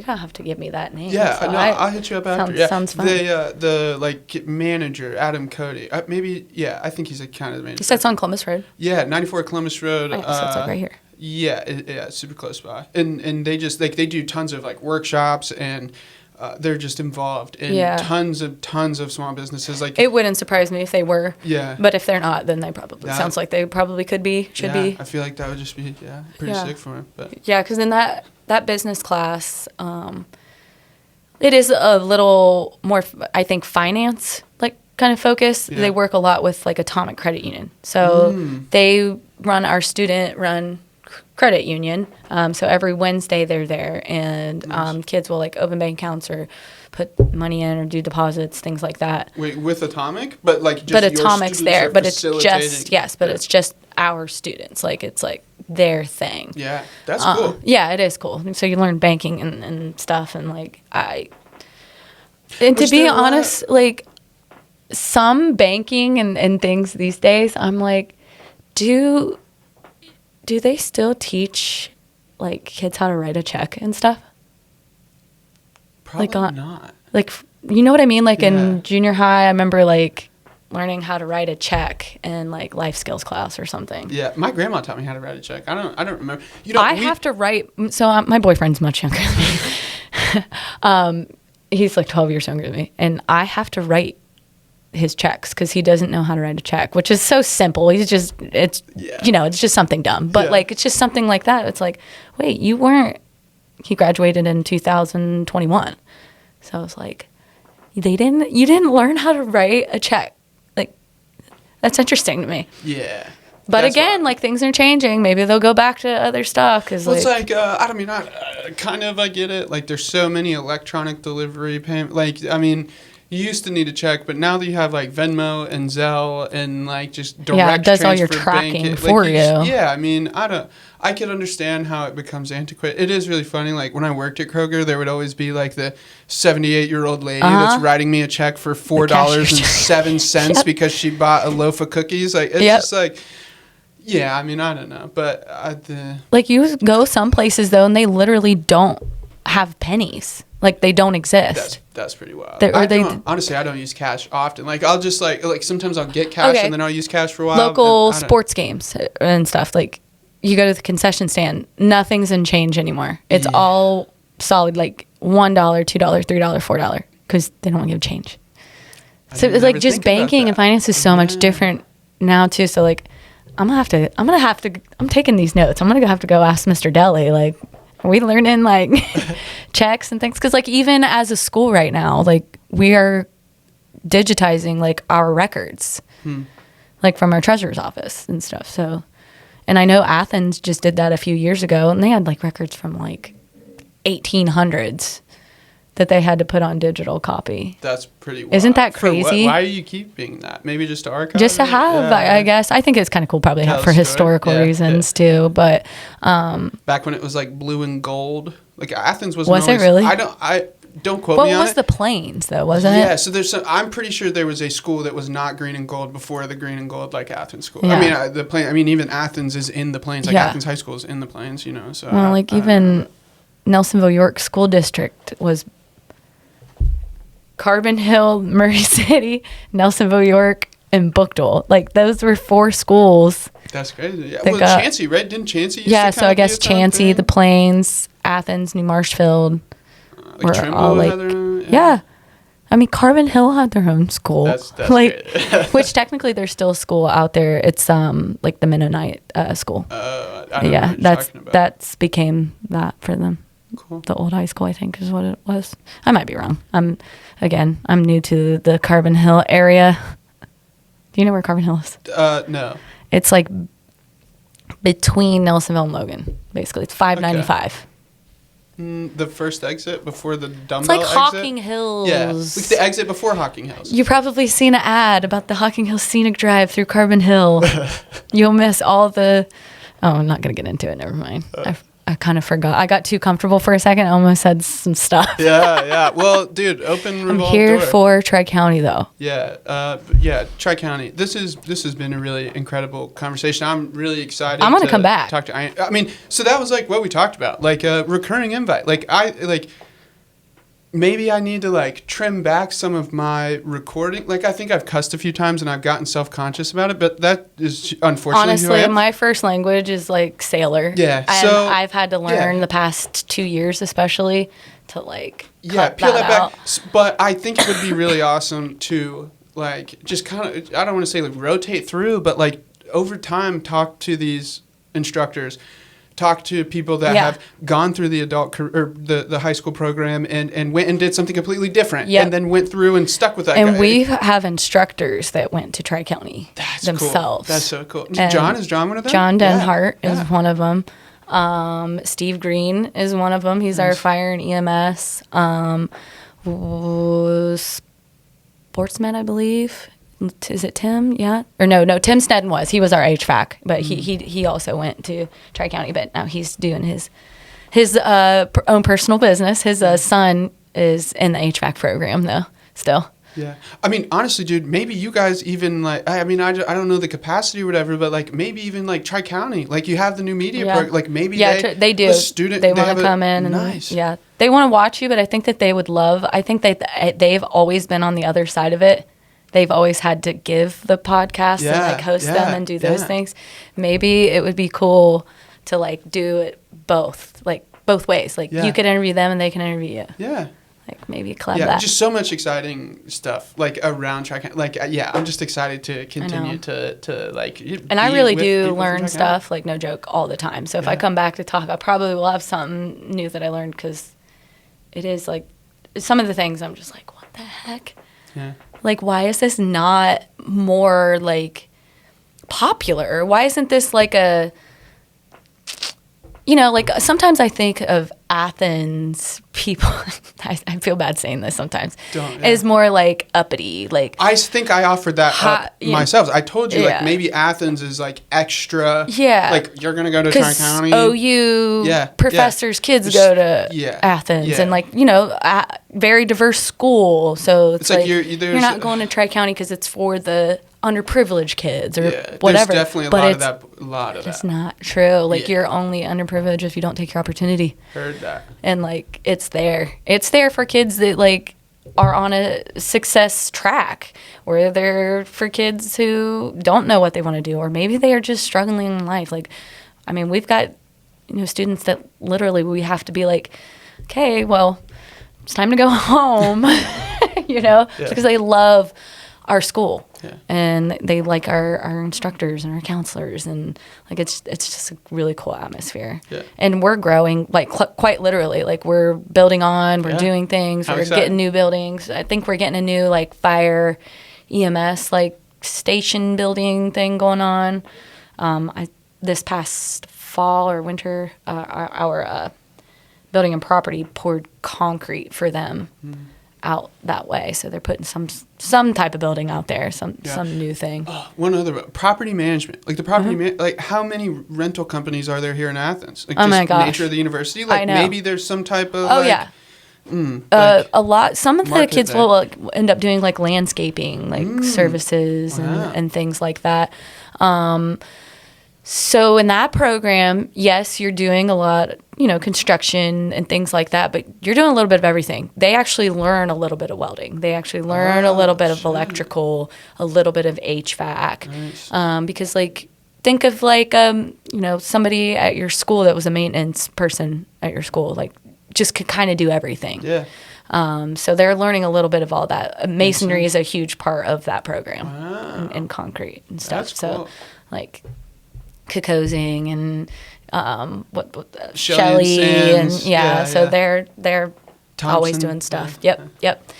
have to give me that name. Yeah, so I'll hit you up after. Sounds fun. The manager, Adam Cody, I think he's kind of the manager. You said it's on Columbus Road? Yeah, 94 Columbus Road. So it's like right here. Yeah, it's super close by. And they just, they do tons of workshops, and they're just involved in tons of small businesses. Like it wouldn't surprise me if they were. Yeah. But if they're not, then they probably sounds like they probably should be. I feel like that would just be pretty sick for them. But yeah, because in that business class, it is a little more, I think, finance kind of focus. Yeah. They work a lot with Atomic Credit Union, so they run our student run credit union. So every Wednesday they're there, and nice. Kids will open bank accounts or put money in or do deposits, things like that. Wait, with Atomic, but just but Atomic's there, but it's just it's just our students. It's their thing. Yeah, that's cool. Yeah, it is cool. So you learn banking and stuff, and to be honest, some banking and things these days, I'm do they still teach kids how to write a check and stuff? Probably not. You know what I mean? In junior high, I remember learning how to write a check in like life skills class or something. Yeah, my grandma taught me how to write a check. I don't remember. I have to write. So my boyfriend's much younger than me. He's like 12 years younger than me, and I have to write his checks because he doesn't know how to write a check, which is so simple. It's just something dumb, but like it's just something like that. It's like, wait, he graduated in 2021, so I was like, you didn't learn how to write a check. Like, that's interesting to me. Yeah. But again, like, things are changing. Maybe they'll go back to other stuff. Well, it's like, I get it. Like, there's so many electronic delivery payment. Like, I mean, you used to need a check, but now that you have, like, Venmo and Zelle and, like, just direct it does all your transfer tracking bank, for like, you. Yeah, I mean, I could understand how it becomes antiquated. It is really funny. Like, when I worked at Kroger, there would always be, like, the 78-year-old lady that's writing me a check for $4.07 because she bought a loaf of cookies. Like, it's just, like... Yeah, I mean, I don't know, but like, you go some places though, and they literally don't have pennies. Like, they don't exist. That's pretty wild. Honestly, I don't use cash often. Like, I'll just like sometimes I'll get cash and then I'll use cash for a while. Local sports games and stuff. Like, you go to the concession stand, nothing's in change anymore. It's all solid, like $1, $2, $3, $4, because they don't give change. So it's like just banking and finance is so much different now too. So like, I'm taking these notes. I'm gonna have to go ask Mr. Deli, like, are we learning like checks and things? Because like, even as a school right now, like, we are digitizing like our records, like from our treasurer's office and stuff. So, and I know Athens just did that a few years ago, and they had like records from like 1800s that they had to put on digital copy. That's pretty wild. Isn't that crazy? Why are you keeping that? Maybe just to archive? Just to have, I guess. I think it's kind of cool probably for historical reasons too. But back when it was like blue and gold, like Athens was it really? I don't quote me on it. What was the Plains though, wasn't it? Yeah, so I'm pretty sure there was a school that was not green and gold before the green and gold like Athens school. Yeah. I mean even Athens is in the Plains. Like Athens High School is in the Plains, you know. So even Nelsonville York School District was Carbon Hill, Murray City, Nelsonville York, and Bookdole. Like, those were 4 schools. That's crazy. Yeah. Well, Chansey, right? Didn't Chansey used to so I guess Chansey, the Plains, Athens, New Marshfield were Trimble all like, I mean, Carbon Hill had their own school. That's like, which technically there's still a school out there. It's like the Mennonite school. I don't know what that's became that for them. Cool. The old high school, I think, is what it was. I might be wrong. I'm new to the Carbon Hill area. Do you know where Carbon Hill is? No. It's like between Nelsonville and Logan, basically. It's 595. The first exit before the dumbbell exit? It's like exit? Hocking Hills. Yeah, like the exit before Hocking Hills. You've probably seen an ad about the Hocking Hills Scenic Drive through Carbon Hill. You'll miss all the... Oh, I'm not going to get into it. Never mind. I kind of forgot. I got too comfortable for a second. I almost said some stuff. Yeah. Well, dude, open revolve I'm here door. for Tri-County, though. Yeah, Tri-County. This has been a really incredible conversation. I'm really excited. I'm gonna come back. Talk to. I mean, so that was like what we talked about, like a recurring invite. Maybe I need to like trim back some of my recording. Like I think I've cussed a few times and I've gotten self-conscious about it, but that is unfortunately honestly, who I am. My first language is like sailor. Yeah, and I've had to learn the past 2 years especially to like cut peel that out. back. But I think it would be really awesome to like just kind of, I don't want to say like rotate through, but like over time talk to these instructors. Talk to people that have gone through the adult or the high school program and went and did something completely different and then went through and stuck with that and guy. we have instructors that went to Tri-County themselves. Cool. That's so cool. Is John one of them? John Denhart is one of them. Steve Green is one of them. He's our fire and EMS. Sportsman, I believe. Is it Tim? Yeah. Or no, Tim Snedden was. He was our HVAC, but he also went to Tri-County, but now he's doing his own personal business. His son is in the HVAC program though, still. Yeah. I mean, honestly, dude, maybe you guys even like, I mean, I don't know the capacity or whatever, but like maybe even like Tri-County, like you have the new media program, like maybe they do. They want to come in and they want to watch you, but I think that they would love, I think that they've always been on the other side of it. they've always had to give the podcast and like host them and do those things. Maybe it would be cool to like do it both ways. Like you could interview them and they can interview you. Yeah. Like maybe collab yeah, that. Just so much exciting stuff like around track. Like I'm just excited to continue to like. And I really do learn stuff, like no joke, all the time. So if I come back to talk, I probably will have something new that I learned, because it is like some of the things I'm just like, what the heck? Yeah. Like, why is this not more like popular? Why isn't this like a, like sometimes I think of Athens people, I feel bad saying this sometimes, is more like uppity. Like I think I offered that up myself. I told you like maybe Athens is like extra. Yeah. Like you're going to go to Tri-County. OU professors' kids go to Athens and like, very diverse school. So it's like you're not going to Tri-County because it's for the underprivileged kids or whatever. There's definitely a lot of that. It's not true. Like you're only underprivileged if you don't take your opportunity. Heard that. And like it's there. It's there for kids that like are on a success track, or they're for kids who don't know what they want to do, or maybe they are just struggling in life. Like, I mean, we've got students that literally we have to be like, okay, well, it's time to go home, because they love our school and they like our instructors and our counselors, and like it's just a really cool atmosphere. And we're growing like quite literally, like we're building on, we're doing things, we're getting new buildings. I think we're getting a new like fire EMS like station building thing going on. This past fall or winter, our building and property poured concrete for them out that way, so they're putting some type of building out there, some new thing. One other property management, like the property like how many rental companies are there here in Athens? Like my gosh, nature of the university. Like I know. Maybe there's some type of a lot. Some of the kids will like, end up doing like landscaping, like services and things like that. So in that program, yes, you're doing a lot, construction and things like that, but you're doing a little bit of everything. They actually learn a little bit of welding. They actually learn a little bit of electrical, a little bit of HVAC. Nice. Because like, think of like, somebody at your school that was a maintenance person at your school, like just could kind of do everything. Yeah. So they're learning a little bit of all that. Masonry is a huge part of that program and concrete and stuff. That's cool. So like, Kokosing and Shelly and so they're Thompson, always doing stuff. Yep.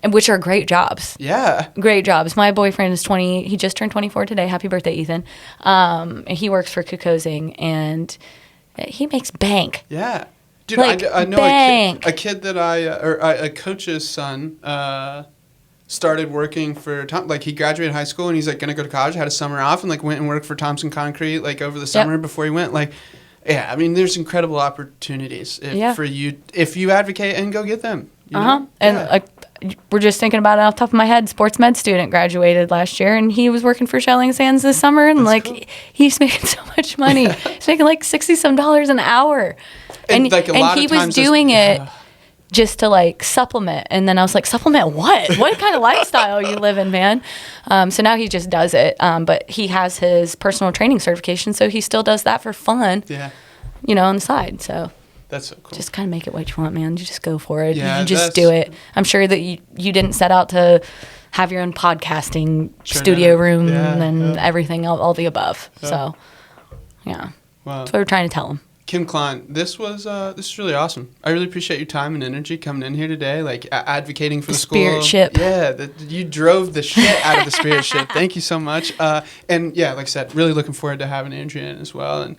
And which are great jobs. Yeah. Great jobs. My boyfriend is 20. He just turned 24 today. Happy birthday, Ethan. And he works for Kokosing and he makes bank. Yeah. Dude, like, I know a kid that a coach's son started working for like he graduated high school and he's like gonna go to college, had a summer off and like went and worked for Thompson Concrete like over the summer before he went. Like, I mean, there's incredible opportunities for you if you advocate and go get them. And we're just thinking about it off the top of my head. Sports med student graduated last year and he was working for Shelling Sands this summer and he's making so much money. He's making like $60-some an hour, and like he was doing it just to like supplement. And then I was like, supplement what? What kind of lifestyle are you living, man? So now he just does it. But he has his personal training certification, so he still does that for fun. Yeah. On the side. So that's so cool. Just kind of make it what you want, man. You just go for it. Yeah, you just do it. I'm sure that you didn't set out to have your own podcasting studio room and everything, all the above. So, yeah. Wow. That's what we're trying to tell him. Kim Klein, this is really awesome. I really appreciate your time and energy coming in here today, like advocating for the school. Spirit ship. Yeah, you drove the shit out of the spirit ship. Thank you so much. And yeah, like I said, really looking forward to having Andrea in as well, and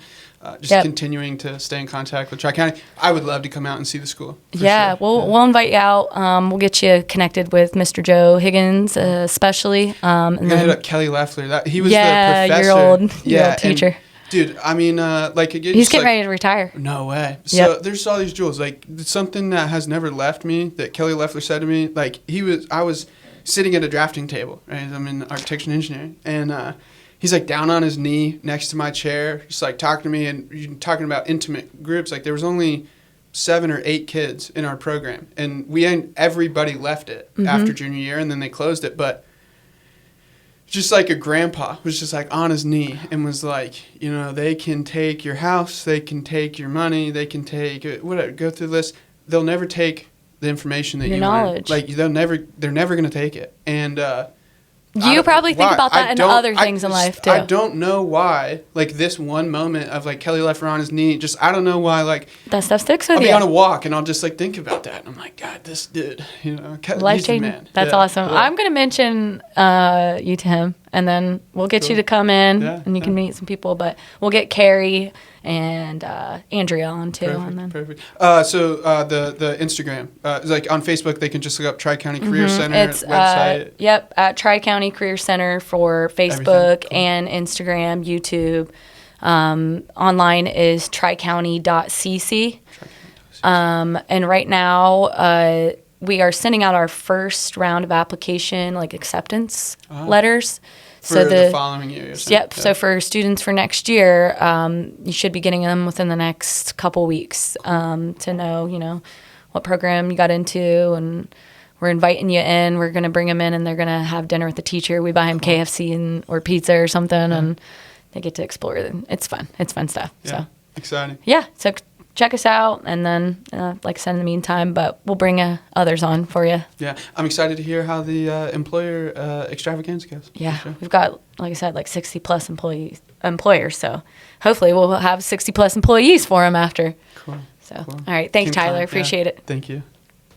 just continuing to stay in contact with Tri-County. I would love to come out and see the school. Yeah, sure. We'll invite you out. We'll get you connected with Mr. Joe Higgins, especially. And then hit up Kelly Leffler. He was the professor. Your old teacher. Dude, I mean, he's getting ready to retire. No way. So there's all these jewels. Like, something that has never left me that Kelly Leffler said to me. Like, I was sitting at a drafting table, right? I'm in architecture and engineering, and he's like down on his knee next to my chair, just like talking to me and talking about intimate groups. Like, there was only 7 or 8 kids in our program, and everybody left it after junior year, and then they closed it. But just like a grandpa was just like on his knee and was like, you know, they can take your house, they can take your money, they can take whatever, go through the list. They'll never take the information that Your you knowledge. learn. Like they're never going to take it. And You probably think why. about that in other things in life too. I don't know why. Like this one moment of like Kelly left her on his knee. Just I don't know why. Like that stuff sticks with I'll you. be on a walk and I'll just like think about that. And I'm like, God, this dude, you know, Life he's the changing. man. That's Yeah, awesome. yeah. I'm gonna mention you to him, and then we'll get you to come in, and you can meet some people. But we'll get Carrie and Andrea on too. And then. Perfect. So the Instagram, is like on Facebook, they can just look up Tri County Career Center It's website. yep, at Tri County Career Center for Facebook Everything. Cool. and Instagram, YouTube. Online is tricounty.cc. And right now, we are sending out our first round of application, like acceptance letters. For the following year. You're saying? Yep. So for students for next year, you should be getting them within the next couple weeks to know, you know, what program you got into, and we're inviting you in. We're going to bring them in, and they're going to have dinner with the teacher. We buy them KFC or pizza or something, and they get to explore. It's fun. It's fun stuff. Yeah. So Exciting. yeah. So check us out, and then like I said, in the meantime, but we'll bring others on for you. Yeah. I'm excited to hear how the employer extravaganza goes. Yeah, For sure. we've got, like I said, like 60 plus employers. So hopefully we'll have 60 plus employees for them after. Cool. So, Cool. all right. Thanks, Team Tyler. time. Appreciate Yeah. it. Thank you.